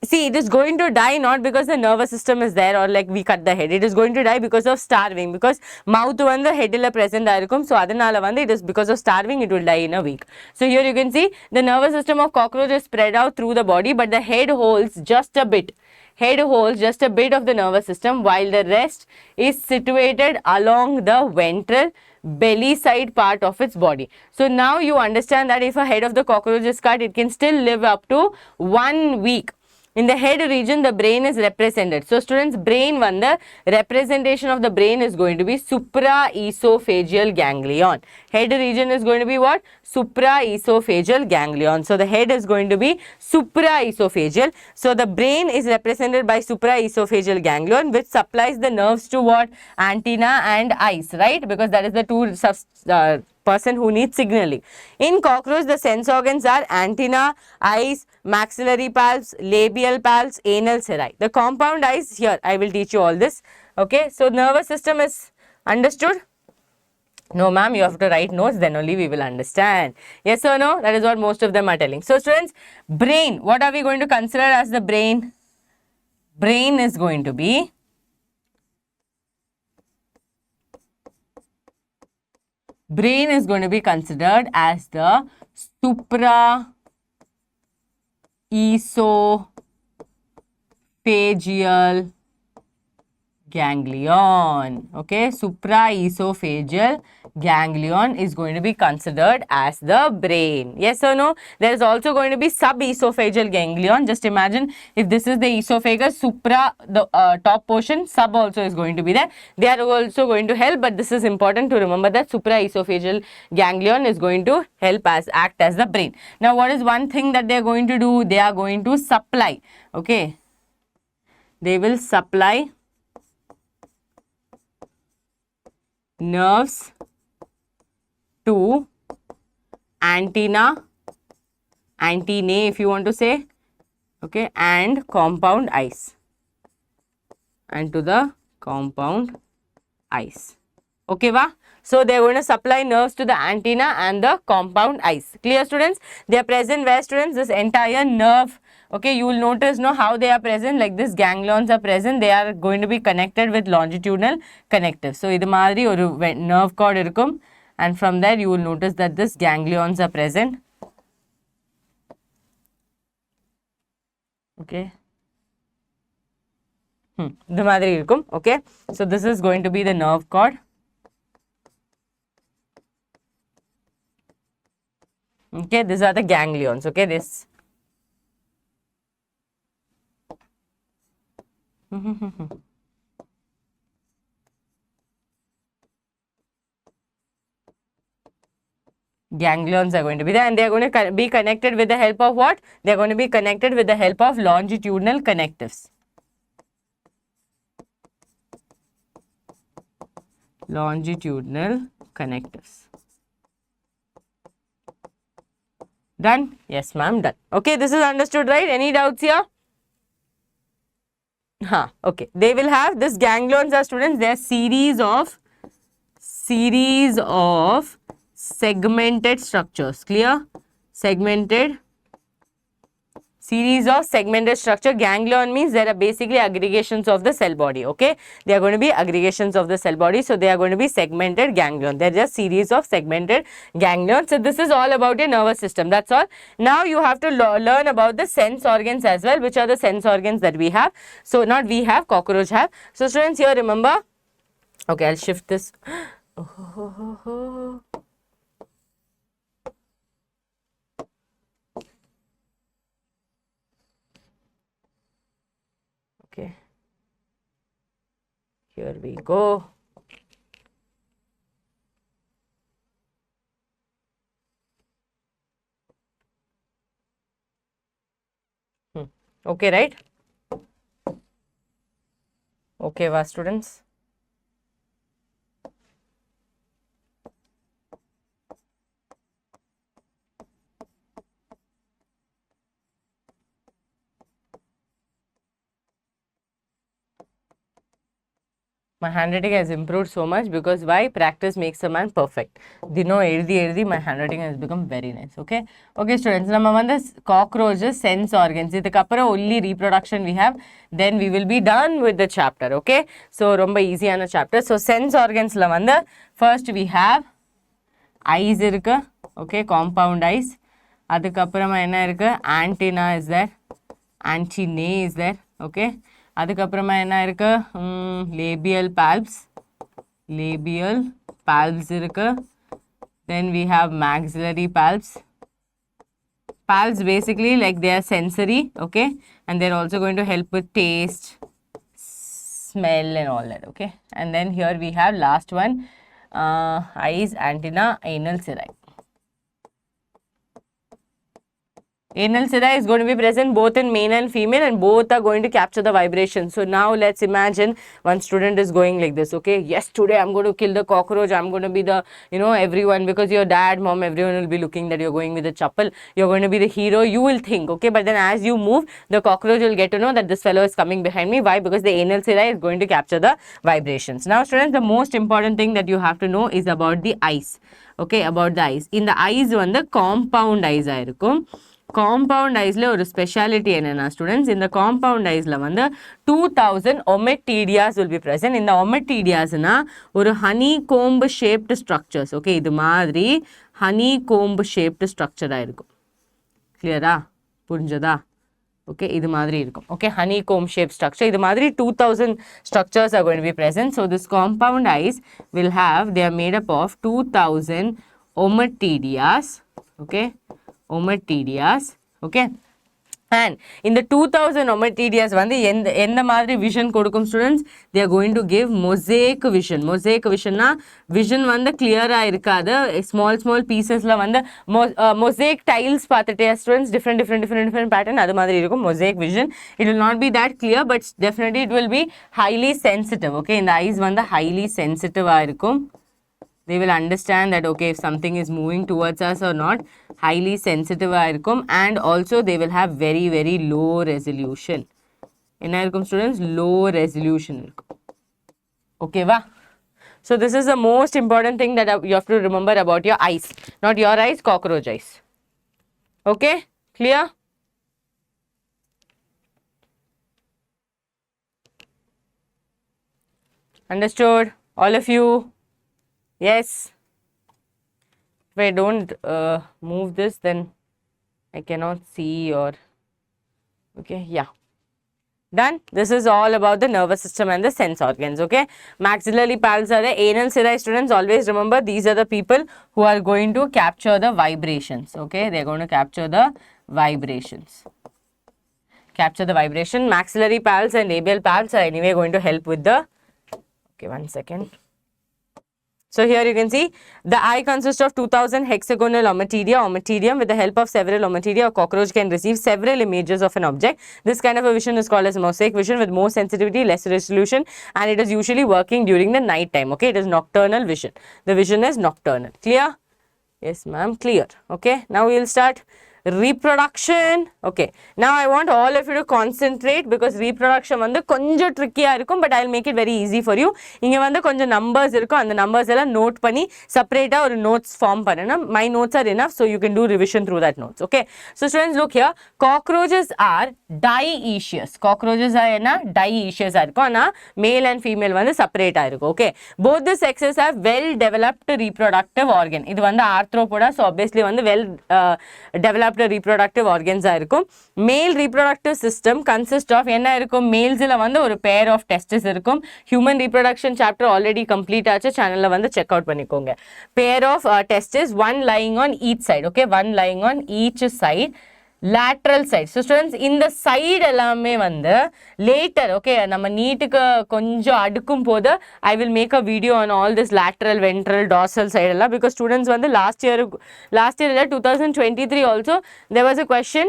See, it is going to die not because the nervous system is there or like we cut the head. It is going to die because of starving, because mouth vandu head la present ayirukum. So adanala vandu it is because of starving, it will die in a week. So here you can see the nervous system of cockroach is spread out through the body, but the head holds just a bit. Head holds just a bit of the nervous system, while the rest is situated along the ventral belly side part of its body. So now you understand that if a head of the cockroach is cut, it can still live up to 1 week. In the head region, the brain is represented. So students, brain one, the representation of the brain is going to be supraesophageal ganglion. Head region is going to be what? Supraesophageal ganglion. So the head is going to be supraesophageal. So the brain is represented by supraesophageal ganglion, which supplies the nerves to what? Antenna and eyes, right? Because that is the two person who needs signaling. In cockroach, the sense organs are antenna, eyes, maxillary palps, labial palps, anal seri. The compound eyes, here I will teach you all this. Okay, so nervous system is understood? No ma'am, you have to write notes, then only we will understand. Yes or no? That is what most of them are telling. So students, brain, what are we going to consider as the brain? Brain is going to be considered as the supraesophageal ganglion. Okay, supraesophageal ganglion is going to be considered as the brain. Yes or no? There is also going to be subesophageal ganglion. Just imagine if this is the esophagus, supra, the top portion, sub also is going to be there. They are also going to help, but this is important to remember that supraesophageal ganglion is going to help act as the brain. Now, what is one thing that they are going to do? They are going to supply. Okay, they will supply nerves to antennae if you want to say, okay, and compound eyes, and to the compound eyes. Okay, va? So they are going to supply nerves to the antenna and the compound eyes. Clear students? They are present where students? This entire nerve. Okay, you will notice now how they are present, like this ganglions are present. They are going to be connected with longitudinal connectives. So idu maadhiri oru nerve cord irukum, and from there you will notice that this ganglions are present. Okay, idu maadhiri irukum. Okay, so this is going to be the nerve cord. Okay, these are the ganglions. Okay, this. Ganglions are going to be there, and they are going to be connected with the help of what? They are going to be connected with the help of longitudinal connectives. Longitudinal connectives. Done? Yes, ma'am, done. Okay, this is understood, right? Any doubts here? Okay. They will have this ganglions are students. They are series of segmented structures. Clear? Segmented. Series of segmented structure. Ganglion means there are basically aggregations of the cell body. Okay, they are going to be aggregations of the cell body, so they are going to be segmented ganglion. They are just series of segmented ganglion. So this is all about your nervous system. That's all. Now you have to learn about the sense organs as well. Which are the sense organs that we have? So not we have, cockroach have. So students, here remember. Okay, I'll shift this. Okay, here we go. Okay, right? Okay, students. My handwriting has improved so much because why? Practice makes a man perfect. Dino eldi my handwriting has become very nice. Okay. Okay, students. Now, this cockroaches sense organs. This is only reproduction we have. Then we will be done with the chapter. Okay. So, romba easy ana chapter. So, sense organs lavanda. First we have eyes irukku. Okay, compound eyes. Adukapurama enna irukku? Antenna is there. Antennae is there. Okay. அதுக்கப்புறமா என்ன இருக்கு? Labial palps. Labial palps இருக்கு. Then we have maxillary palps. Palps basically like they are sensory, okay, and they're also going to help with taste, smell and all that, okay. And then here we have last one, eyes, antenna, anal cirri. Anal cirri is going to be present both in male and female, and both are going to capture the vibration. So now let's imagine one student is going like this, okay, yes, today I'm going to kill the cockroach, I'm going to be the, everyone, because your dad, mom, everyone will be looking that you're going with a chappal, you're going to be the hero, you will think, okay, but then as you move, the cockroach will get to know that this fellow is coming behind me. Why? Because the anal cirri is going to capture the vibrations. Now students, the most important thing that you have to know is about the eyes, okay, about the eyes. In the eyes, the compound eyes aayirukkum. Compound eyes la ஒரு speciality என்னன்னா students, in the compound eyes la வந்து 2000 ommatidias will be present. இந்த ommatidias na ஒரு honeycomb shaped structures, okay, இது மாதிரி honeycomb shaped structure ஆயிருக்கும். clear-ஆ? புரிஞ்சதா? okay, இது மாதிரி இருக்கும். okay, honeycomb shaped structure. இது மாதிரி 2000 structures are going to be present. So this compound eyes will have, they are made up of 2000 ommatidias, okay, ommatidias, okay. And in the 2000 ommatidias வந்து எந்த மாதிரி vision கொடுக்கும் students? They are going to give mosaic vision. Mosaic vision na vision வந்து clear-ஆ இருக்காது. small piecesல வந்து mosaic tiles பார்த்துட்டே students, different pattern, அது மாதிரி இருக்கும் mosaic vision. It will not be that clear, but definitely it will be highly sensitive, okay. இந்த eyes வந்து highly sensitive-ஆ இருக்கும். They will understand that, okay, if something is moving towards us or not. Highly sensitive aayirukkum, and also they will have very low resolution. Enna irukum students? Low resolution irukum. Okay va? So this is the most important thing that you have to remember about your eyes. Not your eyes, cockroach eyes. Okay, clear? Understood, all of you? Yes. If I don't move this, then I cannot see or, okay, yeah. Done. This is all about the nervous system and the sense organs, okay. Maxillary palps are the anal cirri. Students, always remember these are the people who are going to capture the vibrations, okay. They are going to capture the vibrations. Capture the vibration. Maxillary palps and labial palps are anyway going to help with the, okay, one second. So here you can see the eye consists of 2000 hexagonal ommatidium. With the help of several ommatidia, a cockroach can receive several images of an object. This kind of a vision is called as mosaic vision, with more sensitivity, less resolution, and it is usually working during the night time. Okay, it is nocturnal vision. The vision is nocturnal. Clear? Yes, ma'am. Clear. Okay. Now we will start reproduction. Okay, now I want all of you to concentrate because reproduction வந்து கொஞ்சம் trickyயா இருக்கும், but I'll make it very easy for you. இங்க வந்து கொஞ்சம் numbers இருக்கும், அந்த numbers எல்லாம் note பண்ணி separate ஒரு notes form பண்ணணும். My notes are enough, so you can do revision through that notes. Okay, so students look here, cockroaches are dioecious. Cockroaches are என்ன dioecious இருக்கும், ஆனா male and female வந்து separate இருக்கும். Okay, both the sexes have well developed reproductive organ. இது வந்து arthropoda, so obviously வந்து well developed reproductive organs இருக்கும். Male reproductive system consists of என்ன இருக்கும், males வந்து ஒரு pair of testes இருக்கும். Human reproduction chapter already complete ஆச்சு, சேனல்ல வந்து check out பண்ணிக்கோங்க. Pair of testes, one lying on each side. Okay, one lying on each side. Lateral side. So students, இந்த side எல்லாமே வந்து later, okay, நம்ம நீட்டுக்கு கொஞ்சம் அடுக்கும் போது I will make a video on all this lateral, ventral, dorsal side எல்லாம், because students வந்து last year 2023 also there was a question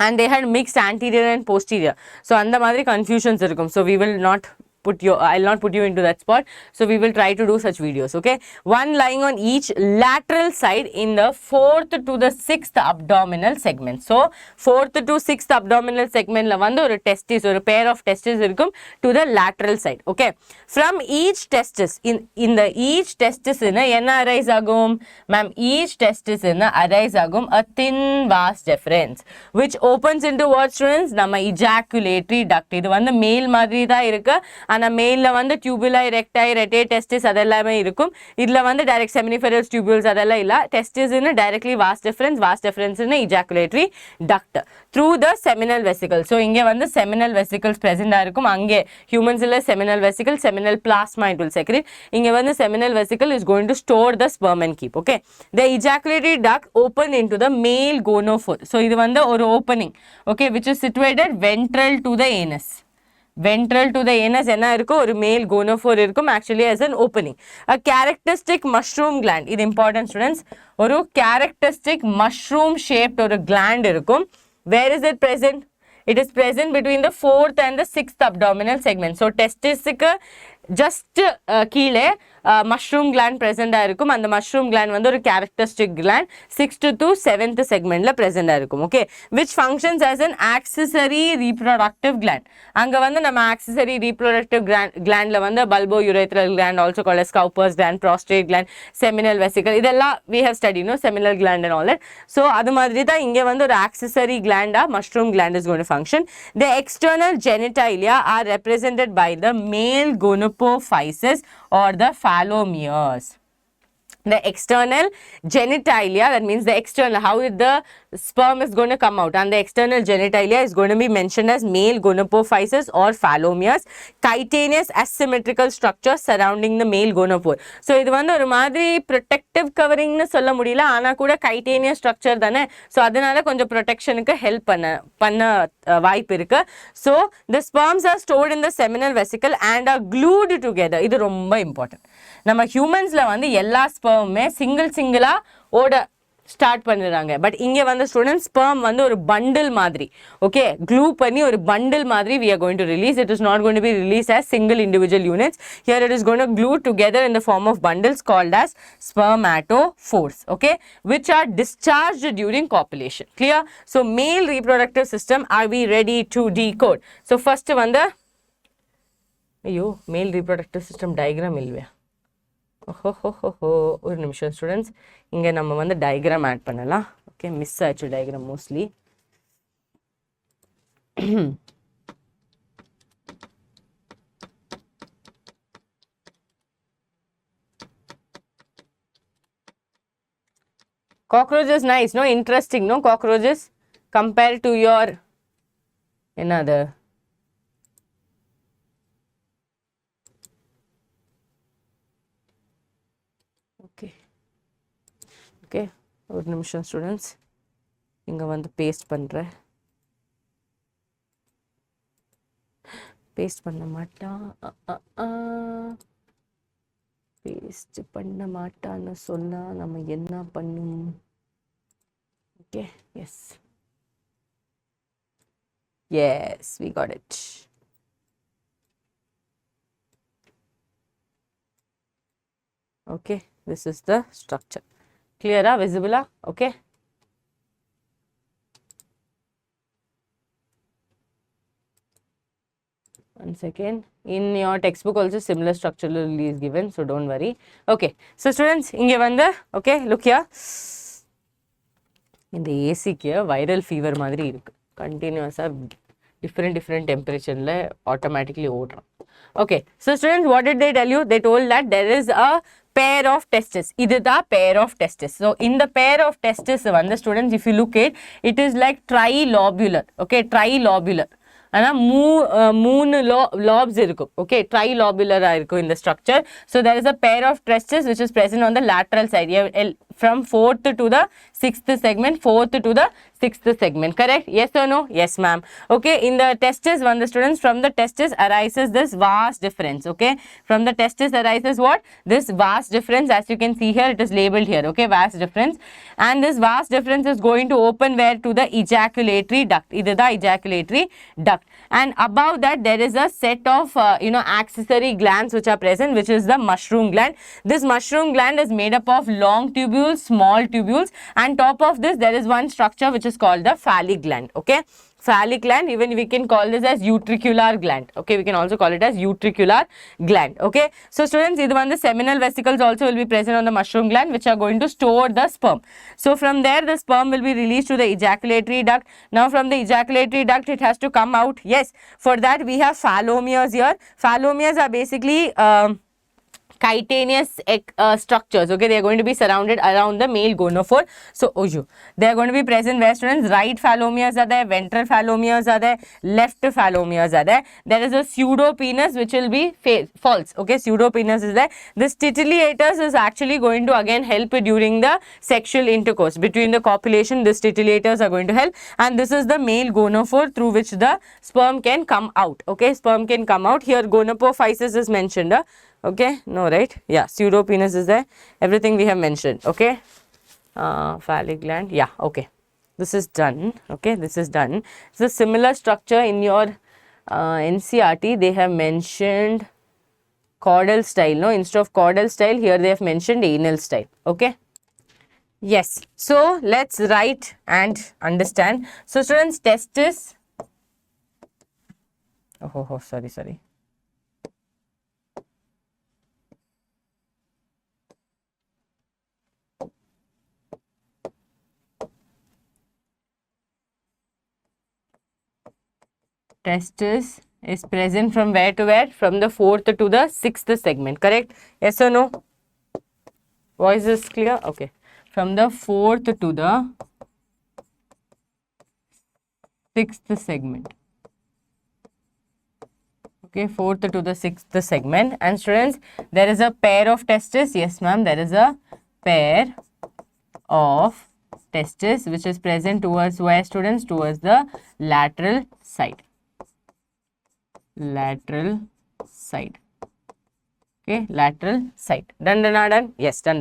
and they had mixed anterior and posterior. So அந்த மாதிரி confusions இருக்கும். So we will not I'll not put you into that spot. So we will try to do such videos. Okay, one lying on each lateral side in the 4th to the 6th abdominal segment. So 4th to 6th abdominal segment la vandu oru testis, oru pair of testis irukum to the lateral side. Okay, from each testis in the each testis enna arise agum, ma'am, each testis arise agum a thin vas deferens which opens into what, students? Nama ejaculatory duct. Idu vandu male madri da irukku, ஆனா மேல்ல வந்து டியூபுலை, ரெக்டை, ரெட்டே, testis அதெல்லாமே இருக்கும். இதுல வந்து direct seminiferous டியூபுல்ஸ் அதெல்லாம் இல்ல. Testis directly was difference ejaculatory duct through the seminal vesicle. So இங்க வந்து seminal vesicles present இருக்கும். அங்கே ஹியூமன்ஸ்ல seminal vesicle, seminal plasma it will secrete. இங்க வந்து seminal vesicle is going to store the sperm and keep. Okay, the ejaculatory duct open into the male gonophore. So இது வந்து ஒரு opening, okay, which is situated ventral to the anus. Ventral to the anus என்ன இருக்கும், ஒரு male gonophore இருக்கும், actually as an opening. A characteristic mushroom gland, இது important students, ஒரு characteristic mushroom shaped ஒரு gland இருக்கும். Where is it present? It is present between the 4th and the 6th abdominal segment. So testisக்கு just கீழே mushroom gland present இருக்கும். அந்த mushroom gland வந்து ஒரு characteristic gland 6th to 7th segmentல present இருக்கும். Okay, which functions as an accessory reproductive gland. அங்க வந்து நம்ம accessory reproductive glandல வந்து bulbourethral gland, also called as Cowper's gland, prostate gland, seminal vesicle, இதெல்லாம் we have studied, no, seminal gland and all that. So அது மாதிரி தான் இங்க வந்து ஒரு accessory gland mushroom gland is going to function. The external genitalia are represented by the male gonopophysis or the phallomeres. The external genitalia, that means the external, how the sperm is going to come out, and the external genitalia is going to be mentioned as male gonopophysis or phallomeres, chitinous asymmetrical structure surrounding the male gonopore. So இது வந்து ஒரு மாதிரி protective covering னு சொல்ல முடியல, ஆனா கூட chitinous structure தானே, so அதனால கொஞ்சம் protectionக்கு help பண்ண வாய்ப்பு இருக்கு. So the sperms are stored in the seminal vesicle and are glued together. இது ரொம்ப important. நம்ம ஹியூமன்ஸ்ல வந்து எல்லா ஸ்பெர்முமே சிங்கிளா ஓட ஸ்டார்ட் பண்ணிடுறாங்க, பட் இங்க வந்து ஸ்டூடெண்ட்ஸ் ஸ்பெர்ம் வந்து ஒரு பண்டில் மாதிரி, ஓகே, க்ளூ பண்ணி ஒரு பண்டில் மாதிரி we are going to release. It is not going to be released as single individual units. Here it is going to glue together in the form of bundles called as spermatophores, okay, which are discharged during copulation. Clear? So male reproductive system, are we ready to decode? So first வந்து ஐயோ male reproductive system diagram இல்லையா, ஒரு நிமிஷம் students, இங்கே நம்ம வந்து diagram add பண்ணலாம். Okay, miss ஆயிடுச்சு diagram mostly. cockroaches nice, no, interesting, no, cockroaches compared to your another. Okay, ஒரு நிமிஷம் ஸ்டூடெண்ட்ஸ், இங்கே வந்து பேஸ்ட் பண்ணுறேன். பேஸ்ட் பண்ண மாட்டான்னு சொன்னால் நம்ம என்ன பண்ணும்? Okay, yes we got it. Okay, this is the structure. Clear, visible? Okay. 1 second. In your textbook also similar structural is given, so don't worry. Okay, so students, inge vanda, okay, look here. In the AC here, viral fever madri irukku. Continuous different temperature la automatically odram. Okay, so students, what did they tell you? They told that there is a pair of testes. This is the pair of testes. So in the pair of testes, the students, if you look at it is like trilobular. Okay, trilobular. And moon lobes irukku. Okay, trilobular irukku in the structure. So there is a pair of testes which is present on the lateral side, from 4th to the 6th segment, 4th to the 6th segment, correct? Yes or no? Yes, ma'am. Okay, in the testes, when the students, from the testes arises this vast difference. Okay, from the testes arises what? This vast difference, as you can see here, it is labeled here. Okay, vast difference, and this vast difference is going to open where? To the ejaculatory duct. This is the ejaculatory duct, and above that there is a set of accessory glands which are present, which is the mushroom gland. This mushroom gland is made up of long tubules, small tubules, and top of this there is one structure which is called the phallic gland. Okay, phallic gland, even we can call this as utricular gland. Okay, we can also call it as utricular gland. Okay, so students, this one, the seminal vesicles also will be present on the mushroom gland, which are going to store the sperm. So from there the sperm will be released to the ejaculatory duct. Now from the ejaculatory duct it has to come out. Yes, for that we have phallomeres here. Phallomeres are basically chitinous structures. Okay, they are going to be surrounded around the male gonophore. So they are going to be present where, students? Right phallomeres are there, ventral phallomeres are there, left phallomeres are there. There is a pseudopenis which will be false. Okay, pseudopenis is there. This titillatus is actually going to again help during the sexual intercourse between the copulation. This titillatus are going to help, and this is the male gonophore through which the sperm can come out. Okay, sperm can come out. Here gonopophysis is mentioned. Okay, no, right? Yeah, pseudopenis is there. Everything we have mentioned. Okay, phallic gland. Yeah, okay, this is done. Okay, this is done. It's a similar structure in your NCERT. They have mentioned caudal style. No, instead of caudal style, here they have mentioned anal style. Okay. Yes. So let's write and understand. So students, testis. Oh, sorry. Testis is present from where to where? From the 4th to the 6th segment, correct? Yes or no? Voice is clear? Okay. From the 4th to the 6th segment. Okay, 4th to the 6th segment. And students, there is a pair of testes. Yes, ma'am, there is a pair of testes which is present towards where, students? Towards the lateral side. Lateral side. Okay, lateral side. Done? Yes, done.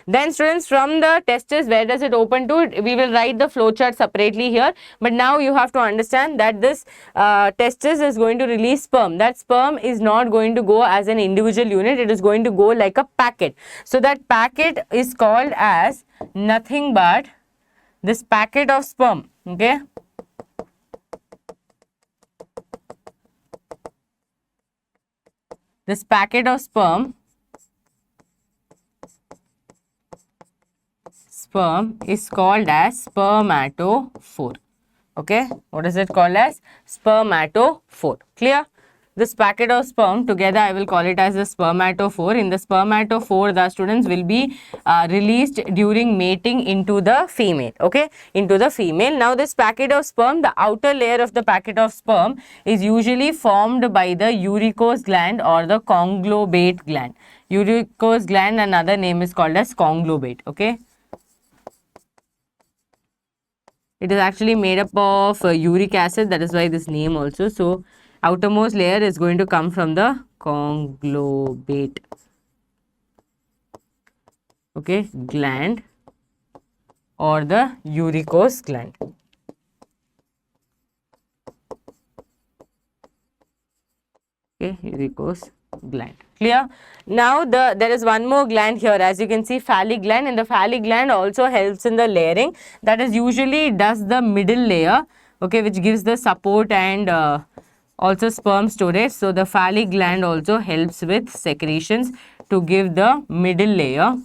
Then students, from the testes, where does it open to? We will write the flowchart separately here, but now you have to understand that this testis is going to release sperm. That sperm is not going to go as an individual unit, it is going to go like a packet. So that packet is called as nothing but this packet of sperm. Okay, this packet of sperm is called as spermatophore. Okay, what is it called as? Spermatophore. Clear? This packet of sperm, together I will call it as the spermatophore. In the spermatophore, the students will be released during mating into the female. Okay, into the female. Now this packet of sperm, the outer layer of the packet of sperm is usually formed by the uricose gland or the conglobate gland. Uricose gland, another name is called as conglobate. Okay, it is actually made up of uric acid, that is why this name also. So outermost layer is going to come from the conglobate, okay, gland or the uricose gland. Okay, uricose gland. Clear? Now there is one more gland here, as you can see, phallic gland, and the phallic gland also helps in the layering. That is usually does the middle layer, okay, which gives the support and also sperm storage. So the phallic gland also helps with secretions to give the middle layer.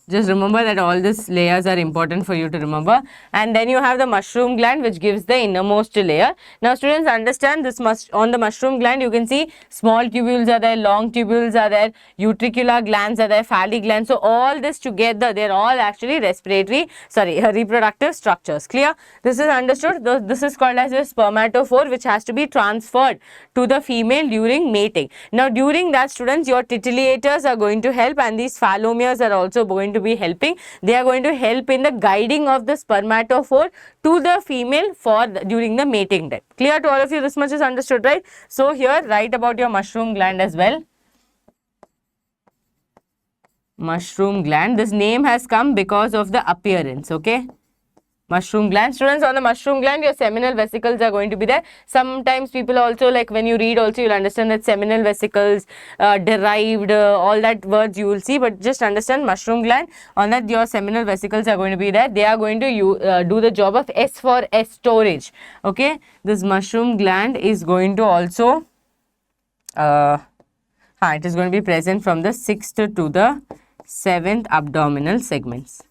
Just remember that all these layers are important for you to remember. And then you have the mushroom gland, which gives the innermost layer. Now students, understand this, on the mushroom gland you can see small tubules are there, long tubules are there, utricular glands are there, phallic glands. So all this together, they are all actually reproductive structures. Clear? This is understood. This is called as a spermatophore, which has to be transferred to the female during mating. Now during that, students, your titillations are going to help, and these phallomeres are also going to be helping. They are going to help in the guiding of the spermatophore to the female during the mating time. Clear to all of you? This much is understood, right? So here, write about your mushroom gland as well. Mushroom gland. This name has come because of the appearance. Okay. Mushroom gland. Students, on the mushroom gland, your seminal vesicles are going to be there. Sometimes people also, like when you read also, you'll understand that seminal vesicles, derived, all that words you will see, but just understand mushroom gland. On that, your seminal vesicles are going to be there. They are going to do the job of S for S storage. Okay. This mushroom gland is going to also, it is going to be present from the 6th to the 7th abdominal segments.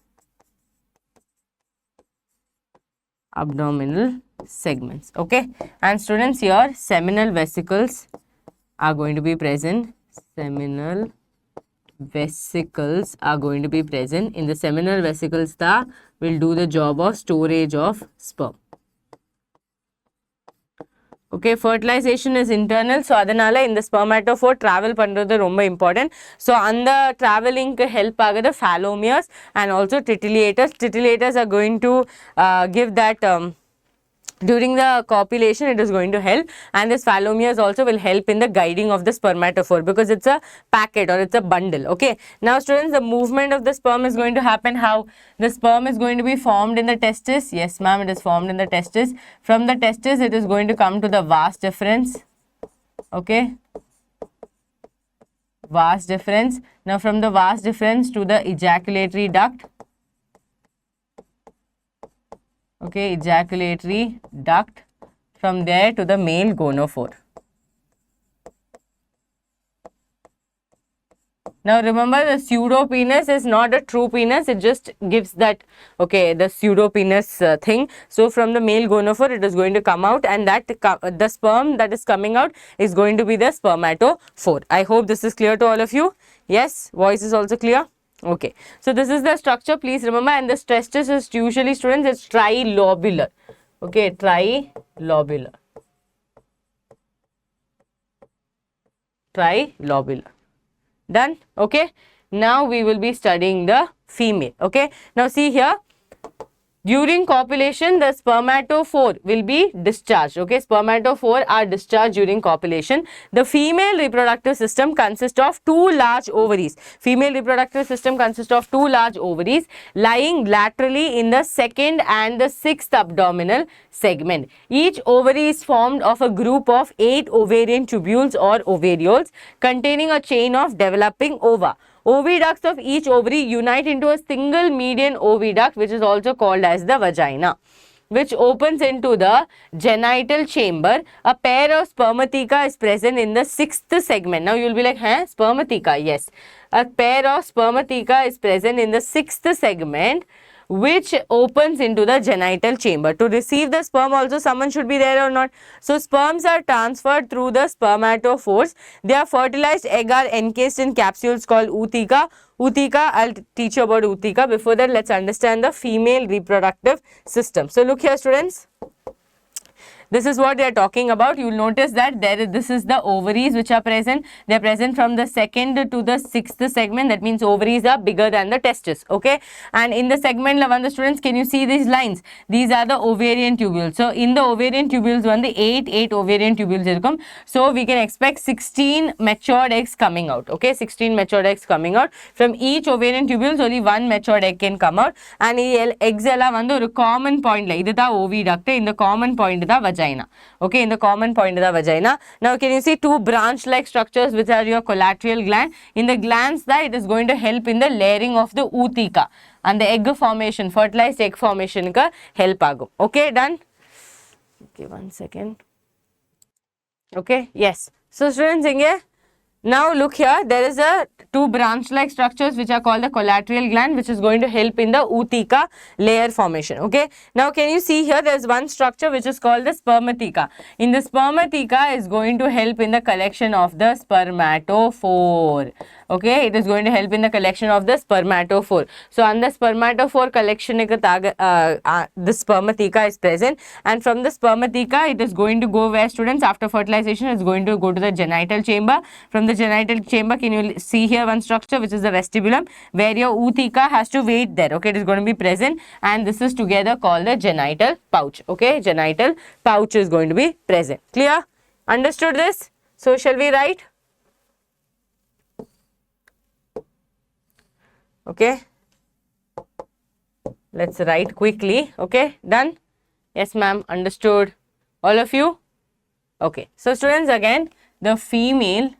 Okay, and students, here seminal vesicles are going to be present. Seminal vesicles are going to be present. In the seminal vesicles, will do the job of storage of sperm. Okay, fertilization is internal, so adanala in the spermatophore travel pandrathu romba important. So on the traveling help agada phallomeres and also titillations. Titillations are going to give that during the copulation, it is going to help, and this phallomeres also will help in the guiding of the spermatophore, because it's a packet or it's a bundle. Okay, now students, the movement of the sperm is going to happen how? The sperm is going to be formed in the testis. Yes ma'am, it is formed in the testis. From the testis, it is going to come to the vas deferens. Okay, vas deferens. Now from the vas deferens to the ejaculatory duct. Okay, ejaculatory duct. From there to the male gonophore. Now remember, the pseudopenis is not a true penis, it just gives that, okay, the pseudopenis thing. So from the male gonophore, it is going to come out, and that the sperm that is coming out is going to be the spermatophore. I hope this is clear to all of you. Yes, voice is also clear. Okay, so this is the structure, please remember, and the testis is usually, students, it's trilobular. Okay, trilobular. Trilobular. Done? Okay, now we will be studying the female. Okay, now see here, during copulation, the spermatophore will be discharged. Okay, spermatophore are discharged during copulation. The female reproductive system consists of two large ovaries. Female reproductive system consists of two large ovaries lying laterally in the 2nd and the 6th abdominal segment. Each ovary is formed of a group of 8 ovarian tubules or ovarioles containing a chain of developing ova. Oviducts of each ovary unite into a single median oviduct, which is also called as the vagina, which opens into the genital chamber. A pair of spermatheca is present in the 6th segment. Now you will be like, spermatheca? Yes. A pair of spermatheca is present in the 6th segment, which opens into the genital chamber. To receive the sperm also, someone should be there or not. So sperms are transferred through the spermatophores. Their fertilized egg are encased in capsules called ootheca. Ootheca, I'll teach you about ootheca. Before that, let's understand the female reproductive system. So look here, students. This is what they are talking about. You will notice that this is the ovaries which are present. They are present from the 2nd to the 6th segment. That means ovaries are bigger than the testes. Okay. And in the segment 11, students, can you see these lines? These are the ovarian tubules. So in the ovarian tubules, the 8 ovarian tubules. So we can expect 16 matured eggs coming out. Okay. 16 matured eggs coming out. From each ovarian tubules, only one matured egg can come out. And eggs are common point. This is the oviduct. In the common point is the vagina. Okay, in the common point of the vagina. Now, can you see two branch-like structures which are your collateral gland? In the glands, it is going to help in the layering of the ootheca and the egg formation, fertilized egg formation ka help agum. Okay, done? Okay, one second. Okay, yes. So students, now look here, there is a two branch-like structures which are called the collateral gland, which is going to help in the ootheca layer formation. Okay. Now can you see here, there is one structure which is called the spermatheca. In the spermatheca is going to help in the collection of the spermatophore. Okay, it is going to help in the collection of the spermatophore. So on the spermatophore collection, the spermatheca is present, and from the spermatheca it is going to go where, students? After fertilization, it's going to go to the genital chamber. From the genital chamber, can you see here one structure which is the vestibulum, where your ootheca has to wait there. Okay, it is going to be present, and this is together called the genital pouch. Okay, genital pouch is going to be present. Clear? Understood this? So shall we write? Okay, let's write quickly. Okay, done? Yes ma'am, understood. All of you? Okay, so students, again, the female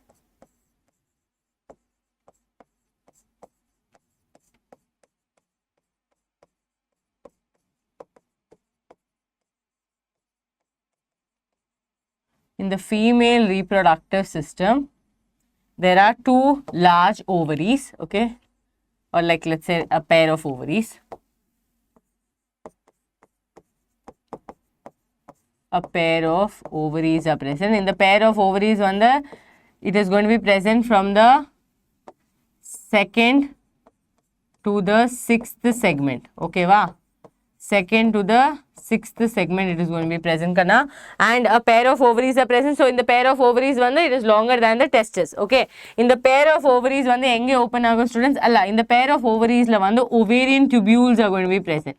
in the female reproductive system, there are two large ovaries. Okay, or like, let's say, a pair of ovaries. A pair of ovaries are present. In the pair of ovaries, it is going to be present from the second to the sixth segment. Okay, wow. Second to the sixth segment it is going to be present, kana, and a pair of ovaries are present. So in the pair of ovaries it is longer than the testes. Okay, in the pair of ovaries enge open agum, students? Alla, in the pair of ovaries la ovarian tubules are going to be present.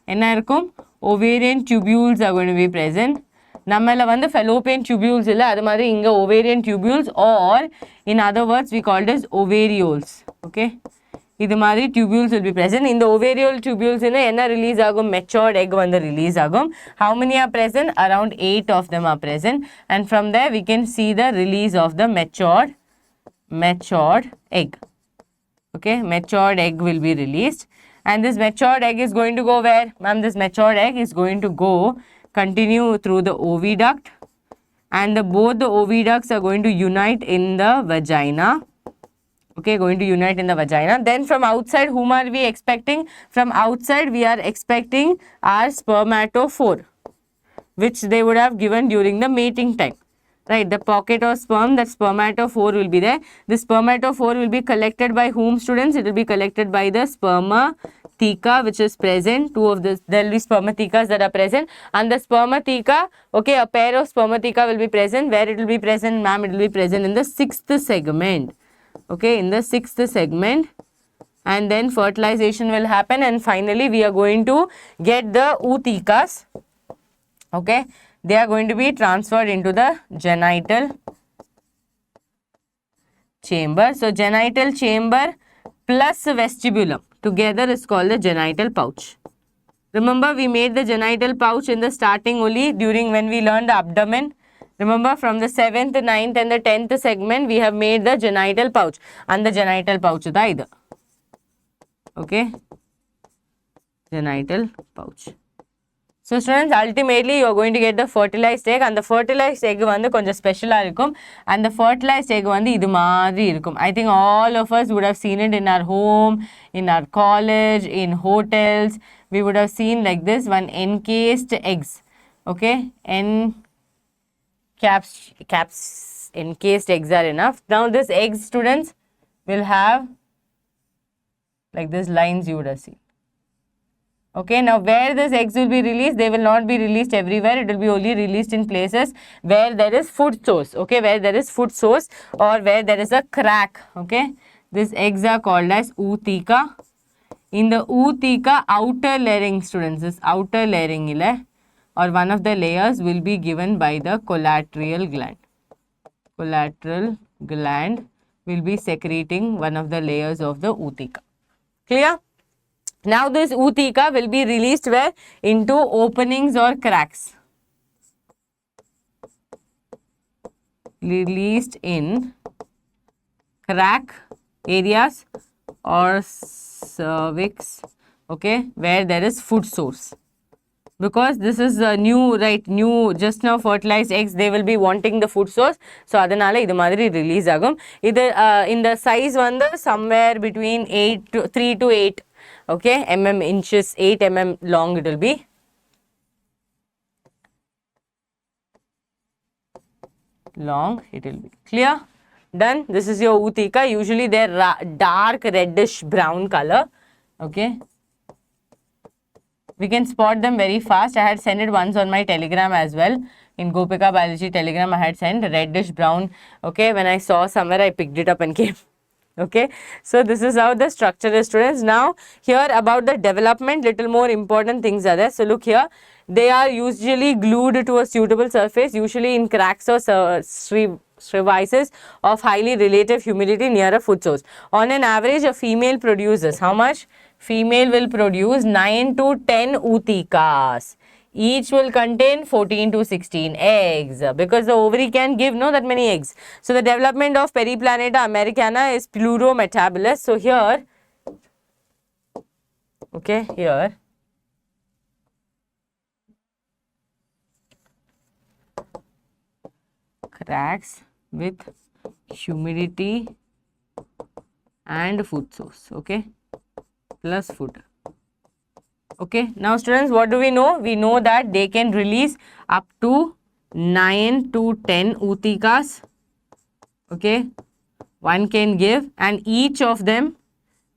Enna irukum? Ovarian tubules are going to be present. Nammala fallopian tubules illa, adu madri inga ovarian tubules, or in other words we call it as ovarioles. Okay, this மாதிரி tubules will be present. In the ovarial tubules என்ன release ஆகும்? Matured egg release ஆகும். How many are present? Around 8 of them are present, and from there we can see the release of the matured egg. Okay, matured egg will be released, and this matured egg is going to go where? Ma'am, this matured egg is going to go continue through the oviduct, and both the oviducts are going to unite in the vagina. Okay, going to unite in the vagina. Then from outside, whom are we expecting? From outside we are expecting our spermatophore, which they would have given during the mating time. Right, the pocket of sperm, that spermatophore will be there. The spermatophore will be collected by whom, students? It will be collected by the spermatheca, which is present. Two of this, there will be spermathecas that are present, and the spermatheca, okay, a pair of spermatheca will be present. Where it will be present, ma'am? It will be present in the sixth segment. Okay, in the sixth segment, and then fertilization will happen, and finally we are going to get the oothecas. Okay, they are going to be transferred into the genital chamber. So genital chamber plus vestibulum together is called the genital pouch. Remember, we made the genital pouch in the starting only during when we learned the abdomen. Remember, from the 7th, 9th and the 10th segment, we have made the genital pouch, and the genital pouch is either. Okay, genital pouch. So students, ultimately you are going to get the fertilized egg, and the fertilized egg konja special irukum, and the fertilized egg idu maadhiri irukum. I think all of us would have seen it in our home, in our college, in hotels. We would have seen like this one encased eggs. Okay, encased eggs are enough. Now this eggs, students, will have like this lines you would have seen. Okay, now where these eggs will be released, they will not be released everywhere. It will be only released in places where there is food source. Okay, where there is food source or where there is a crack. Okay, these eggs are called as ootheca. In the ootheca outer layering, students, this outer layering or one of the layers will be given by the collateral gland. Collateral gland will be secreting one of the layers of the ootheca. Clear? Now this ootheca will be released where? Into openings or cracks. Released in crack areas or cervix, okay, where there is food source. because this is new, right? New, just now fertilized eggs, they will be wanting the food source. So adanala idu madiri release agum. Idu in the size vandu somewhere between 3 to 8, okay, inches, 8 long it will be. Long it will be. Clear? Done. This is your 𝐂𝐴𝐴. Usually they're dark reddish brown color, okay. We can spot them very fast. I had sent it once on my Telegram as well. In Gopika Biology Telegram, I had sent reddish brown. Okay, when I saw somewhere, I picked it up and came. Okay, so this is how the structure is, students. Now, here about the development, little more important things are there. So, look here. They are usually glued to a suitable surface, usually in cracks or crevices of highly relative humidity near a food source. On an average, a female produces how much? Female will produce 9 to 10 𝐂𝐴𝐴s. Each will contain 14 to 16 eggs because the ovary can give no that many eggs. So the development of Periplaneta americana is plurometabolous. So here, okay, here cracks with humidity and food source, okay, plus food. Okay, now students, what do we know? We know that they can release up to 9 to 10 𝐂𝐴𝐴s. Okay, one can give, and each of them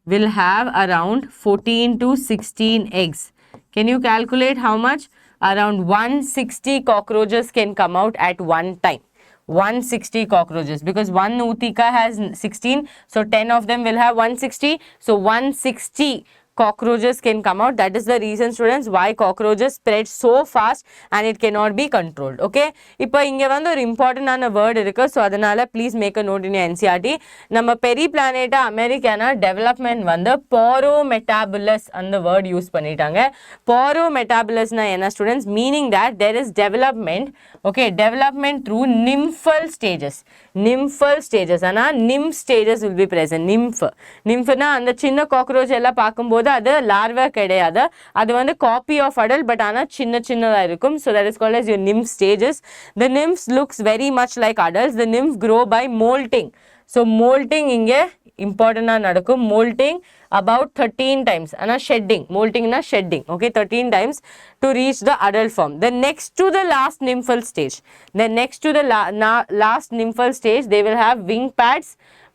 will have around 14 to 16 eggs. Can you calculate how much? Around 160 cockroaches can come out at one time. 160 cockroaches, because one 𝐂𝐴𝐴 has 16, so 10 of them will have 160. So 160 cockroaches can come out. That is the reason, students, why cockroaches spread so fast and it cannot be controlled. Okay, இப்போ இங்க வந்து ஒரு இம்பார்ட்டன்டான word இருக்கு. So அதனால please make a note in NCERT. நம்ம பெரிப்ளானேட்டா Americana development வந்து போரோமெட்டாபுலஸ் அந்த வேர்ட் யூஸ் பண்ணிட்டாங்க. போரோமெட்டாபுலஸ்னா என்ன students? Meaning that there is development, okay, development through nymphal stages. Nymphal stages ஆனால் nymph stages will be present. நிம்ஃப்னா அந்த சின்ன காக்ரோச் எல்லாம் பார்க்கும்போது அது லார்வா கிடையாது, அது வந்து காப்பி ஆஃப் அடல்ட், பட் ஆனால் சின்னதாக இருக்கும். So that is called as your nymph stages. The nymphs looks very much like adults. The nymph grow by molting. So molting இங்கே இம்பார்ட்டண்டாக நடக்கும். molting about 13 times. Ana shedding. Molting na shedding. Okay, 13 times to reach the adult form. The next to the last nymphal stage. The next to the last nymphal stage, they will have wing pads,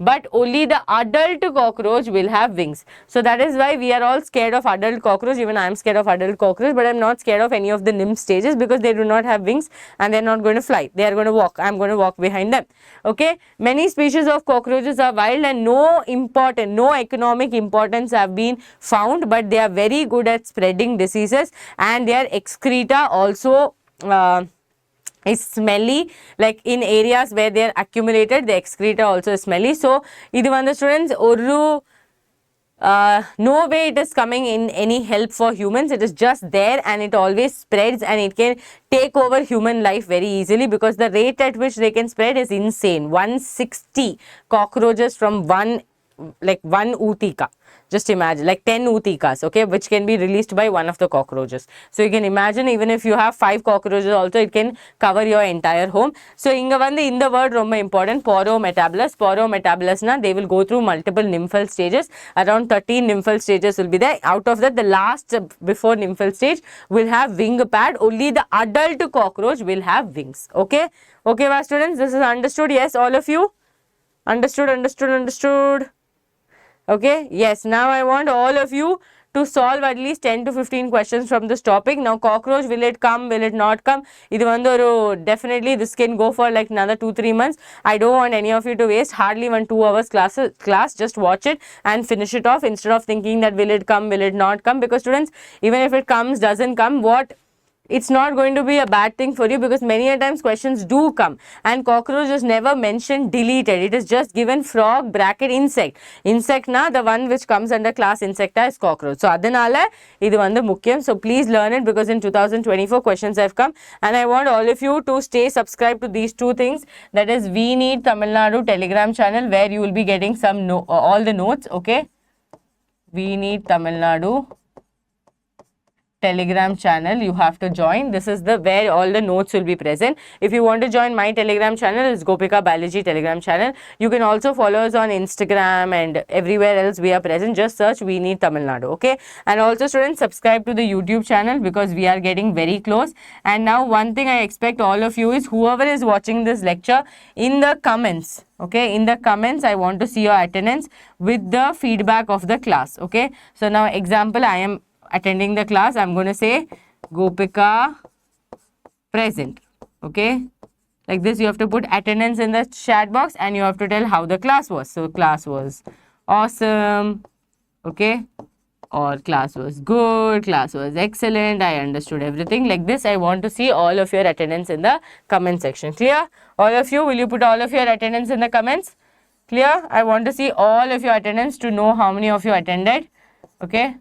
but only the adult cockroach will have wings. So that is why we are all scared of adult cockroach. Even I am scared of adult cockroach, but I am not scared of any of the nymph stages because they do not have wings and they are not going to fly. They are going to walk. I am going to walk behind them. Okay. Many species of cockroaches are wild and no economic importance have been found, but they are very good at spreading diseases, and their excreta also is smelly. Like in areas where they are accumulated, the excreta also is smelly. So idu vanda students oru no way it is coming in any help for humans. It is just there and it always spreads and it can take over human life very easily because the rate at which they can spread is insane. 160 cockroaches from one 𝐂𝐴𝐴. Just imagine, like 10 𝐂𝐴𝐴s, okay, which can be released by one of the cockroaches. So you can imagine, even if you have 5 cockroaches also, it can cover your entire home. So inga vandu in the word romba important, porometabolous. Porometabolous na they will go through multiple nymphal stages. Around 13 nymphal stages will be there. Out of that, the last before nymphal stage will have wing pad. Only the adult cockroach will have wings. Okay, okay, students, this is understood? Yes, all of you understood. Okay, yes, now I want all of you to solve at least 10 to 15 questions from this topic. Now cockroach, will it come, will it not come? Idu vandu definitely this can go for like another 2-3 months. I don't want any of you to waste hardly 1-2 hours class. Just watch it and finish it off instead of thinking that will it come, will it not come, because students, even if it comes, doesn't come, what, it's not going to be a bad thing for you because many a times questions do come and cockroach is never mentioned deleted. It is just given frog bracket insect. Insect na the one which comes under class insecta is cockroach. So adanala idu vandu mukkiyam. So please learn it because in 2024 questions have come and I want all of you to stay subscribed to these two things. That is We Need Tamil Nadu Telegram channel where you will be getting some all the notes. Okay, We Need Tamil Nadu Telegram channel you have to join. This is the where all the notes will be present. If you want to join my Telegram channel, it's Gopika Biology Telegram channel. You can also follow us on Instagram and everywhere else we are present. Just search We Need Tamil Nadu, okay? And also students, subscribe to the YouTube channel because we are getting very close. And now one thing I expect all of you is whoever is watching this lecture, in the comments, okay, in the comments I want to see your attendance with the feedback of the class, okay? So now example, I am attending the class, I'm going to say Gopika present, okay? Like this, you have to put attendance in the chat box and you have to tell how the class was. So class was awesome, okay, or class was good, class was excellent, I understood everything. Like this, I want to see all of your attendance in the comment section. Clear? All of you, will you put all of your attendance in the comments? Clear? I want to see all of your attendance to know how many of you attended, okay?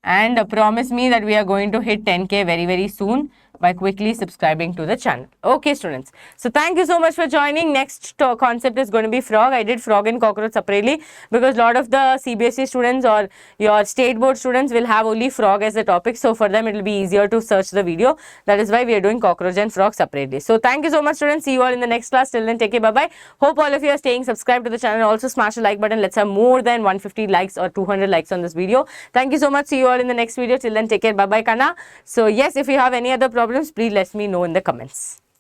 And promise me that we are going to hit 10K very, very soon by quickly subscribing to the channel. Okay, students. So, thank you so much for joining. Next concept is going to be frog. I did frog and cockroach separately because a lot of the CBSE students or your state board students will have only frog as a topic. So, for them, it will be easier to search the video. That is why we are doing cockroach and frog separately. So, thank you so much, students. See you all in the next class. Till then, take care. Bye-bye. Hope all of you are staying subscribed to the channel. Also, smash the like button. Let's have more than 150 likes or 200 likes on this video. Thank you so much. See you all in the next video. Till then, take care. Bye-bye, Kana. So, yes, if you have any other problems, please let me know in the comments.